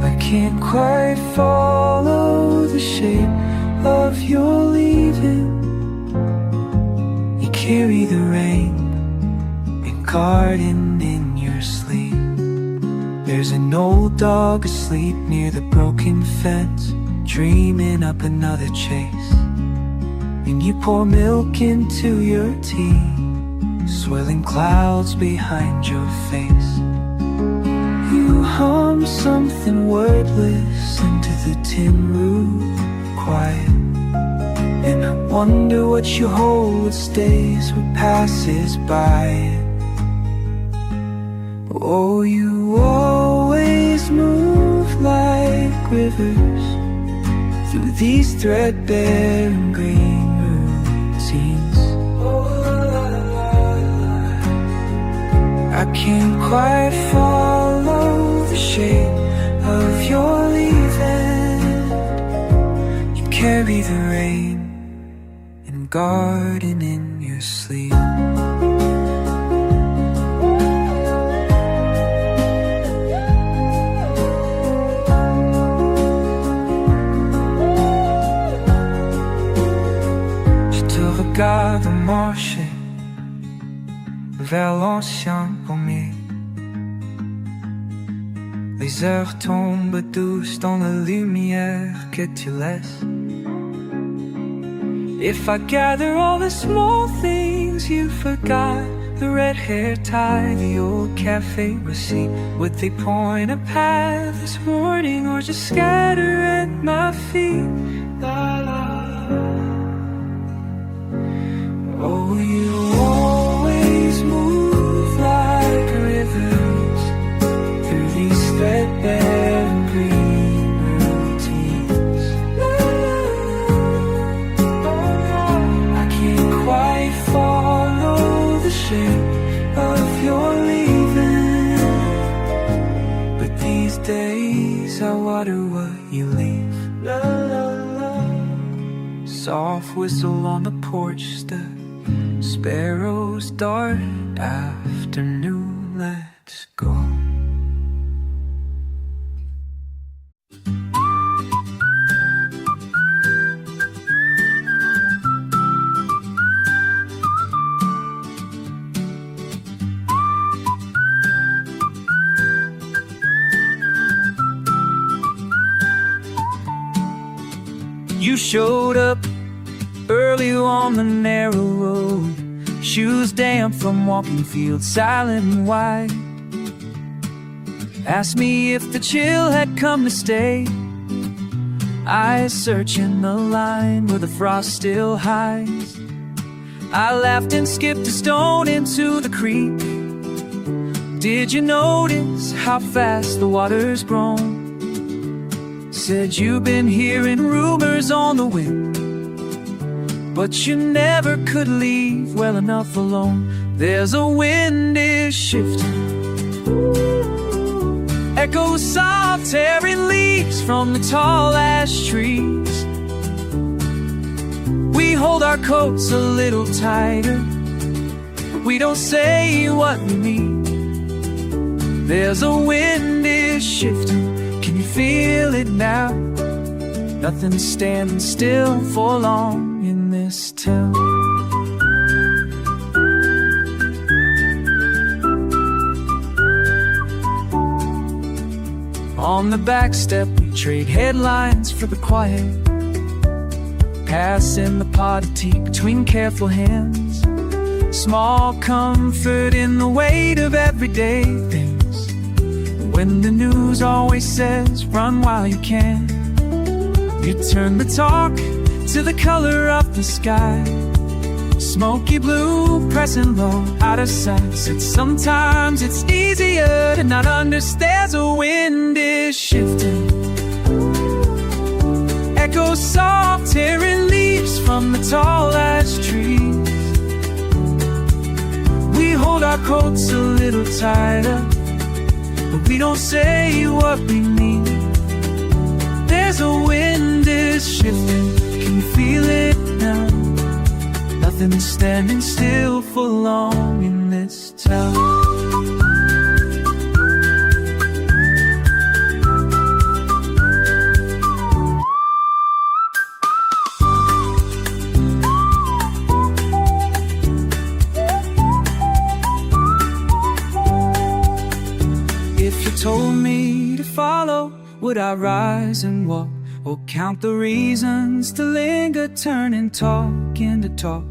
I can't quite follow the shape of your leaving. You carry the rain and garden in your sleep. There's an old dog asleep near the broken fence, dreaming up another chase. And you pour milk into your tea, swirling clouds behind your face. You hum something wordless into the tin roof quiet, and I wonder what you hold, what stays, what passes by. Oh, you always move like rivers through these threadbare and green routines. I can't quite follow the shape of your leaving. You carry the rain and garden in your sleep. Je te regarde marcher vers l'ancien pommier. Les heures tombent douces dans la lumière que tu laisses. If I gather all the small things you forgot, the red hair tie, the old cafe receipt. Would they point a path this morning or just scatter at my feet? La la. Oh, you always move like rivers through these threadbare and green routines. I can't quite follow the shape of your leaving, but these days I water what you leave. La la la. Soft whistle on the porch step, sparrows dart, afternoon, let's go. You showed up early on the narrow road, shoes damp from walking fields, silent and wide. Asked me if the chill had come to stay, eyes searching the line where the frost still hides. I laughed and skipped a stone into the creek. Did you notice how fast the water's grown? Said you've been hearing rumors on the wind, but you never could leave well enough alone. There's a wind is shifting, echoes soft tearing leaves from the tall ash trees. We hold our coats a little tighter, but we don't say what we mean. There's a wind is shifting, can you feel it now? Nothing's standing still for long in this town. On the back step we trade headlines for the quiet, passing the pot of tea between careful hands. Small comfort in the weight of everyday things, when the news always says run while you can. You turn the talk to the color of the sky, smoky blue pressing low out of sight. Said sometimes it's easier to not understand. The wind is shifting, echoes soft tearing leaves from the tall ash trees. We hold our coats a little tighter, but we don't say what we mean. There's a wind is shifting, can you feel it now? Nothing's standing still for long in this town. If you told me to follow, would I rise and walk, or count the reasons to linger, turn and talk into talk?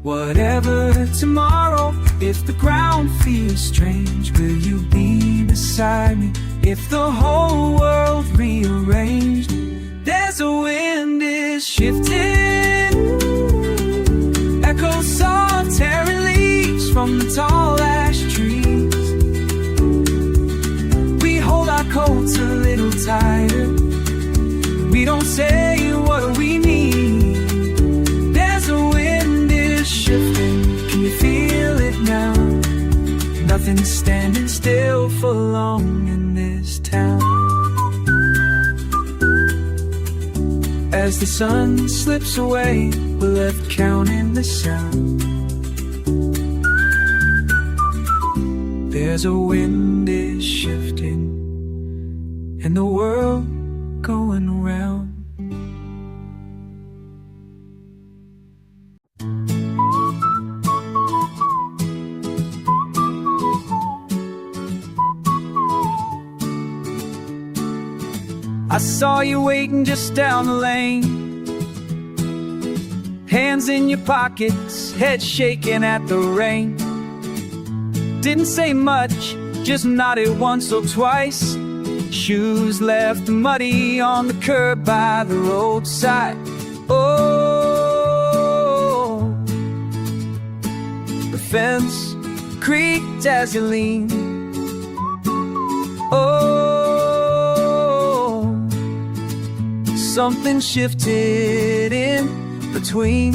Whatever tomorrow, if the ground feels strange, will you be beside me? If the whole world rearranged, there's a wind is shifting, echoes soft tearing leaves from the tall ash trees. We hold our coats a little tighter, we don't say what we need. There's a wind is shifting, can you feel it now? Nothing's standing still for long in this town. As the sun slips away, we're left counting the sound. There's a wind is shifting, and the world going round. I saw you waiting just down the lane, hands in your pockets, head shaking at the rain. Didn't say much, just nodded once or twice. Shoes left muddy on the curb by the roadside. Oh, the fence creaked as you leaned. Oh, something shifted in between.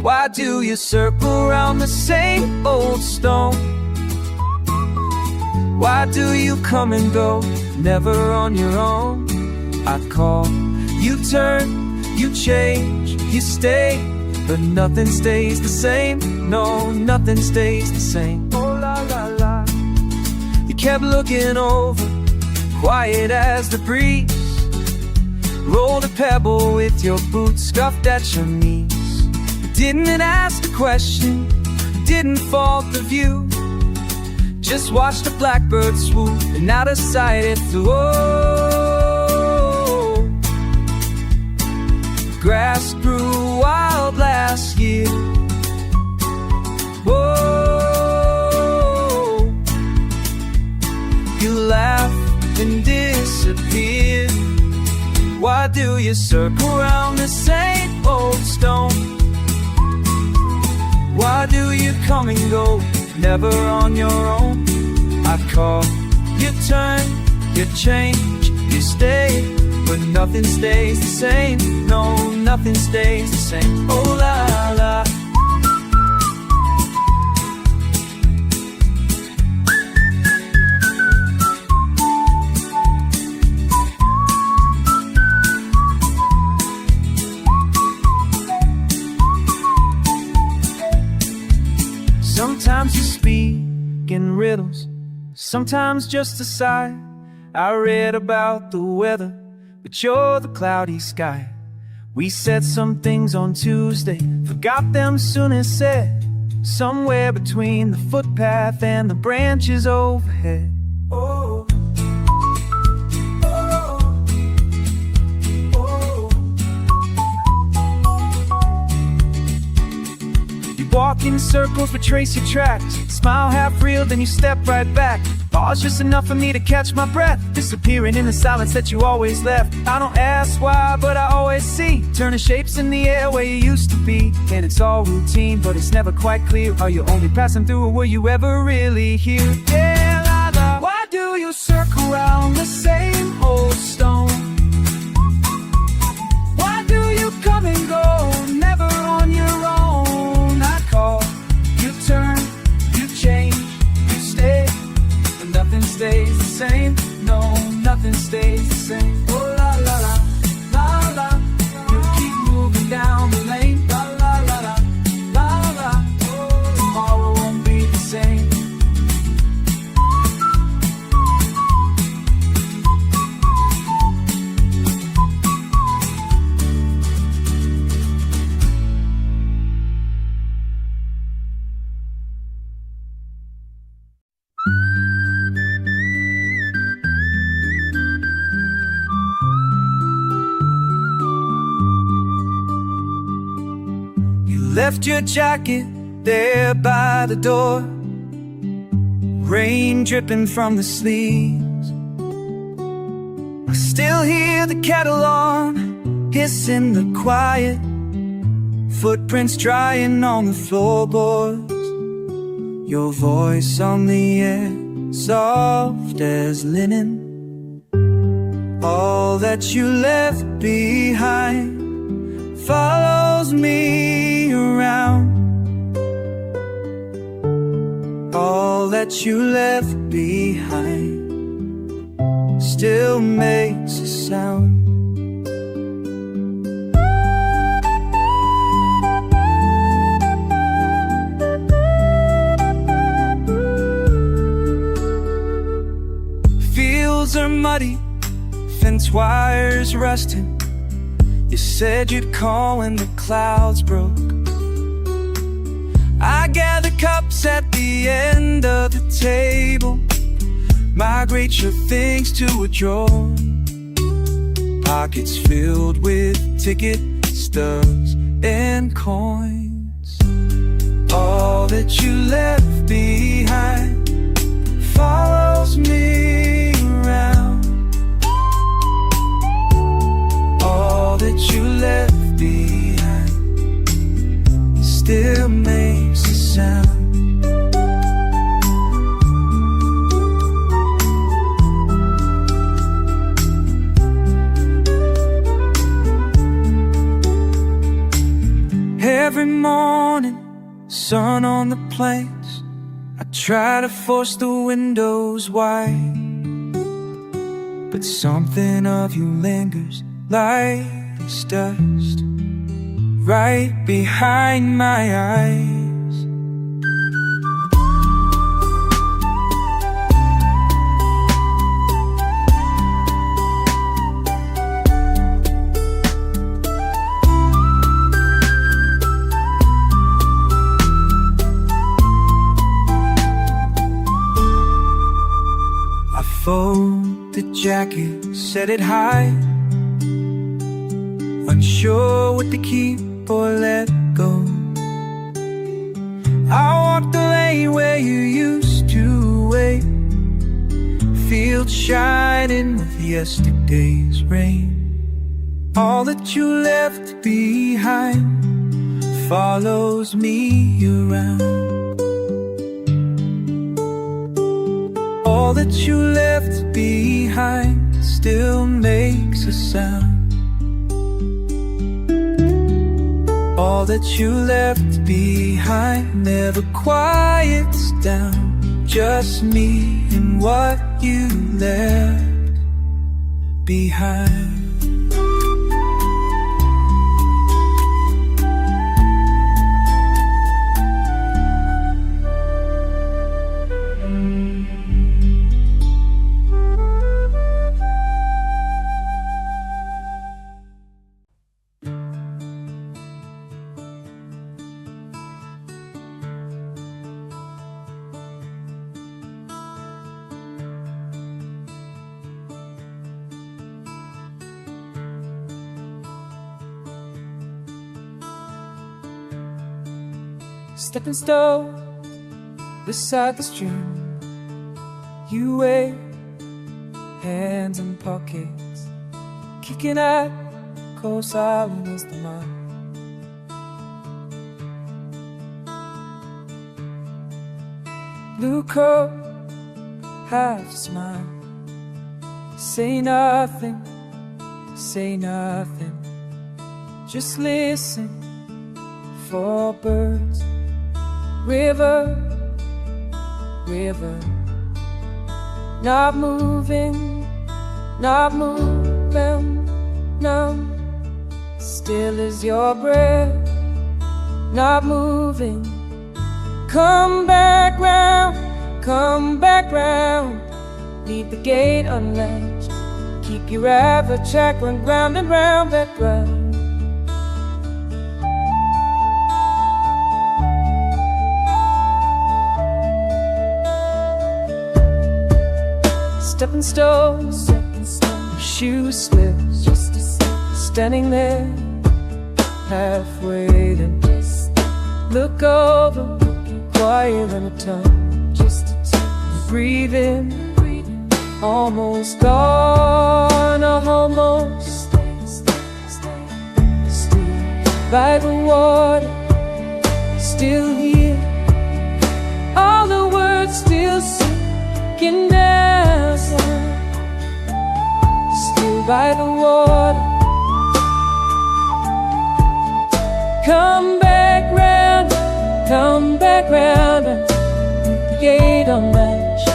Why do you circle around the same old stone? Why do you come and go, never on your own? I call, you turn, you change, you stay, but nothing stays the same. No, nothing stays the same. Oh la la la. You kept looking over, quiet as the breeze. Rolled a pebble with your boots scuffed at your knees. Didn't ask a question, didn't fault the view. Just watched a blackbird swoop, and out of sight it flew. Oh, grass grew wild last year. Whoa, you laughed and disappeared. Why do you circle around the same old stone? Why do you come and go, never on your own? I call, you turn, you change, you stay, but nothing stays the same. No, nothing stays the same. Oh la la. Sometimes you speak in riddles, sometimes just a sigh. I read about the weather, but you're the cloudy sky. We said some things on Tuesday, forgot them soon as said. Somewhere between the footpath and the branches overhead. Oh, walk in circles, retrace your tracks. Smile half real, then you step right back. Pause just enough for me to catch my breath, disappearing in the silence that you always left. I don't ask why, but I always see turning shapes in the air where you used to be. And it's all routine, but it's never quite clear. Are you only passing through, or were you ever really here? Yeah, la, la. Why do you circle around the same old stone? Why do you come and go, never on your own? You turn, you change, you stay, but nothing stays the same. No, nothing stays the same. Oh la la la, la la. You keep moving down the lane. La la la la, la la. Oh, tomorrow won't be the same. Left your jacket there by the door, rain dripping from the sleeves. I still hear the kettle on, hiss in the quiet, footprints drying on the floorboards. Your voice on the air, soft as linen. All that you left behind follows me around. All that you left behind still makes a sound. Fields are muddy, fence wires rusting. You said you'd call when the clouds broke. I gather cups at the end of the table, migrate your things to a drawer. Pockets filled with ticket stubs and coins. All that you left behind follows me around. All that you left behind still makes a sound. Every morning, sun on the plains, I try to force the windows wide, but something of you lingers light as dust right behind my eyes. Fold the jacket, set it high, unsure what to keep or let go. I walk the lane where you used to wait, fields shining with yesterday's rain. All that you left behind follows me around. All that you left behind still makes a sound. All that you left behind never quiets down. Just me and what you left behind. Stepping stone beside the stream, you wave, hands in pockets, kicking at cold silent as the mud. Blue coat, half smile, say nothing, just listen for birds. River, river, not moving, numb. Still as your breath, not moving. Come back round, leave the gate unlatched. Keep your rabbit track, run round and round that ground. Stepping stones, shoes slips, just standing there, halfway to look over, quiet in a tongue, just breathing, almost gone, almost by the water, still here, all the words still sinking down, still by the water. Come back round, and the gate unlatched.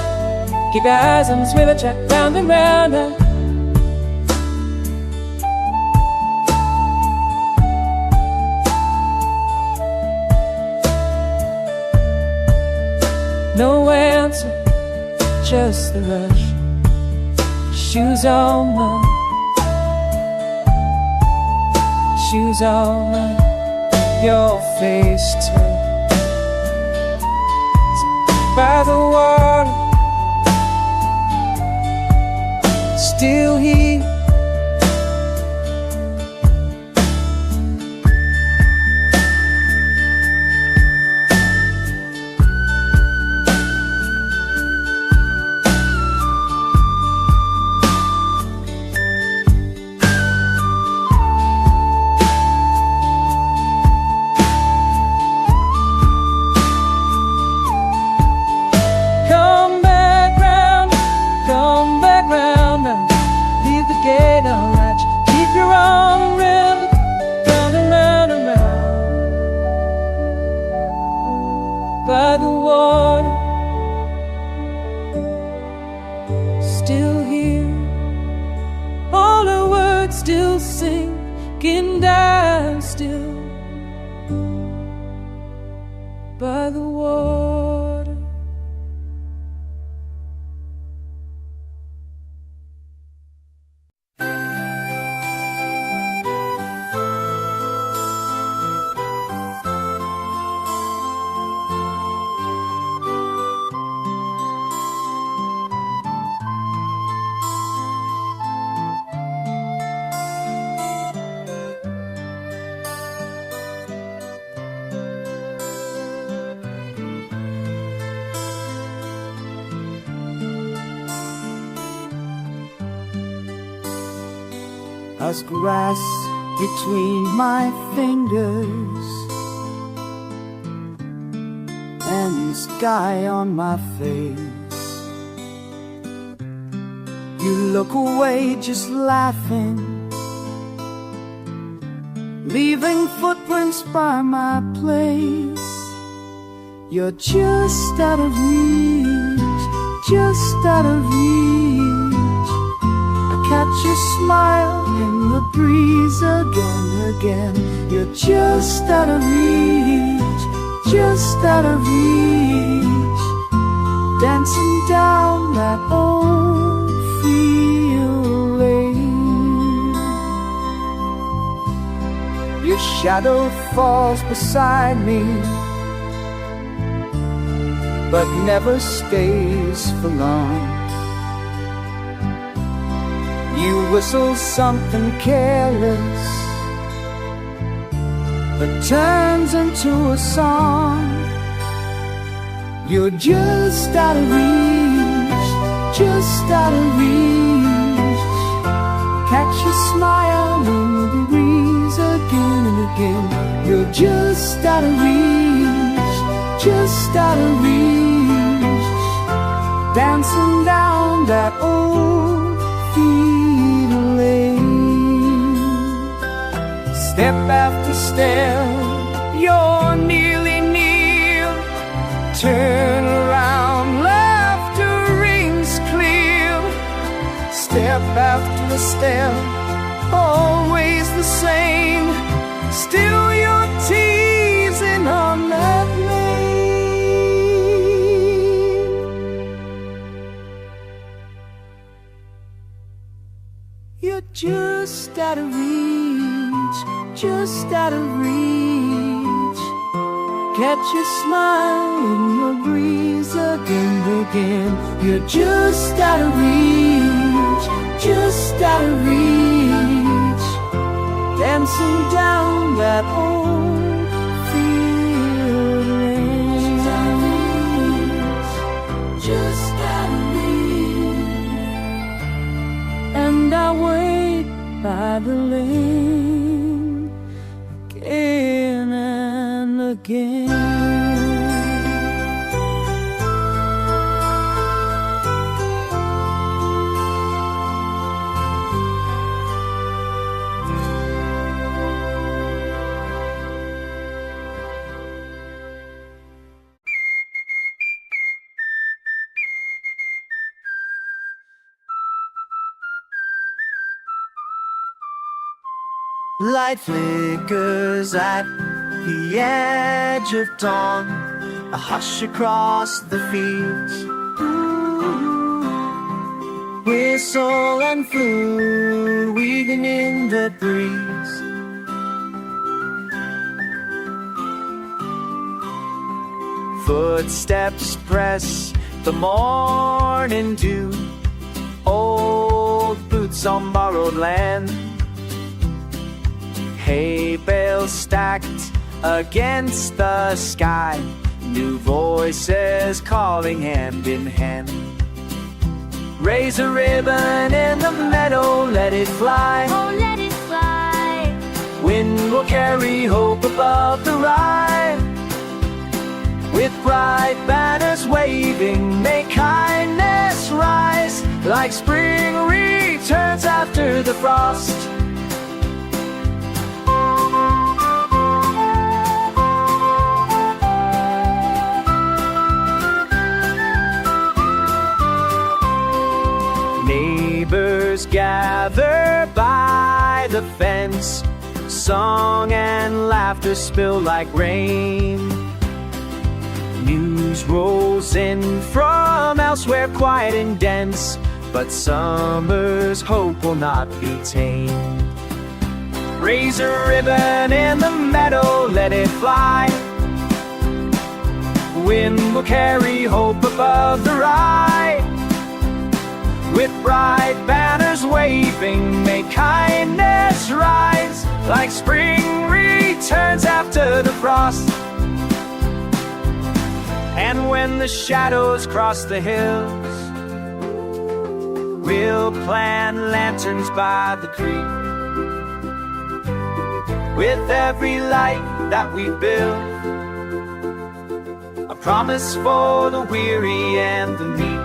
Keep your eyes on this river track, round and round and no answer, just the rush. Shoes on, your face turned by the water, still here. still here, all our words still sinking down still by the water. As grass between my fingers and sky on my face, you look away just laughing, leaving footprints by my place. You're just out of reach, just out of reach. I catch your smile in the breeze again, again. You're just out of reach, just out of reach. Dancing down that old field lane. Your shadow falls beside me, but never stays for long. You whistle something careless that turns into a song. You're just out of reach, just out of reach. Catch your smile in the breeze again and again. You're just out of reach, just out of reach. Dancing down that old field lane. Step after step, you're nearly near. Turn around, laughter rings clear. Step after step, always the same. Still you're teasing on that lane. You're just out of reach, just out of reach. Catch your smile in the breeze again, again. You're just out of reach, just out of reach. Dancing down that old field lane. Just out of reach. And I wait by the lane again and again. Light flickers at the edge of dawn, a hush across the fields. Whistle and flute weaving in the breeze. Footsteps press the morning dew, old boots on borrowed land. Hay bales stacked against the sky, new voices calling hand in hand. Raise a ribbon in the meadow, let it fly. Oh, let it fly. Wind will carry hope above the rye. With bright banners waving, may kindness rise. Like spring returns after the frost. Neighbors gather by the fence, song and laughter spill like rain. News rolls in from elsewhere, quiet and dense, but summer's hope will not be tamed. Raise a ribbon in the meadow, let it fly. Wind will carry hope above the rye. With bright banners waving, may kindness rise, like spring returns after the frost. And when the shadows cross the hills, we'll plant lanterns by the creek. With every light that we build, a promise for the weary and the meek.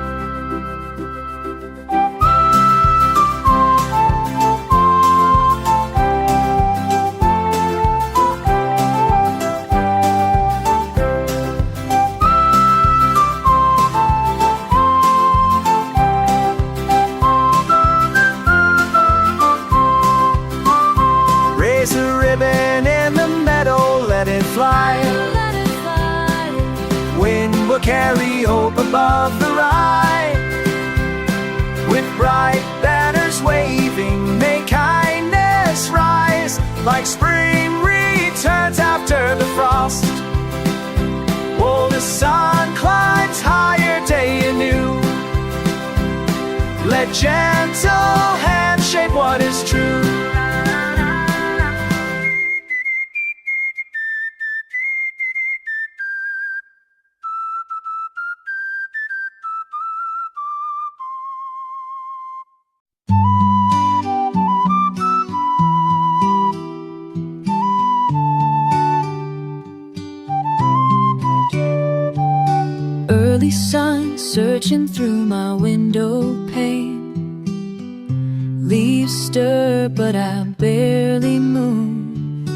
Raise a ribbon in the meadow, let it fly. Wind will carry hope above the rye. With bright banners waving, may kindness rise, like spring returns after the frost. Oh, the sun climbs higher day anew. Let gentle hands shape what is true. Early sun searching through my window pane. Leaves stir but I barely move.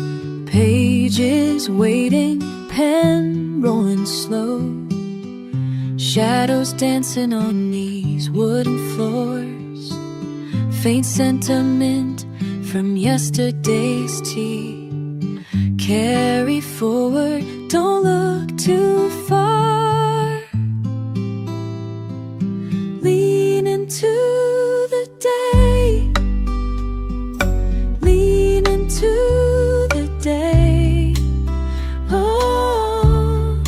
Pages waiting, pen rolling slow. Shadows dancing on these wooden floors. Faint sentiment from yesterday's tea. Carry forward, don't look too far. Lean into the day. Lean into the day. Oh,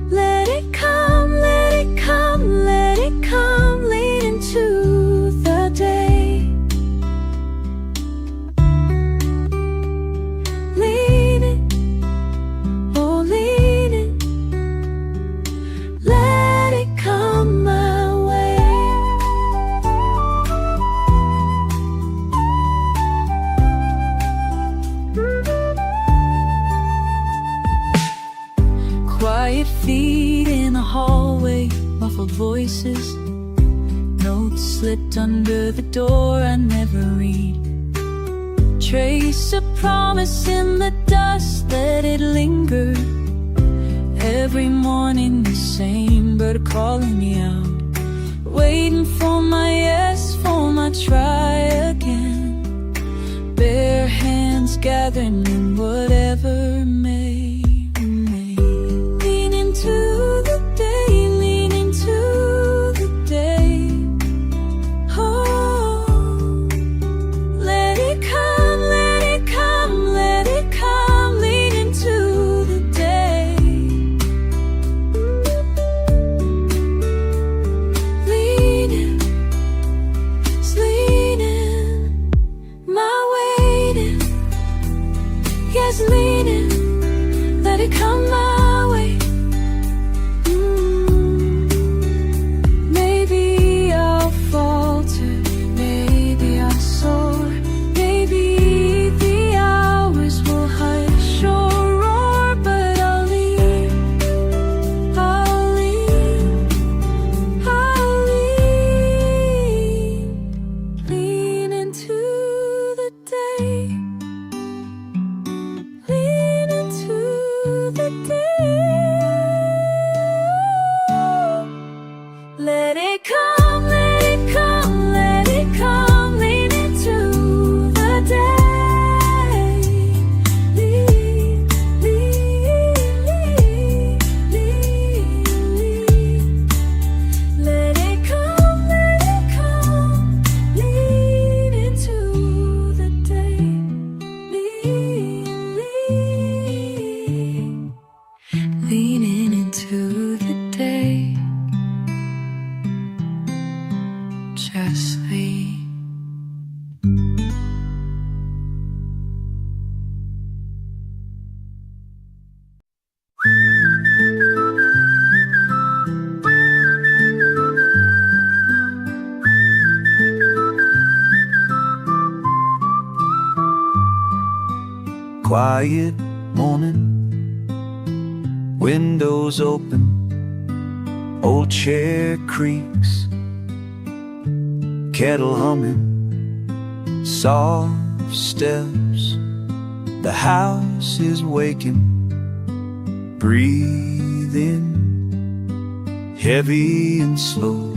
let it come, let it come, let it come. Lean into the day. Lean it, oh lean it. Let it come my way. Quiet feet in the hallway, muffled voices. Notes slipped under the door I never read. Trace a promise in the dust, let it linger. Every morning the same bird calling me out, waiting for my yes, for my try again. Bare hands gathering in whatever may remain. Lean into the day, lean into the day. Oh, let it come, let it come, let it come. Lean into the day. Leaning, it's leaning, my waiting, yes, leaning. consciously. Quiet morning, windows open, old chair creaks, kettle humming, soft steps. The house is waking, breathing, heavy and slow.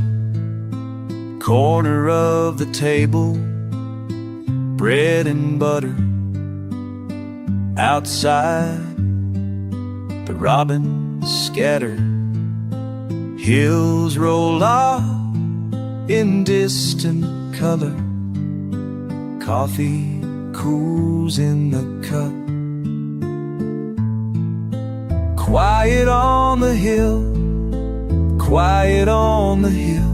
Corner of the table, bread and butter. Outside, the robins scatter. Hills roll off in distant color. Coffee cools in the cup. Quiet on the hill, quiet on the hill.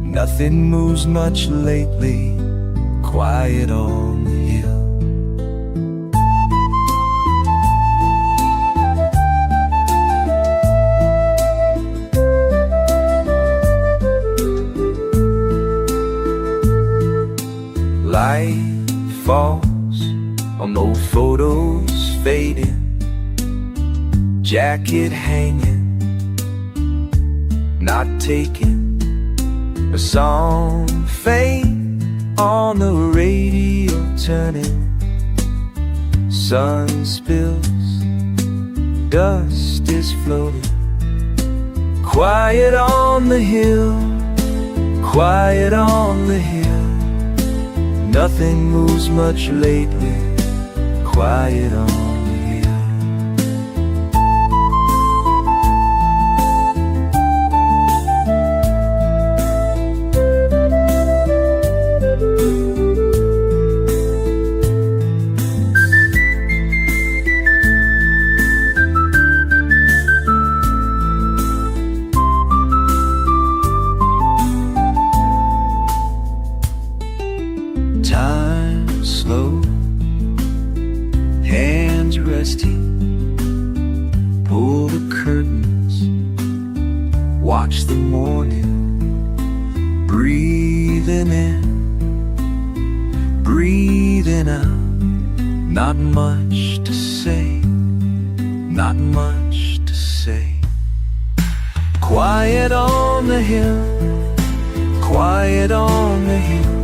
Nothing moves much lately. Quiet on the hill. Light falls on old photos fading, jacket hanging, not taking. A song fade on the radio turning. Sun spills, dust is floating. Quiet on the hill, quiet on the hill. Nothing moves much lately. Quiet on the hill. Time slow, hands resting. Pull the curtains, watch the morning. Breathing in, breathing out. Not much to say, not much to say. Quiet on the hill, quiet on the hill.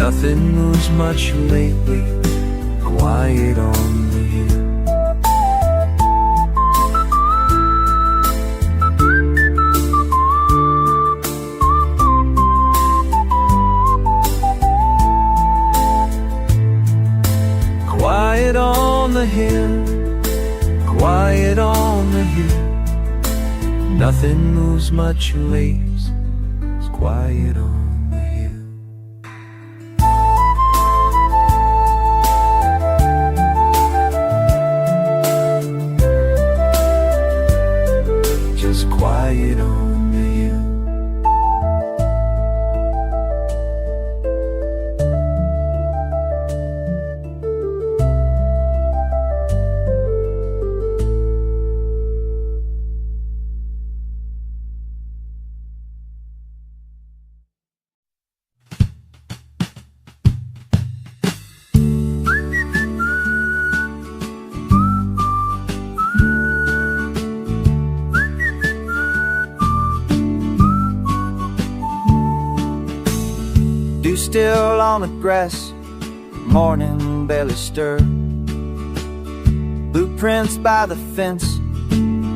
Nothing moves much lately. Quiet on the hill. Quiet on the hill, quiet on the hill. Nothing moves much lately. It's quiet on. Quiet on the hill. Dew still on the grass, morning barely stirred. Blueprints by the fence,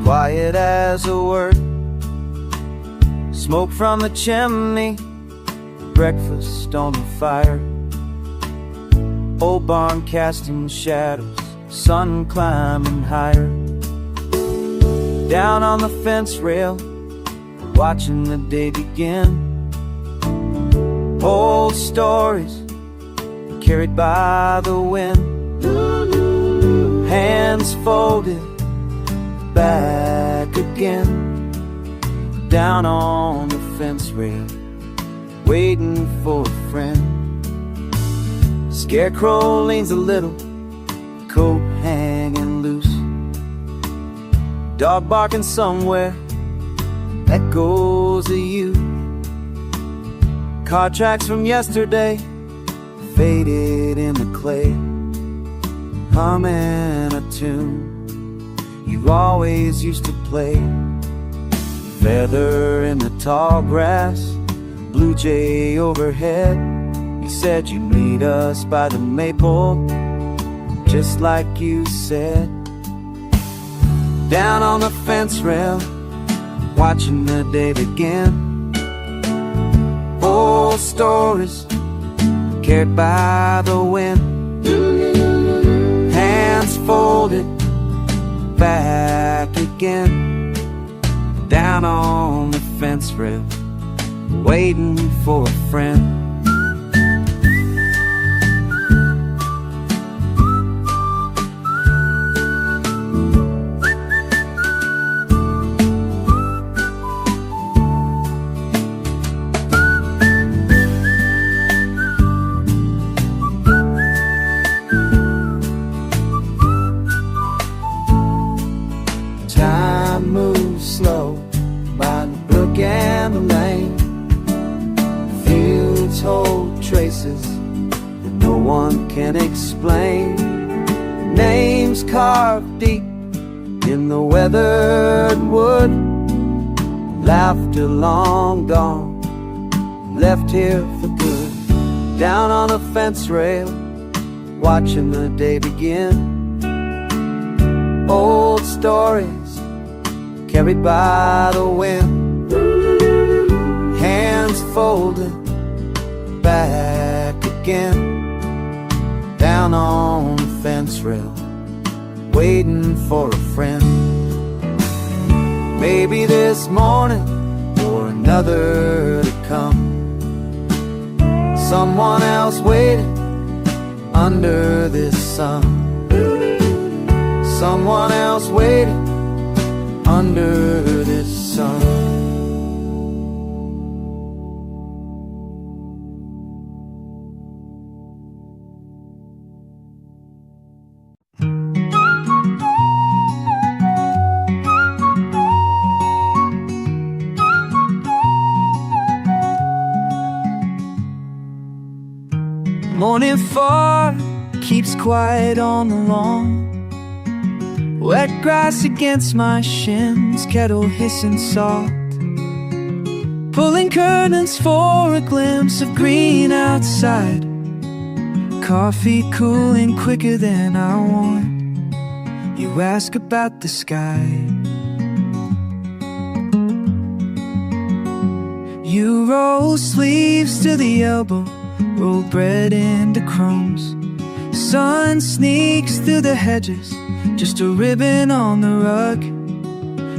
quiet as a word. Smoke from the chimney, breakfast on the fire. Old barn casting shadows, sun climbing higher. Down on the fence rail, watching the day begin. Old stories carried by the wind. Hands folded, back again. Down on the fence rail, waiting for a friend. Scarecrow leans a little, coat hanging loose. Dog barking somewhere, echoes of you. Car tracks from yesterday, faded in the clay, humming a tune you always used to play. Feather in the tall grass, blue jay overhead. You said you'd meet us by the maple, just like you said. Down on the fence rail, watching the day begin. Old stories carried by the wind, hands folded back again. Down on the fence rail, waiting for a friend. Time moves slow by the brook and the lane. Fields hold traces that no one can explain. Names carved deep in the weathered wood. Laughter long gone, left here for good. Down on a fence rail, watching the day begin. Old stories carried by the wind, hands folded back again. Down on the fence rail, waiting for a friend. Maybe this morning or another to come. Someone else waiting under this sun. Someone else waiting under this sun. Morning fog keeps quiet on the lawn. Wet grass against my shins, kettle hissing soft. Pulling curtains for a glimpse of green outside. Coffee cooling quicker than I want. You ask about the sky. You roll sleeves to the elbow, roll bread into crumbs. Sun sneaks through the hedges, just a ribbon on the rug.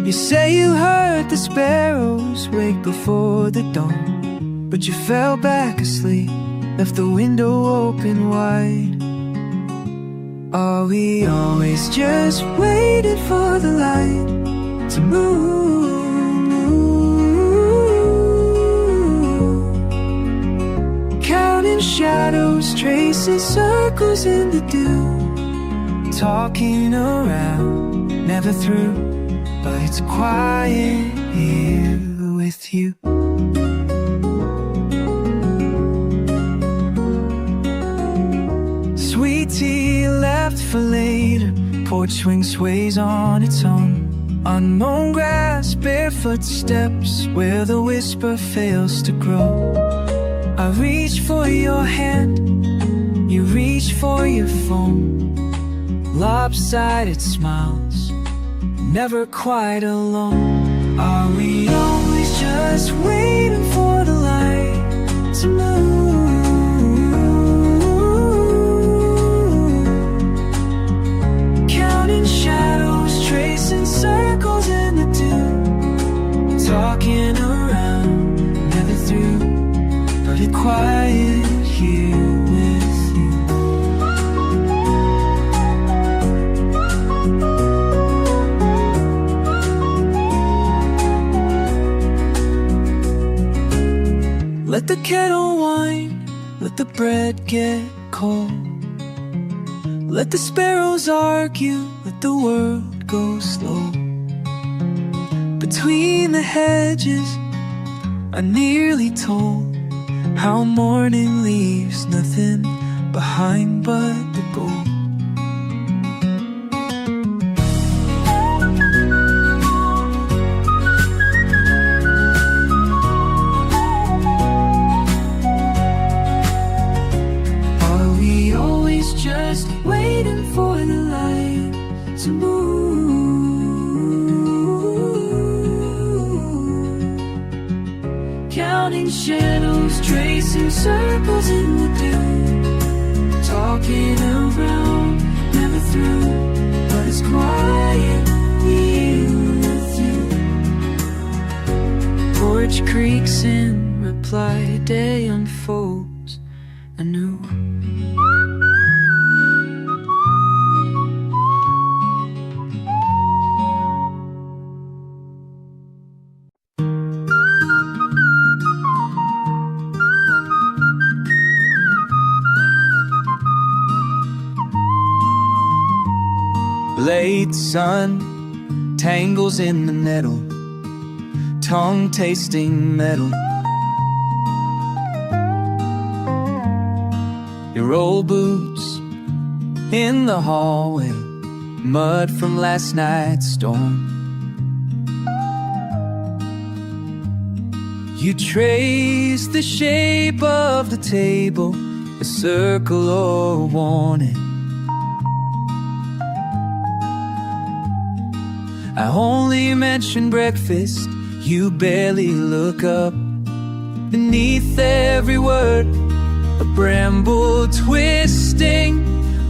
You say you heard the sparrows wake before the dawn, but you fell back asleep, left the window open wide. Are we always just waiting for the light to move? Counting shadows, tracing circles in the dew. Talking around, never through, but it's quiet here with you. Sweet tea left for later, porch swing sways on its own. Unmown grass, barefoot steps, where the whisper fails to grow. I reach for your hand, you reach for your phone. Lopsided smiles, never quite alone. Are we always just waiting for the light to move? Counting shadows, tracing circles in the dew. Talking around, never through, but it's quiet here. Let the kettle whine, let the bread get cold. Let the sparrows argue, let the world go slow. Between the hedges, I nearly told how morning leaves nothing behind but the gold. Are we always just waiting for the light to move? Counting shadows, tracing circles in the dew, talking around, never through, but it's quiet here with you. Porch creaks in reply, day unfolds anew. Late sun tangles in the nettle, tongue tasting metal. Your old boots in the hallway, mud from last night's storm. You trace the shape of the table, a circle or a warning. I only mention breakfast, you barely look up. Beneath every word, a bramble twisting.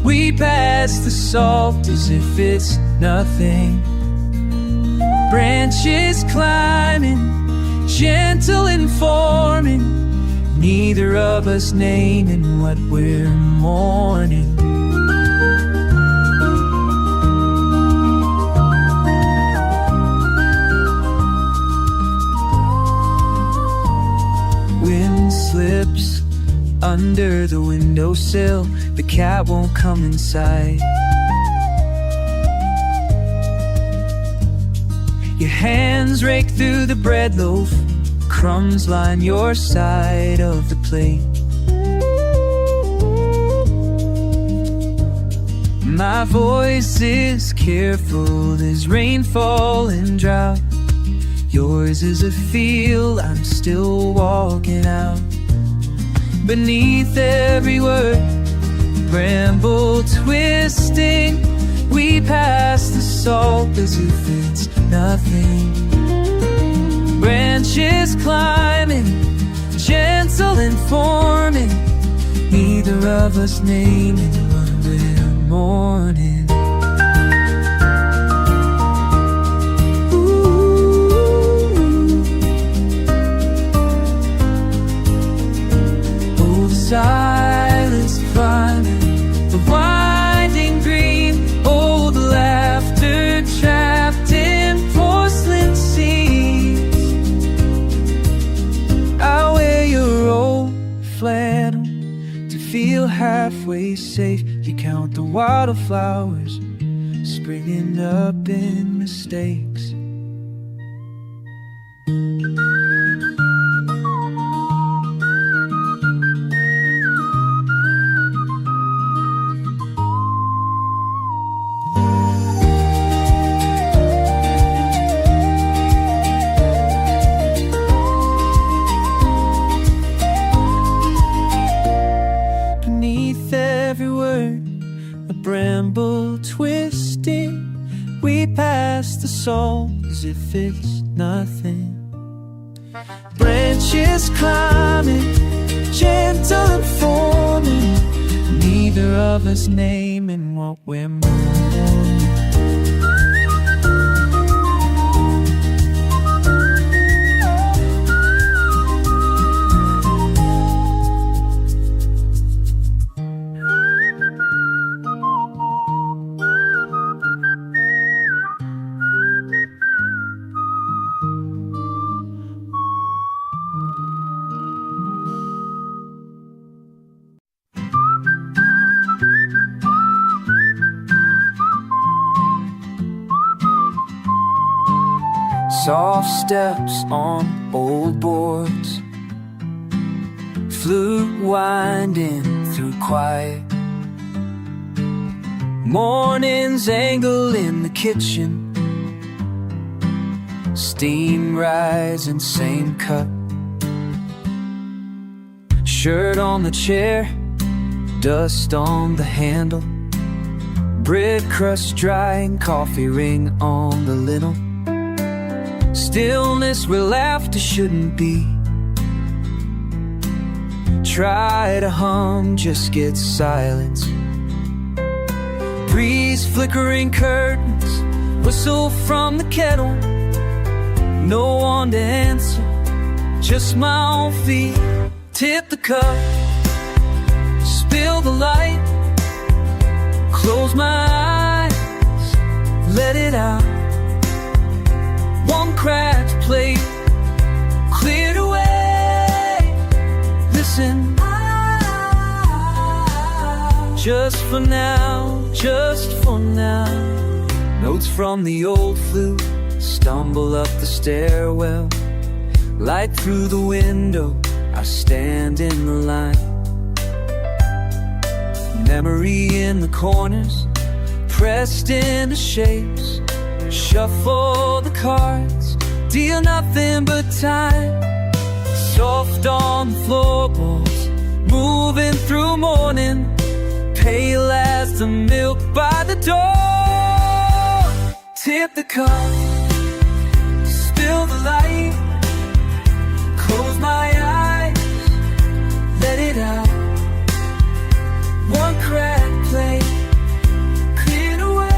We pass the salt as if it's nothing. Branches climbing, gentle informing, neither of us naming what we're mourning. Wind slips under the windowsill, the cat won't come inside. Your hands rake through the bread loaf, crumbs line your side of the plate. My voice is careful as rainfall and drought. Yours is a field I'm still walking out. Beneath every word, bramble twisting. We pass the salt as if it's nothing. Branches climbing, gentle informing, neither of us naming what we're mourning. Silence climbing the winding green, old laughter trapped in porcelain scenes. I wear your old flannel to feel halfway safe. You count the wildflowers springing up in mistakes. Bramble twisting, we pass the salt as if it's nothing. Branches climbing, gentle informing, neither of us naming what we're mourning. Soft steps on old boards, flute winding through quiet. Morning's angle in the kitchen, steam rising, same cup. Shirt on the chair, dust on the handle, bread crust drying, coffee ring on the lintel. Stillness where laughter shouldn't be. Try to hum, just get silence. Breeze flickering curtains, whistle from the kettle. No one to answer, just my own feet. Tip the cup, spill the light, close my eyes, let it out. One cracked plate, cleared away. Listen, just for now, just for now. Notes from the old flute stumble up the stairwell. Light through the window, I stand in the line. Memory in the corners, pressed into shapes. Shuffle the cards, deal nothing but time. Soft on the floorboards, moving through morning. Pale as the milk by the door. Tip the cup, spill the light, close my eyes, let it out. One cracked plate, cleared away.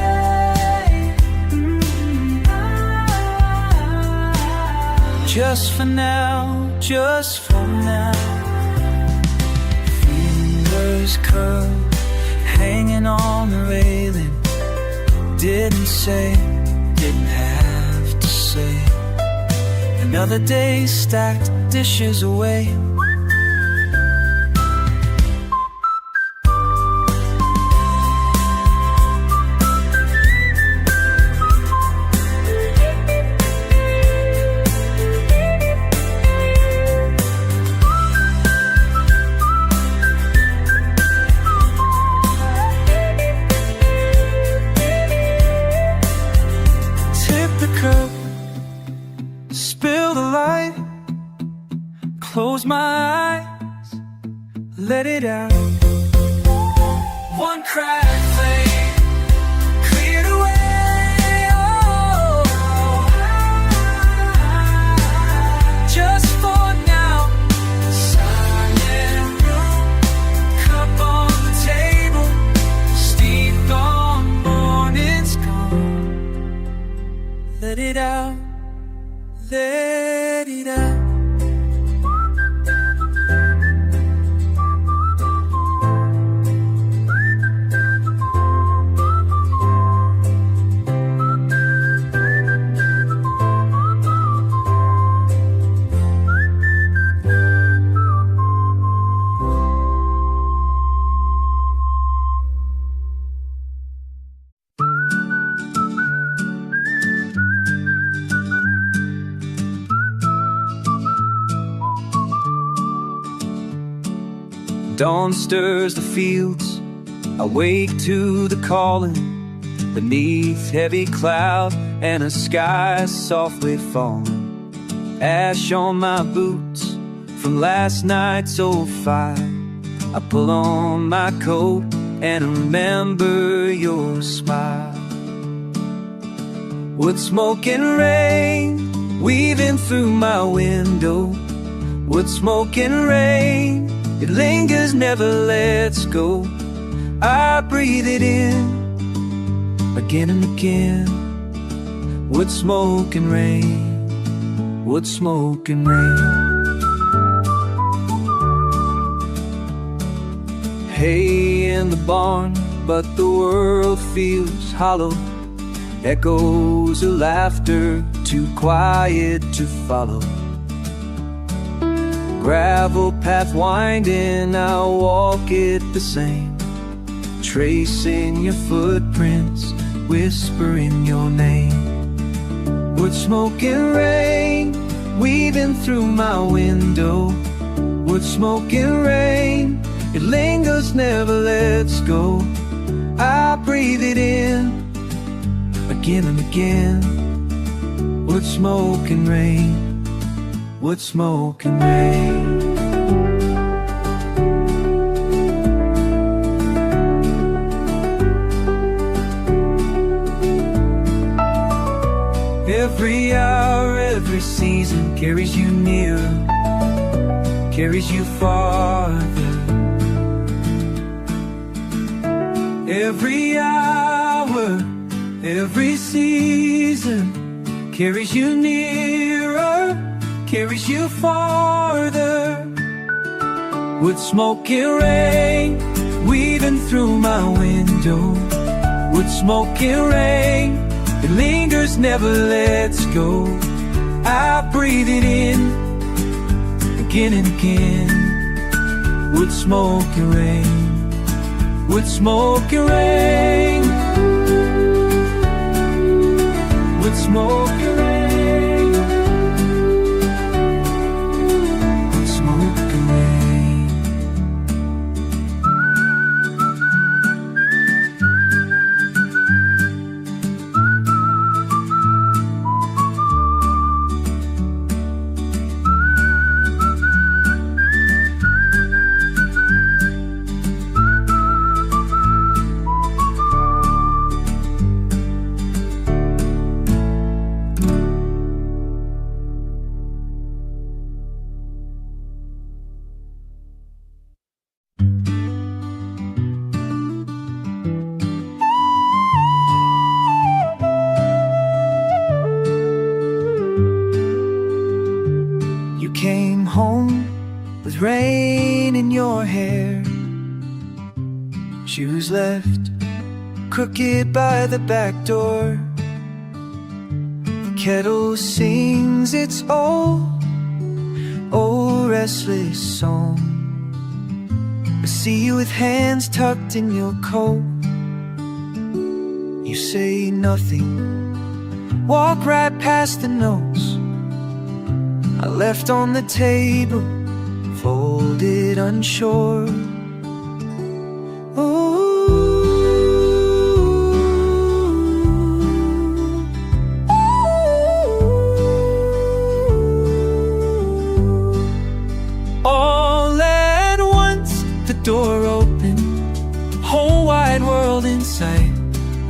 Just for now, just for now. Fingers curled, hanging on the railing. Didn't say, didn't have to say. Another day stacked dishes away. Spill the light, close my eyes, let it out. One cracked flame, cleared away. Oh, just for now. Silent room, cup on the table, steam gone, morning's gone. Let it out, let it out. Dawn stirs the fields, awake to the calling. Beneath heavy cloud and a sky softly falling. Ash on my boots from last night's old fire. I pull on my coat and remember your smile. Wood smoke and rain weaving through my window. Wood smoke and rain, it lingers, never lets go. I breathe it in again and again. Wood smoke and rain, wood smoke and rain. Hay in the barn, but the world feels hollow. Echoes of laughter, too quiet to follow. Gravel path winding, I'll walk it the same. Tracing your footprints, whispering your name. Wood, smoke, and rain weaving through my window. Wood, smoke, and rain, it lingers, never lets go. I breathe it in again and again. Wood, smoke, and rain. Wood, smoke, and rain. Every hour, every season carries you nearer, carries you farther. Every hour, every season carries you nearer, carries you farther. Wood, smoke, and rain weaving through my window. Wood, smoke, and rain, it lingers, never lets go. I breathe it in again and again. Wood, smoke, and rain. Wood, smoke, and rain. Wood, smoke, and rain. Wood, smoke, and rain. Came home with rain in your hair, shoes left crooked by the back door. The kettle sings its old restless song. I see you with hands tucked in your coat. You say nothing, walk right past the notes I left on the table, folded unsure. All at once, the door opened, whole wide world in sight.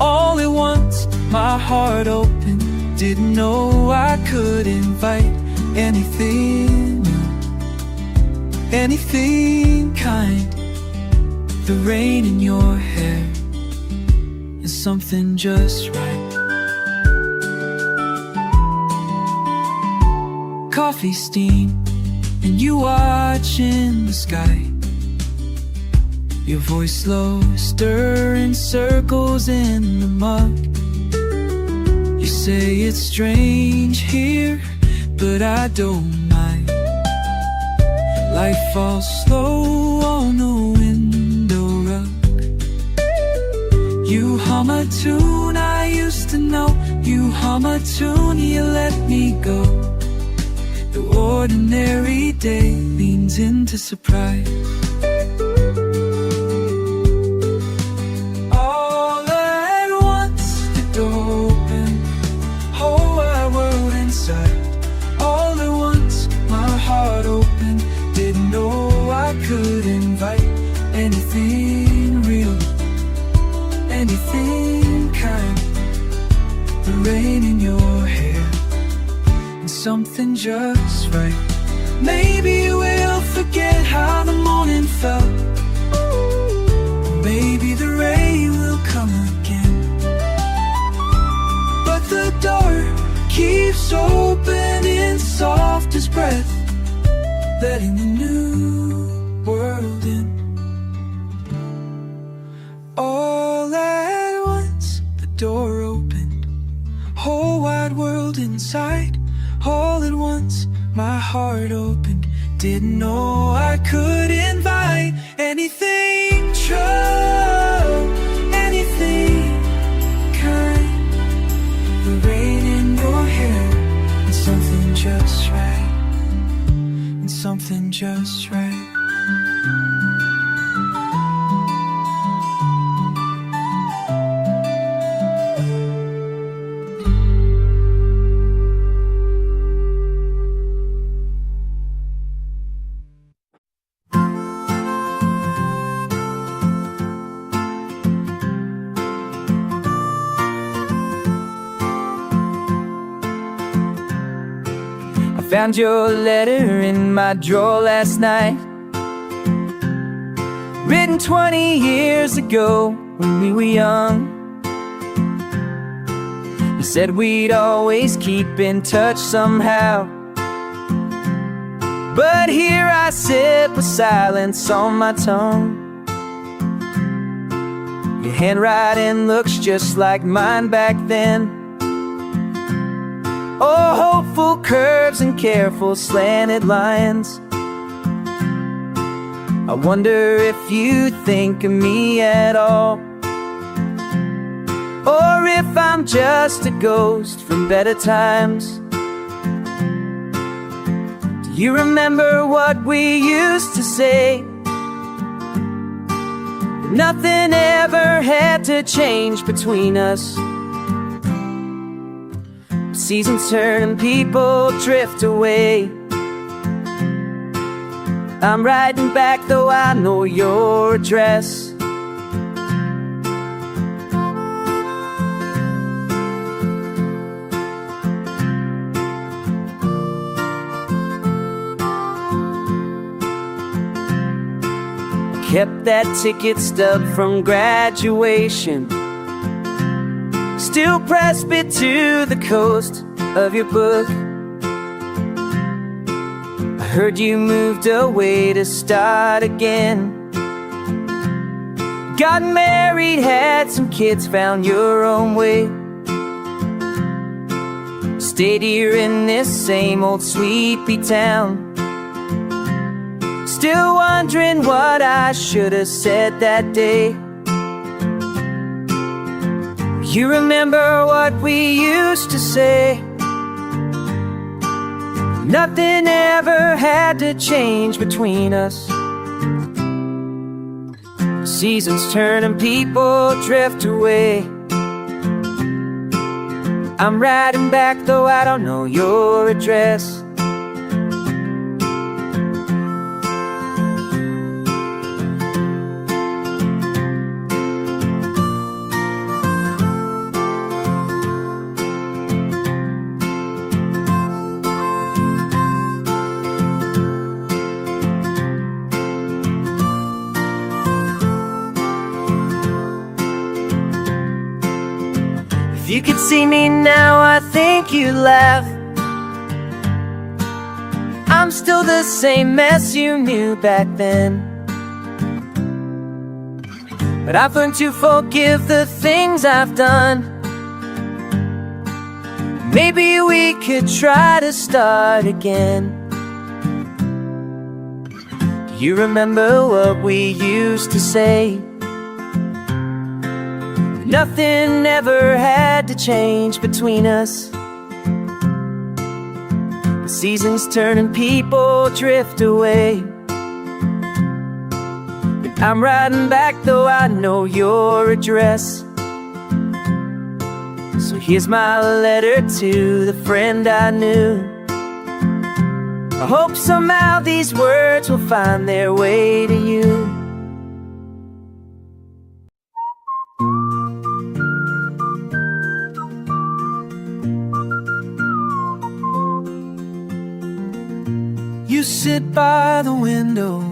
All at once, my heart opened, didn't know I could invite anything new, anything kind. The rain in your hair is something just right. Coffee steam and you watching the sky. Your voice slow, stirring circles in the mug. You say it's strange here, but I don't mind. Life falls slow on the window rug. You hum a tune I used to know. You hum a tune, you let me go. The ordinary day leans into surprise. All at once, the door opened, whole wide world inside. All at once, my heart opened, didn't know I could invite anything real, anything kind. The rain in your hair and something just right. Maybe we'll forget how the morning felt, or maybe the rain will come again. But the door keeps opening, soft as breath, letting the new world in. All at once, the door opened, whole wide world inside. All at once, my heart opened, didn't know I could invite anything true, anything kind. The rain in your hair stray. Found your letter in my drawer last night, written 20 years ago when we were young. You said we'd always keep in touch somehow, but here I sit with silence on my tongue. Your handwriting looks just like mine back then. Oh, hopeful curves and careful slanted lines. I wonder if you think of me at all, or if I'm just a ghost from better times. Do you remember what we used to say? That nothing ever had to change between us. Seasons turn and people drift away. I'm writing back though I know your address. Kept that ticket stub from graduation, still pressed it to the coast of your book. I heard you moved away to start again. Got married, had some kids, found your own way. Stayed here in this same old sleepy town, still wondering what I should have said that day. You remember what we used to say? Nothing ever had to change between us. Seasons turn and people drift away. I'm writing back though I don't know your address. If you could see me now, I think you'd laugh. I'm still the same mess you knew back then, but I've learned to forgive the things I've done. Maybe we could try to start again. Do you remember what we used to say? Nothing ever had to change between us. The seasons turn and people drift away. But I'm riding back though I know your address. So here's my letter to the friend I knew. I hope somehow these words will find their way to you. You sit by the window,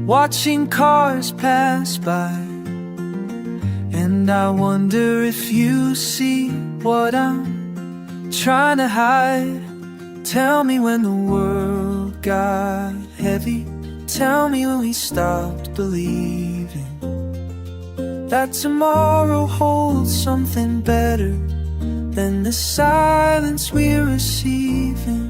watching cars pass by, and I wonder if you see what I'm trying to hide. Tell me when the world got heavy. Tell me when we stopped believing that tomorrow holds something better than the silence we're receiving.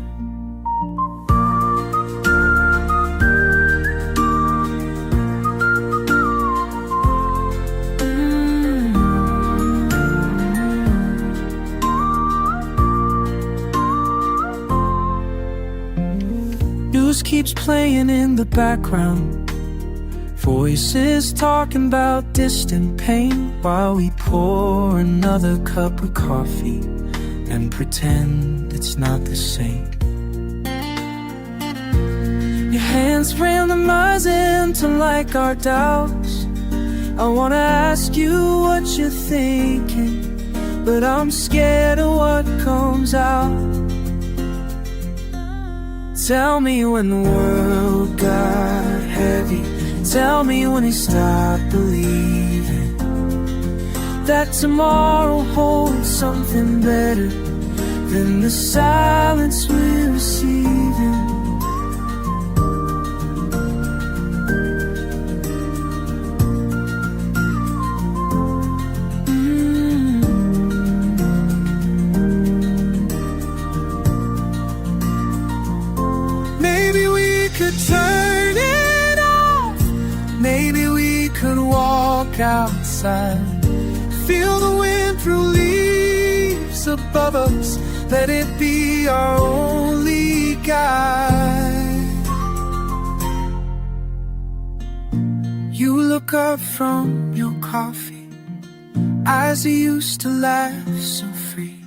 Keeps keeps playing in the background. Voices talking about distant pain while we pour another cup of coffee and pretend it's not the same. Your hands ran the miles into like our doubts. I wanna ask you what you're thinking, but I'm scared of what comes out. Tell me when the world got heavy. Tell me when you stopped believing that tomorrow holds something better than the silence we're receiving. Maybe we could turn it off. Maybe we could walk outside, feel the wind through leaves above us. Let it be our only guide. You look up from your coffee, eyes that used to laugh so free,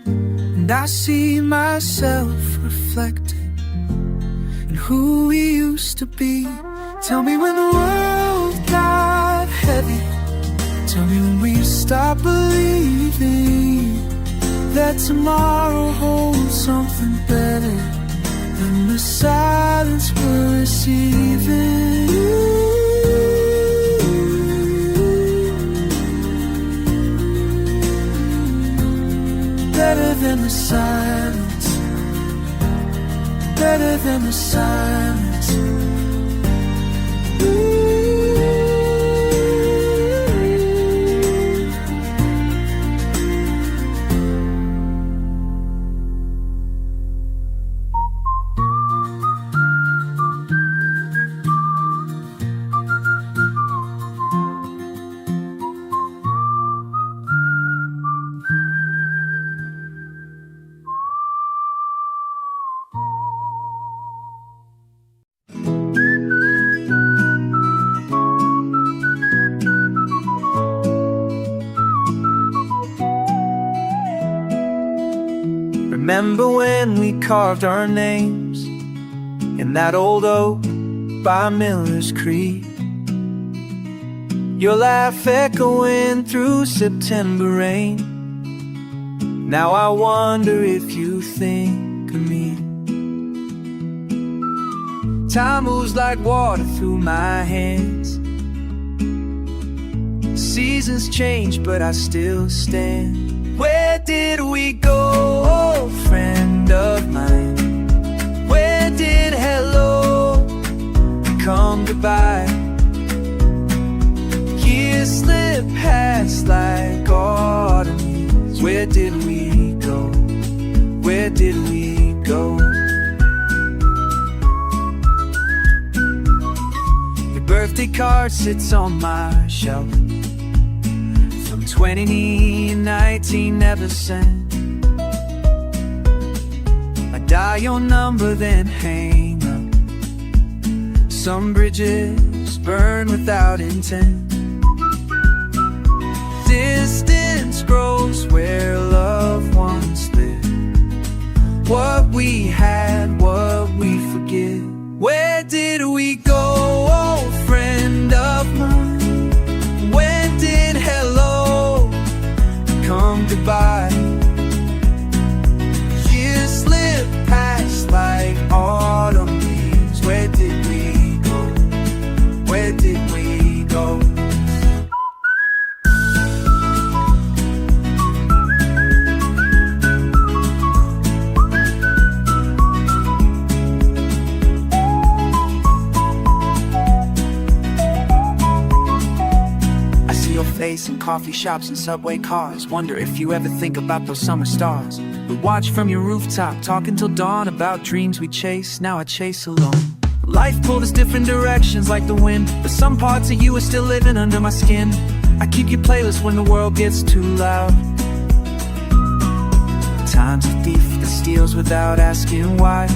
and I see myself reflected in who we used to be. Tell me when the world got heavy. Tell me when we stopped believing that tomorrow holds something better than the silence we're receiving. Better than the silence. Better than the silence. Remember when we carved our names in that old oak by Miller's Creek? Your laugh echoing through September rain. Now I wonder if you think of me. Time moves like water through my hands. Seasons change, but I still stand. Where did we go, friend of mine? Where did hello become goodbye? Years slip past like autumn leaves. Where did we go? Where did we go? Your birthday card sits on my shelf. 2019 never sent. I dial your number then hang up. Some bridges burn without intent. Distance grows where love once lived. What we had, what we forget. Where did we go, old friend of mine? When did hello come goodbye? Years slip past like autumn leaves. Where did we go? Where did we go? Face in coffee shops and subway cars. Wonder if you ever think about those summer stars. We watch from your rooftop, talking till dawn about dreams we chase. Now I chase alone. Life pulled us different directions like the wind, but some parts of you are still living under my skin. I keep your playlist when the world gets too loud. Time's a thief that steals without asking why.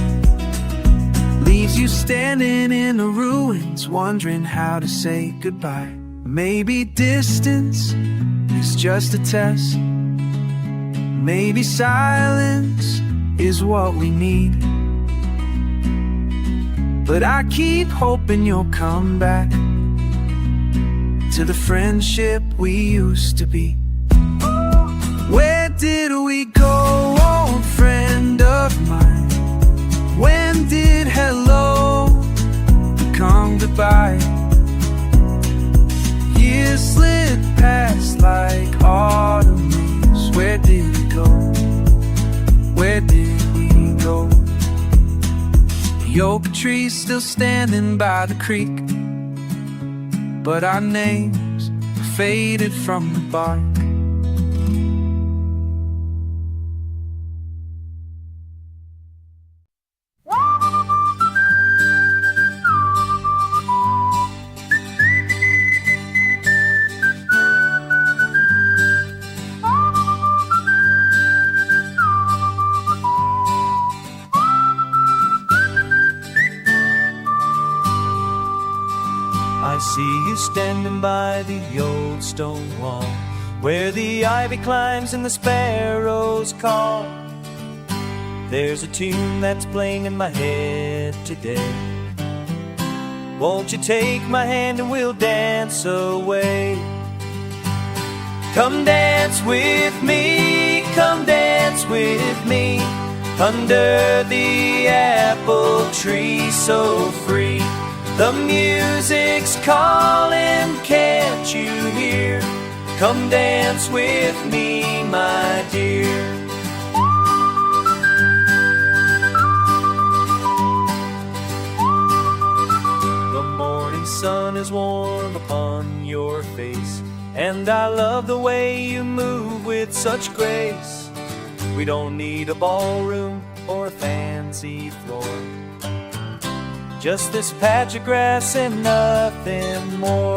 Leaves you standing in the ruins, wondering how to say goodbye. Maybe distance is just a test. Maybe silence is what we need. But I keep hoping you'll come back to the friendship we used to be. Where did we go, old friend of mine? When did hello become goodbye? Years slid past like autumn leaves. Where did we go? Where did we go? The oak tree's still standing by the creek, but our names are faded from the bark. I see you standing by the old stone wall, where the ivy climbs and the sparrows call. There's a tune that's playing in my head today. Won't you take my hand and we'll dance away? Come dance with me, come dance with me, under the apple tree so free. The music's calling, can't you hear? Come dance with me, my dear. The morning sun is warm upon your face, and I love the way you move with such grace. We don't need a ballroom or a fancy floor, just this patch of grass and nothing more.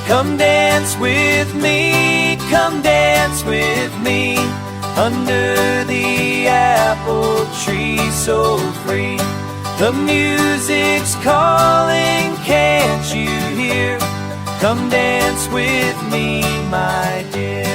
Come dance with me, come dance with me, under the apple tree so free. The music's calling, can't you hear? Come dance with me, my dear.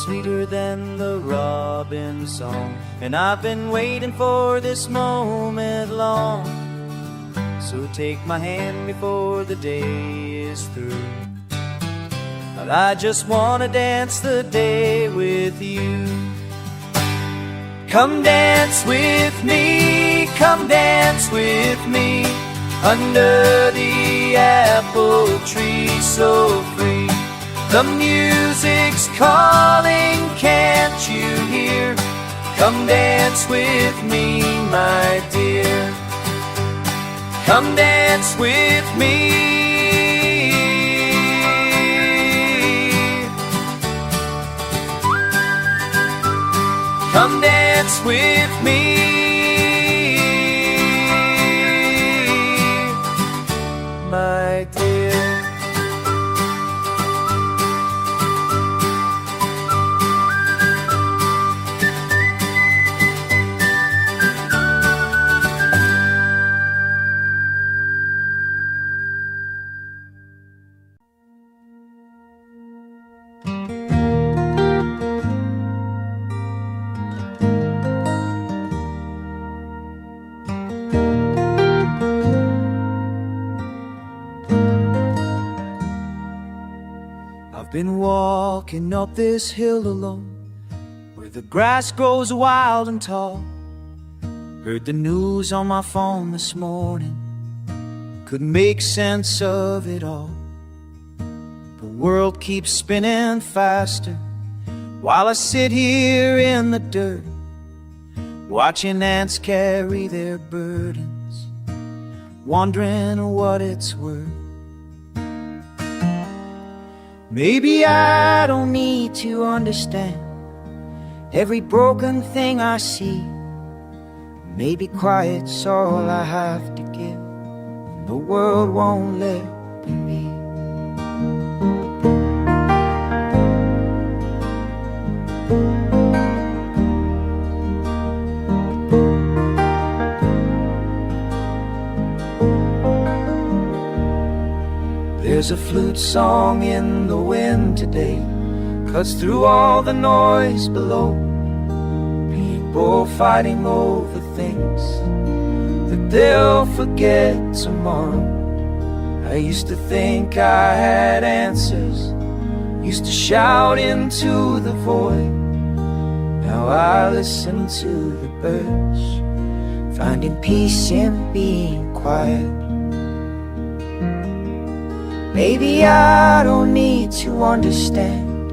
Sweeter than the robin song, and I've been waiting for this moment long. So take my hand before the day is through, but I just wanna dance the day with you. Come dance with me, come dance with me, under the apple tree so free. The music's calling, can't you hear? Come dance with me, my dear. Come dance with me. Come dance with me, my dear. Been walking up this hill alone, where the grass grows wild and tall. Heard the news on my phone this morning, couldn't make sense of it all. The world keeps spinning faster while I sit here in the dirt, watching ants carry their burdens, wondering what it's worth. Maybe I don't need to understand every broken thing I see. Maybe quiet's all I have to give, and the world won't let me be. There's a flute song in the wind today, cuts through all the noise below. People fighting over things that they'll forget tomorrow. I used to think I had answers, used to shout into the void. Now I listen to the birds, finding peace in being quiet. Maybe I don't need to understand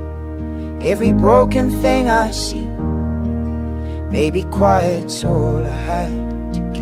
every broken thing I see. Maybe quiet's all I had to give.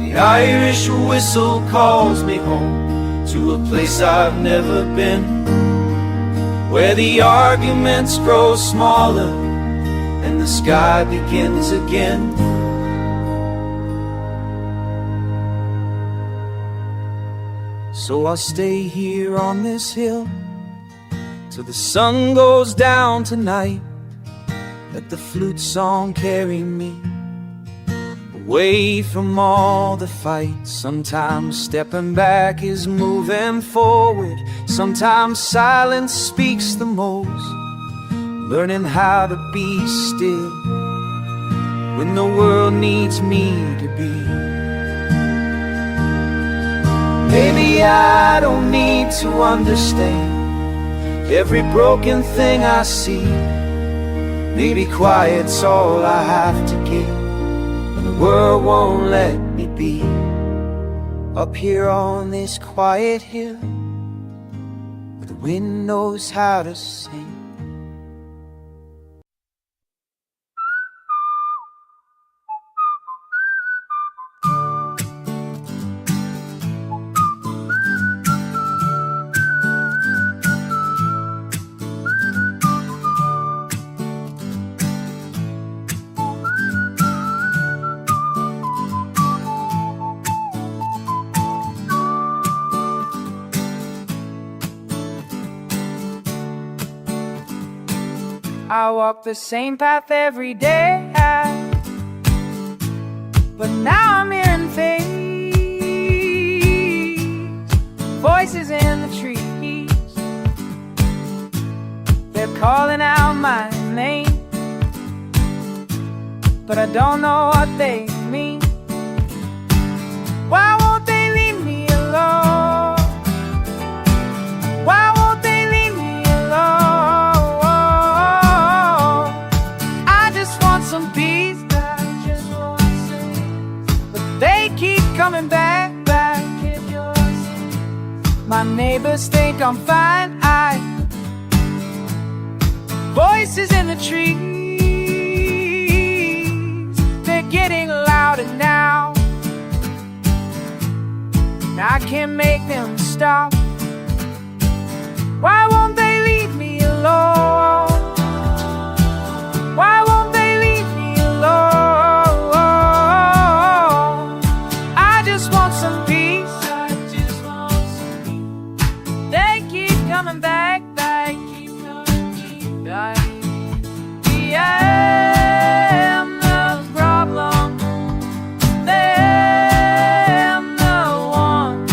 The Irish whistle calls me home to a place I've never been, where the arguments grow smaller and the sky begins again. So I'll stay here on this hill till the sun goes down tonight. Let the flute song carry me away from all the fight. Sometimes stepping back is moving forward. Sometimes silence speaks the most. Learning how to be still when the world needs me to be. Maybe I don't need to understand every broken thing I see. Maybe quiet's all I have to give, the world won't let me be. Up here on this quiet hill, where the wind knows how to sing. I walk the same path every day, but now I'm hearing things, voices in the trees. They're calling out my name, but I don't know what they mean. Why won't they leave me alone? Why won't they leave me alone? I just want some peace, I just want some, but they keep coming back, back. My neighbors think I'm fine. Voices in the trees, they're getting louder now. I can't make them stop. Why won't they leave me alone? Why won't they leave me alone? I just want some peace, I just want some peace. They keep coming back, they keep coming back. I am the problem, they am the one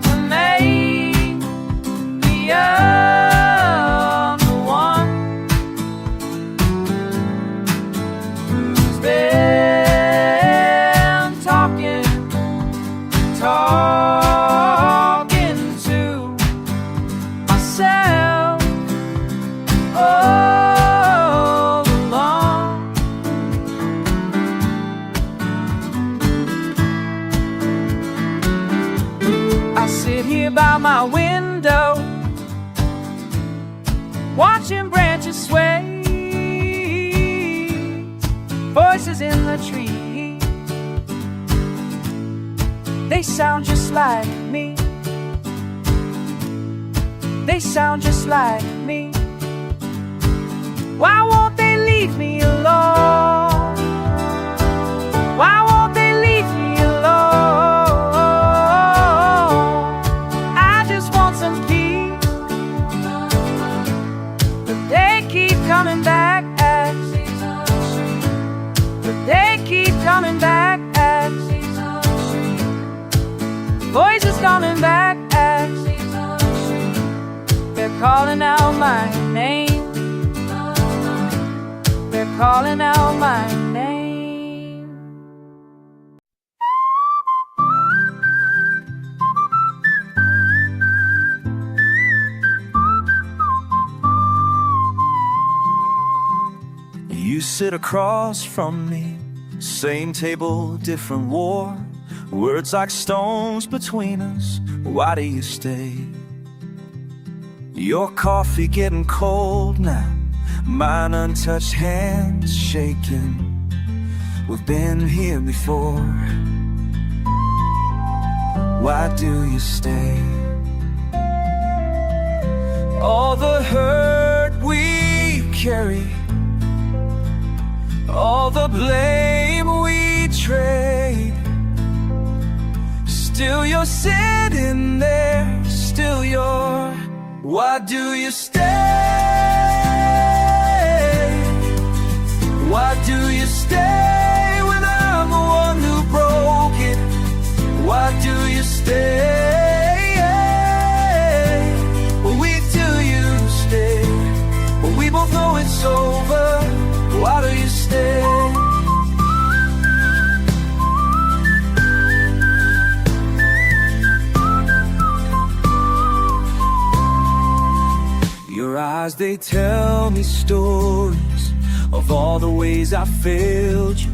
to make me up. watching branches sway. Voices in the trees, they sound just like me. They sound just like me. Why won't they leave me alone? Why won't they leave me alone? I just want some peace, but they keep coming back as, but they keep coming back as, voices coming back as, they're calling out my name. They're calling out my name. You sit across from me, same table, different war. Words like stones between us, why do you stay? Your coffee getting cold now, mine untouched hands shaking. We've been here before. Why do you stay? All the hurt we carry, all the blame we trade, still you're sitting there, still you're. Why do you stay? Why do you stay when I'm the one who broke it? Why do you stay? Well, we do you stay, but we both know it's over. Why do you stay? Your eyes, they tell me stories of all the ways I failed you,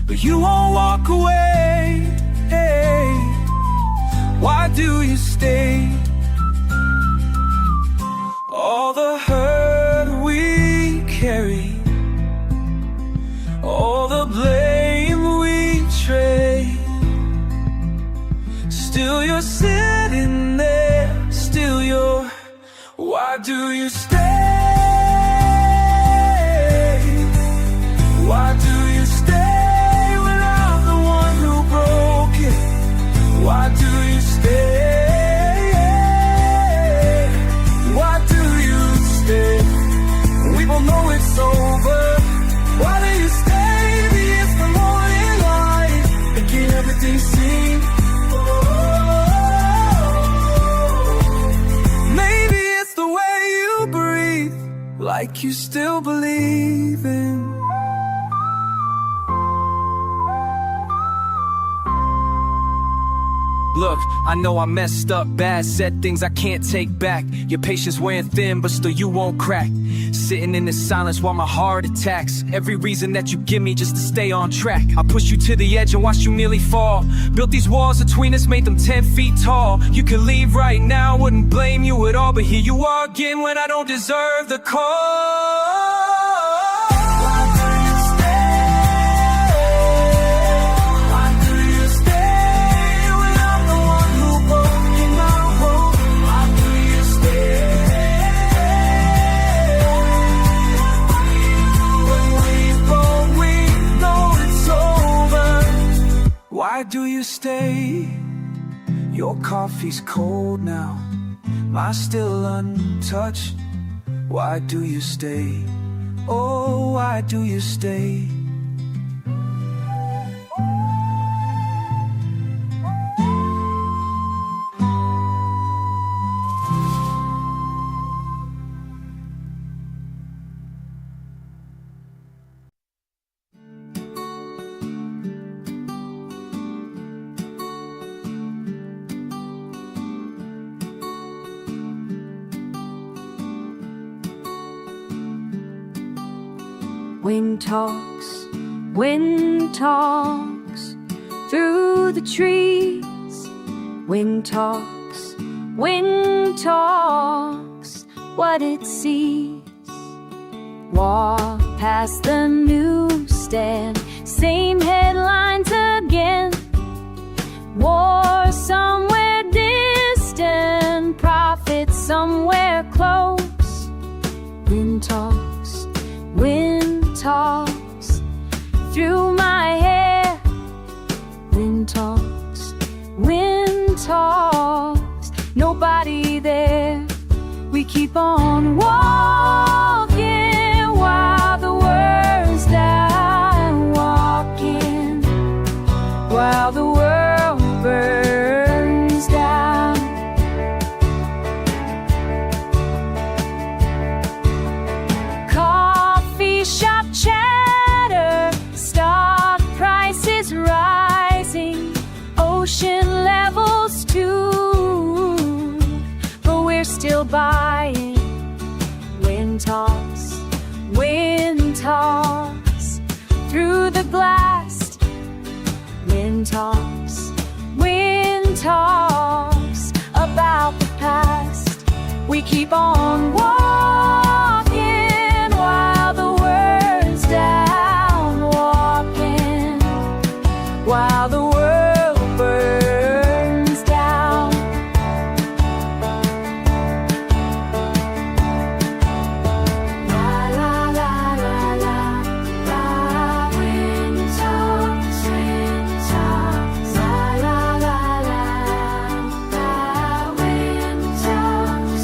but you won't walk away. Why do you stay? All the hurt we carry, all the blame we trade, still you're sitting there, still you're. Why do you stay? Why do you stay when I'm the one who broke it? Why do you stay? Why do you stay? We both know it's over. Why do you stay? Maybe it's the morning light making everything seem. Like you still believe in. Look, I know I messed up bad, said things I can't take back. Your patience wearing thin, but still you won't crack. Sitting in this silence while my heart attacks. Every reason that you give me just to stay on track. I pushed you to the edge and watched you nearly fall. Built these walls between us, made them 10 feet tall. You could leave right now, wouldn't blame you at all, but here you are again when I don't deserve the call. Why do you stay? Your coffee's cold now, mine's still untouched. Why do you stay? Oh, why do you stay? Wind talks through the trees. Wind talks what it sees. Walk past the newsstand, same headlines again. War somewhere distant, profit somewhere close. Wind talks through my hair. Wind talks, nobody there. We keep on walking while the world's down, walking while the world burns down. Coffee shop chatter, stock prices rising, ocean levels too, but we're still buying. Wind talks through the glass. Wind talks about the past. We keep on walking while the world's down, walking while the world burns down. La la la la la la. Wind talks, la la la la la. Wind talks,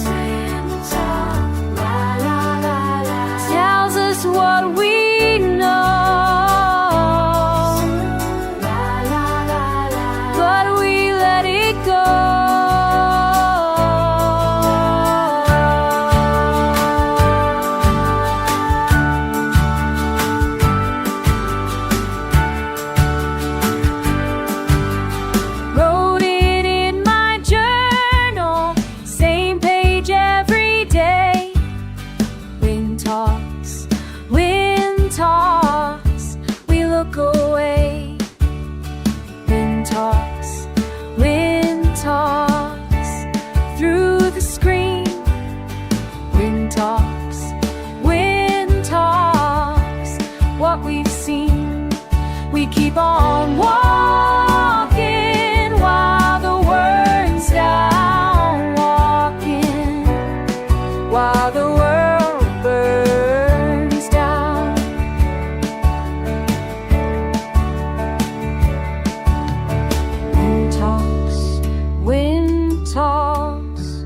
la la la la. Tells us what we know, but we let it go. Wrote it in my journal, same page every day. Wind talks, we look away. Wind talks through the screen. Wind talks, what we've seen. We keep on walking while the world's down, walking while the world burns down. Wind talks, wind talks,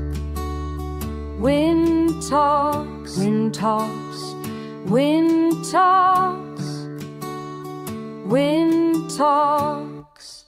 wind talks, wind talks, wind talks, wind talks.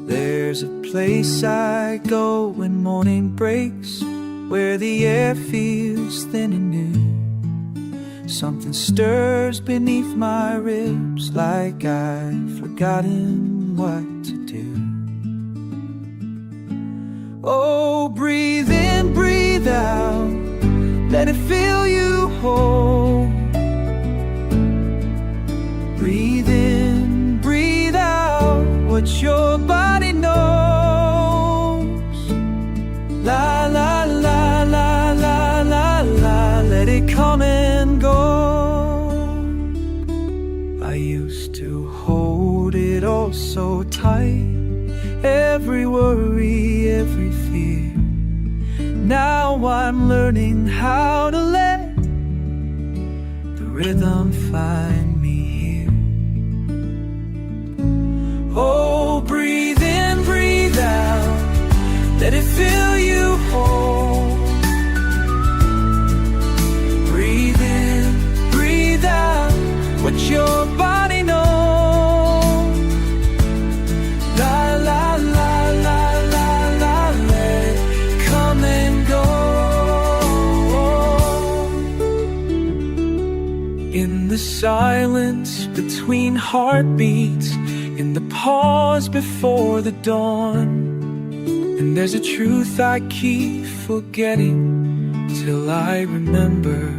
There's a place I go when morning breaks, where the air feels thin and new. Something stirs beneath my ribs, like I've forgotten what to do. Oh, breathe in, breathe out, let it fill you whole. Breathe in, breathe out, what your body knows. La la la la la la la, let it come and go. I used to hold it all so tight, every worry, every fear. Now I'm learning how to let the rhythm find me here. Oh, breathe in, breathe out, let it fill you whole. Breathe in, breathe out, what your body knows. La la la la la la, let it come and go. In the silence between heartbeats, in the pause before the dawn, and there's a truth I keep forgetting to till I remember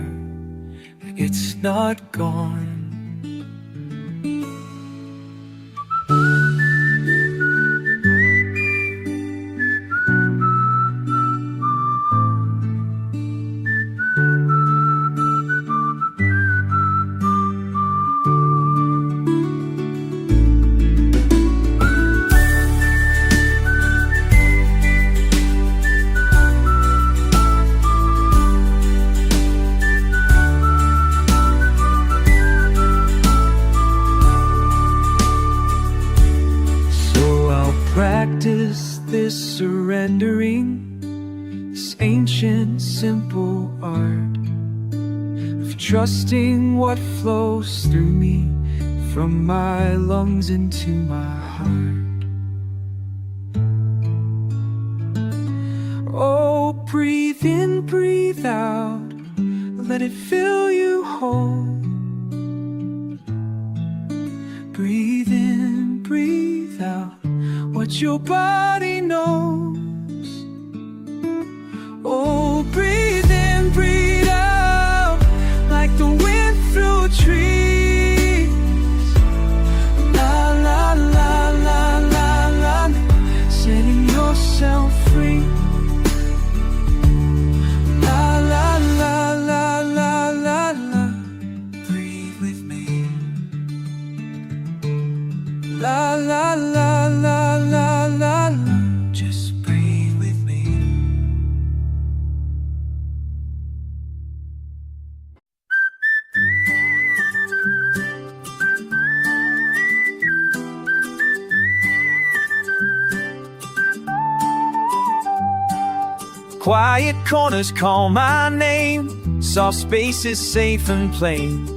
it's not gone. Practice this surrendering, this ancient simple art of trusting what flows through me from my lungs into my heart. Oh, breathe in, breathe out, let it fill you whole. Breathe in, breathe out what your body knows. Oh, breathe in, breathe out, like the wind through trees. La la la la la la, setting yourself free. La la la la la la la, breathe with me. La la la la la la la, just breathe with me. Quiet corners call my name, soft spaces safe and plain.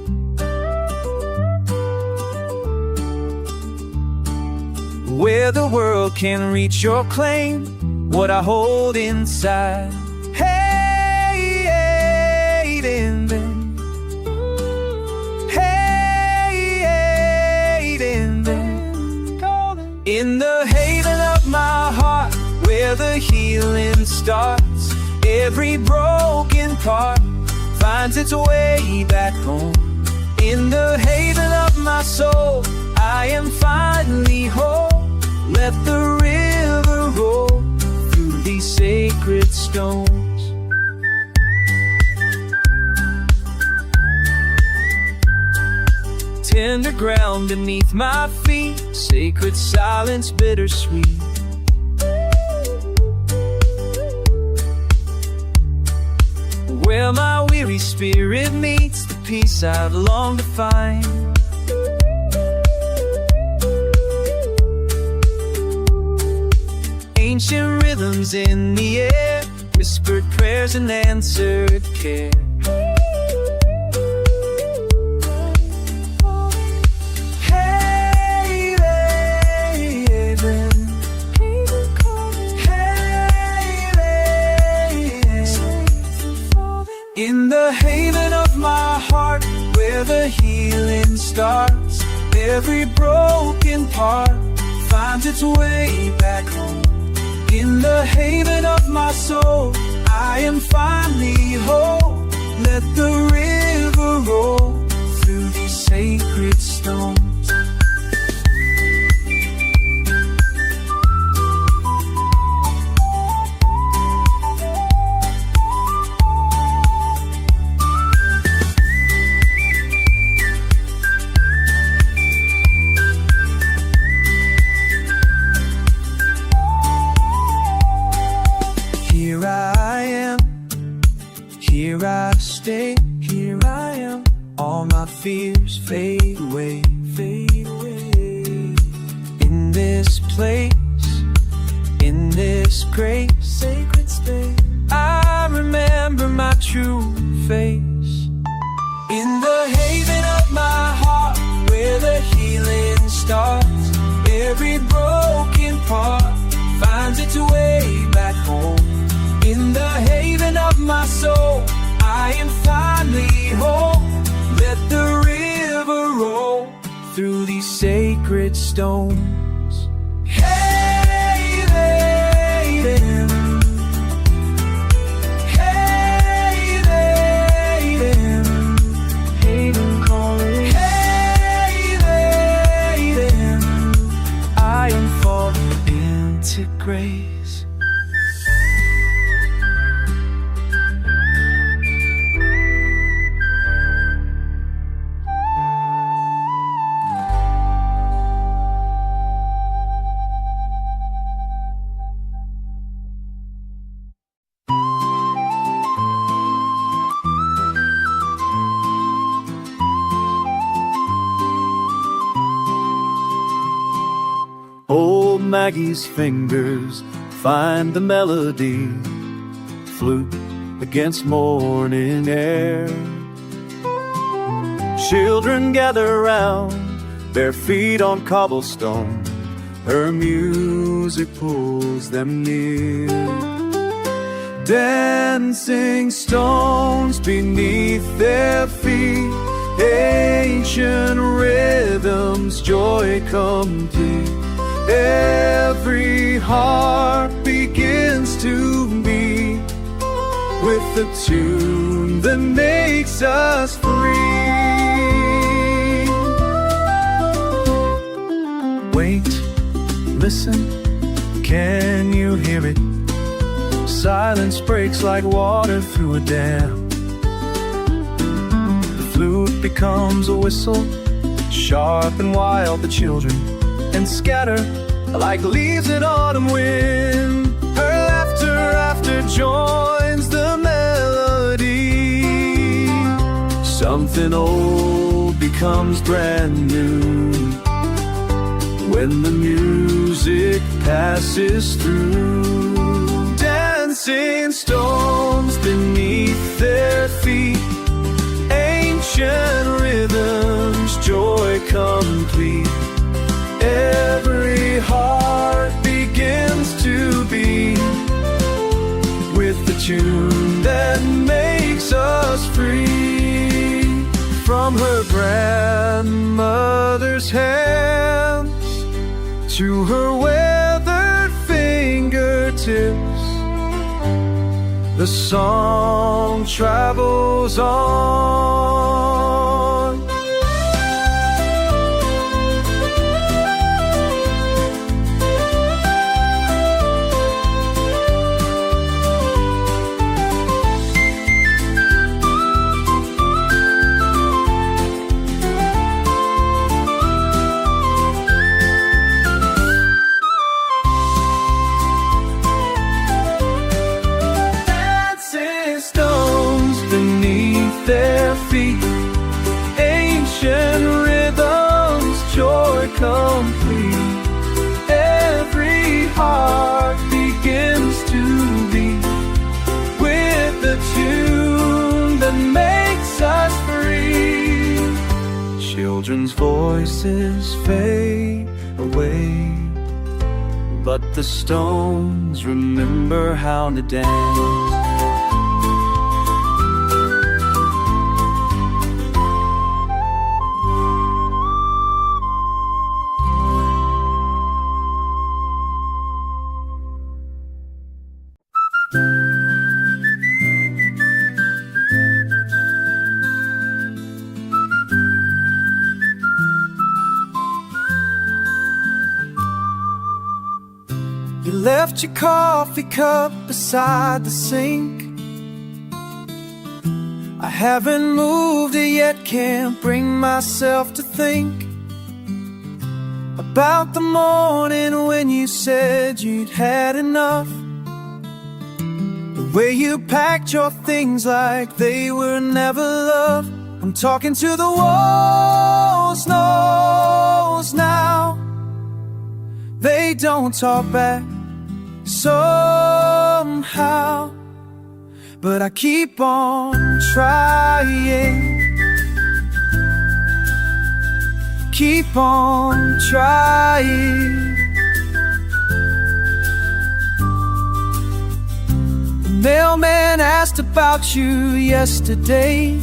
Where the world can reach your claim, what I hold inside. Hey, hey, then, then. Hey, hey, then, then. In the haven of my heart, where the healing starts, every broken part finds its way back home. In the haven of my soul, I am finally whole. Let the river roll through these sacred stones. Tender ground beneath my feet, sacred silence bittersweet. Where my weary spirit meets the peace I've longed to find. Ancient rhythms in the air, whispered prayers and answered care. Hey, hey, then. Hey, in the haven of my heart, where the healing starts, every broken part finds its way back home. In the haven of my soul, I am finally whole. Let the river roll through these sacred stones. Here I am, here I stay, here I am. All my fears fade away, fade away. In this place, in this great sacred space, I remember my true face. In the haven of my heart, where the healing starts, every broken part finds its way back home. In the haven of my soul, I am finally whole. Let the river roll through these sacred stones. Hey, hey, then. Hey, Maggie's fingers find the melody. Flute against morning air. Children gather round, bare feet on cobblestone. Her music pulls them near. Dancing stones beneath their feet, ancient rhythms, joy complete. Every heart begins to beat with the tune that makes us free. Wait, listen, can you hear it? Silence breaks like water through a dam. The flute becomes a whistle, sharp and wild. The children and scatter like leaves in autumn wind. Her laughter joins the melody. Something old becomes brand new when the music passes through. Dancing stones beneath their feet, ancient rhythms, joy complete. Every heart begins to beat with the tune that makes us free. From her grandmother's hands to her weathered fingertips, the song travels on. Their feet, ancient rhythms, joy complete. Every heart begins to beat with the tune that makes us free. Children's voices fade away, but the stones remember how to dance. You left your coffee cup beside the sink. I haven't moved it yet, can't bring myself to think about the morning when you said you'd had enough. The way you packed your things like they were never loved. I'm talking to the walls, knows now. They don't talk back somehow, but I keep on trying. Keep on trying. The mailman asked about you yesterday.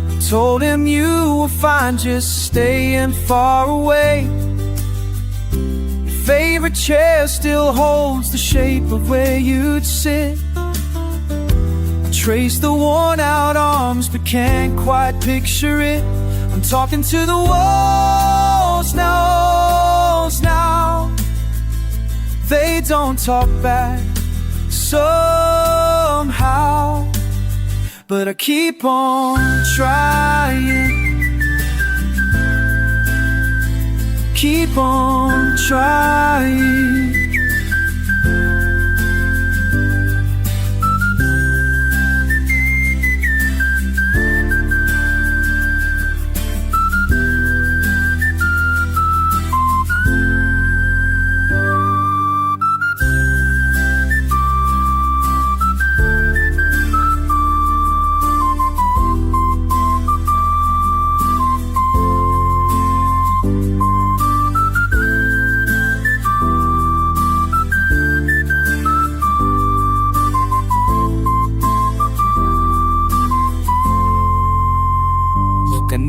I told him you were fine, just staying far away. Favorite chair still holds the shape of where you'd sit. I trace the worn out arms but can't quite picture it. I'm talking to the walls now. They don't talk back somehow, but I keep on trying. Keep on trying.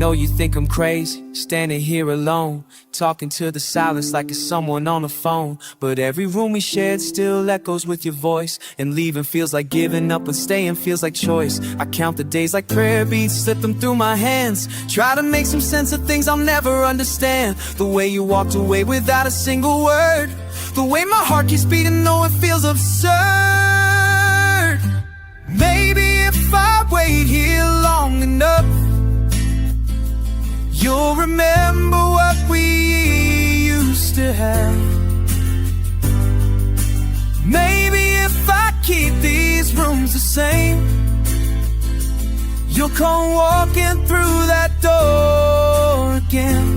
know you think I'm crazy, standing here alone, talking to the silence like it's someone on the phone. But every room we shared still echoes with your voice, and leaving feels like giving up, and staying feels like choice. I count the days like prayer beats, slip them through my hands, try to make some sense of things I'll never understand. The way you walked away without a single word, the way my heart keeps beating though it feels absurd. Maybe if I wait here long enough, you'll remember what we used to have. Maybe if I keep these rooms the same, you'll come walking through that door again.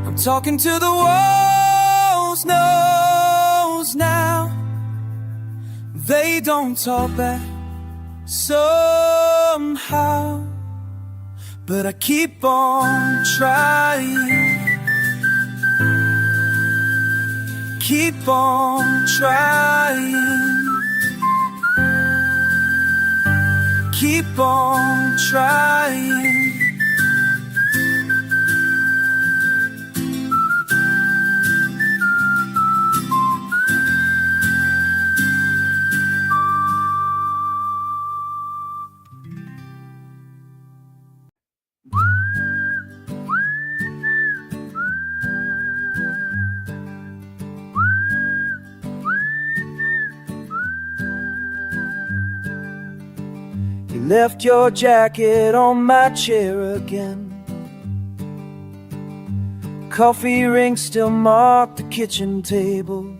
I'm talking to the walls, knows now. They don't talk back somehow, but I keep on trying, keep on trying, keep on trying. You left your jacket on my chair again. Coffee rings still mark the kitchen table.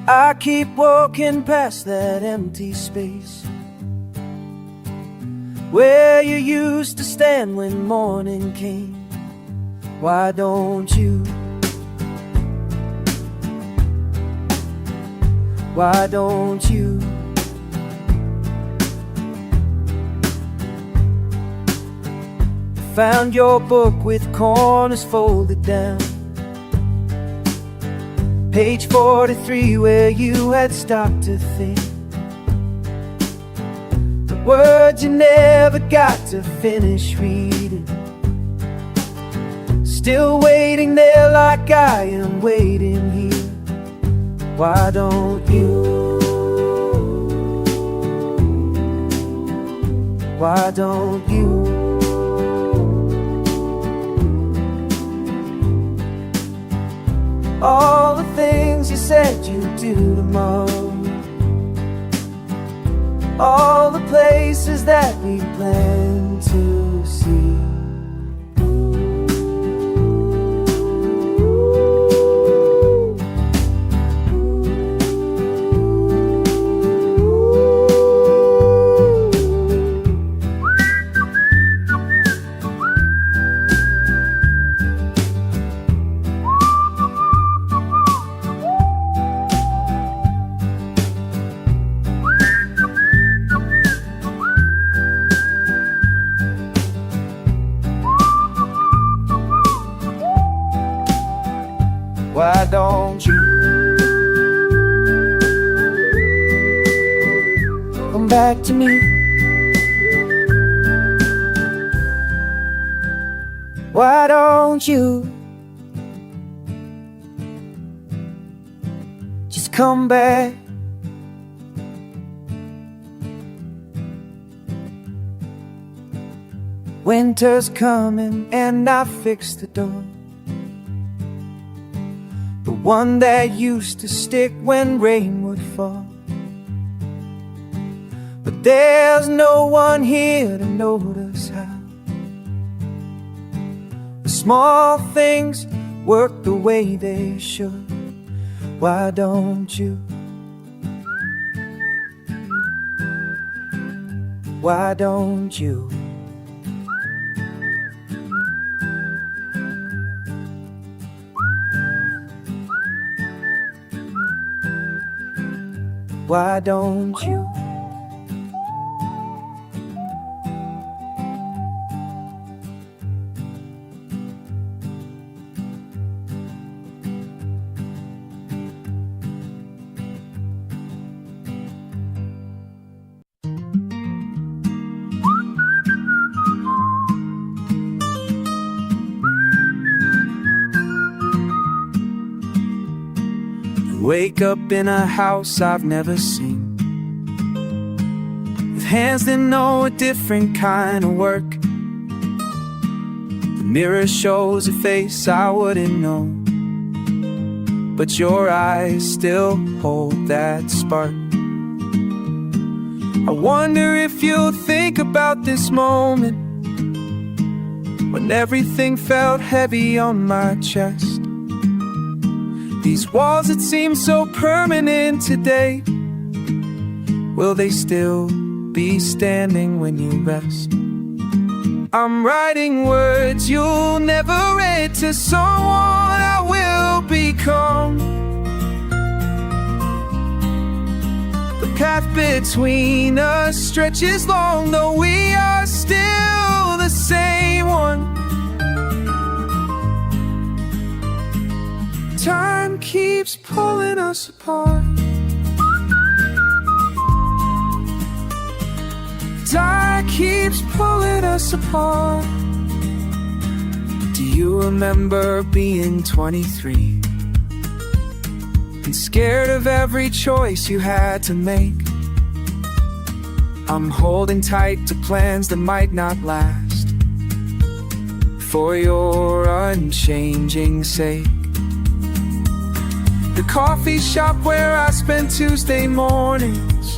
I keep walking past that empty space where you used to stand when morning came. Why don't you? Why don't you? Found your book with corners folded down, page 43 where you had stopped to think the words you never got to finish reading. Still waiting there like I am waiting here. Why don't you? Why don't you? All the things you said you'd do tomorrow, all the places that we plan to see. Why don't you come back to me? Why don't you just come back? Winter's coming and I fixed the door, the one that used to stick when rain would fall. But there's no one here to notice how the small things work the way they should. Why don't you? Why don't you? Why don't you? Wake up in a house I've never seen, with hands that know a different kind of work. The mirror shows a face I wouldn't know, but your eyes still hold that spark. I wonder if you'll think about this moment when everything felt heavy on my chest. These walls that seem so permanent today, will they still be standing when you rest? I'm writing words you'll never read to someone I will become. The path between us stretches long, though we are still the same one. Time keeps pulling us apart. Time keeps pulling us apart. Do you remember being 23 and scared of every choice you had to make? I'm holding tight to plans that might not last, for your unchanging sake. The coffee shop where I spend Tuesday mornings,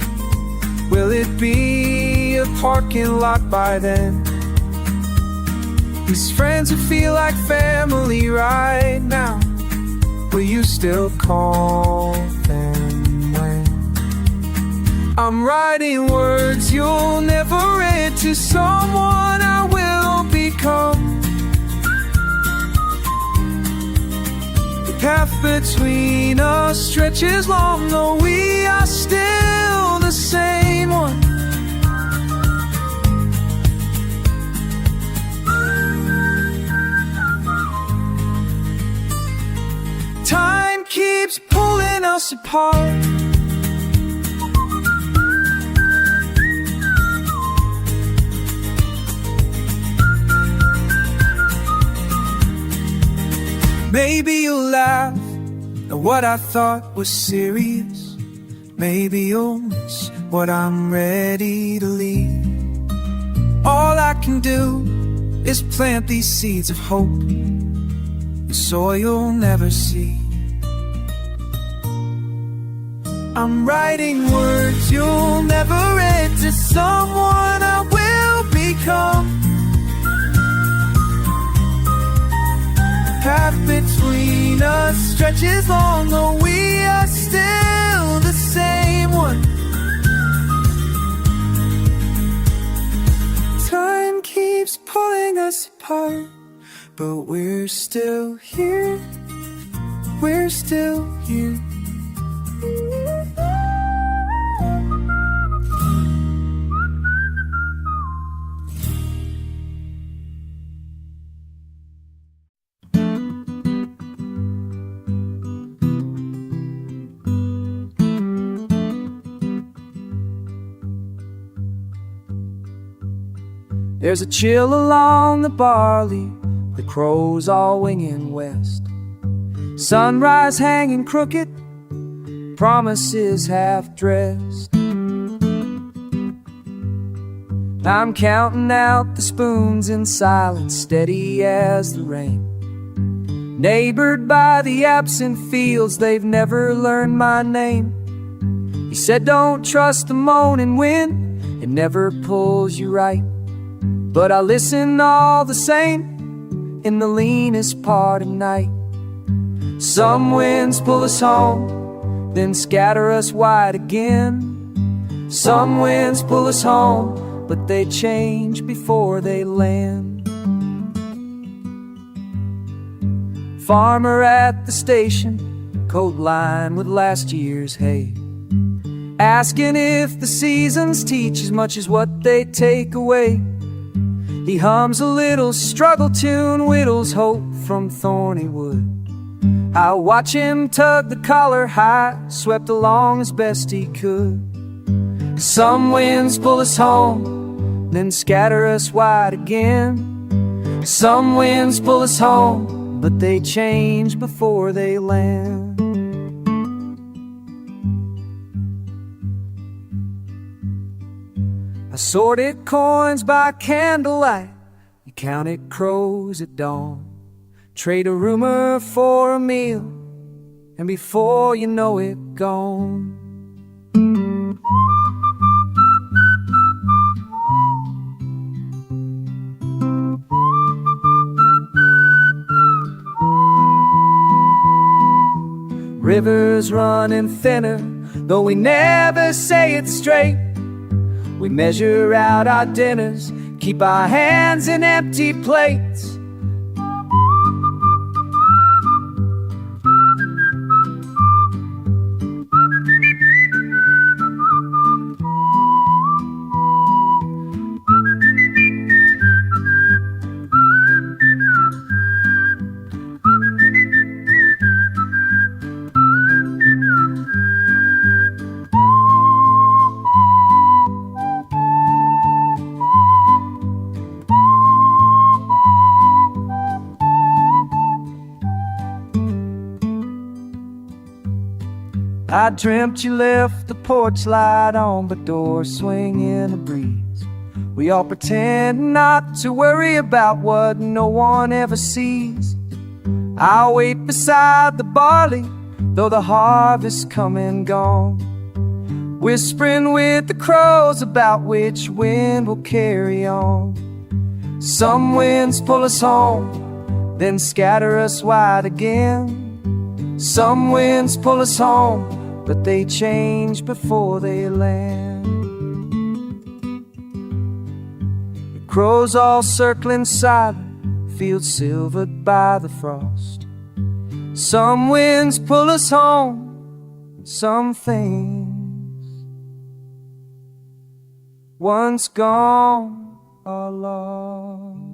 will it be a parking lot by then? These friends who feel like family right now, will you still call them when? I'm writing words you'll never read to someone I will become. The path between us stretches long, though we are still the same one. Time keeps pulling us apart. Maybe you'll laugh at what I thought was serious. Maybe you'll miss what I'm ready to leave. All I can do is plant these seeds of hope, the soil you'll never see. I'm writing words you'll never read to someone I will become. The path between us stretches long, though we are still the same one. Time keeps pulling us apart, but we're still here. We're still here. There's a chill along the barley, the crows all winging west. Sunrise hanging crooked, promises half dressed. I'm counting out the spoons in silence, steady as the rain. Neighbored by the absent fields, they've never learned my name. He said don't trust the moaning wind, it never pulls you right. But I listen all the same in the leanest part of night. Some winds pull us home, then scatter us wide again. Some winds pull us home, but they change before they land. Farmer at the station, coat lined with last year's hay, asking if the seasons teach as much as what they take away. He hums a little struggle tune, whittles hope from thorny wood. I watch him tug the collar high, swept along as best he could. Some winds pull us home, then scatter us wide again. Some winds pull us home, but they change before they land. I sorted coins by candlelight, you counted crows at dawn. Trade a rumor for a meal, and before you know it, gone. Rivers running thinner, though we never say it straight. We measure out our dinners, keep our hands in empty plates. I dreamt you left the porch light on, but door swing in a breeze. We all pretend not to worry about what no one ever sees. I'll wait beside the barley, though the harvest come and gone, whispering with the crows about which wind will carry on. Some winds pull us home, then scatter us wide again. Some winds pull us home, but they change before they land. The crows all circling silent, fields silvered by the frost. Some winds pull us home, and some things once gone are lost.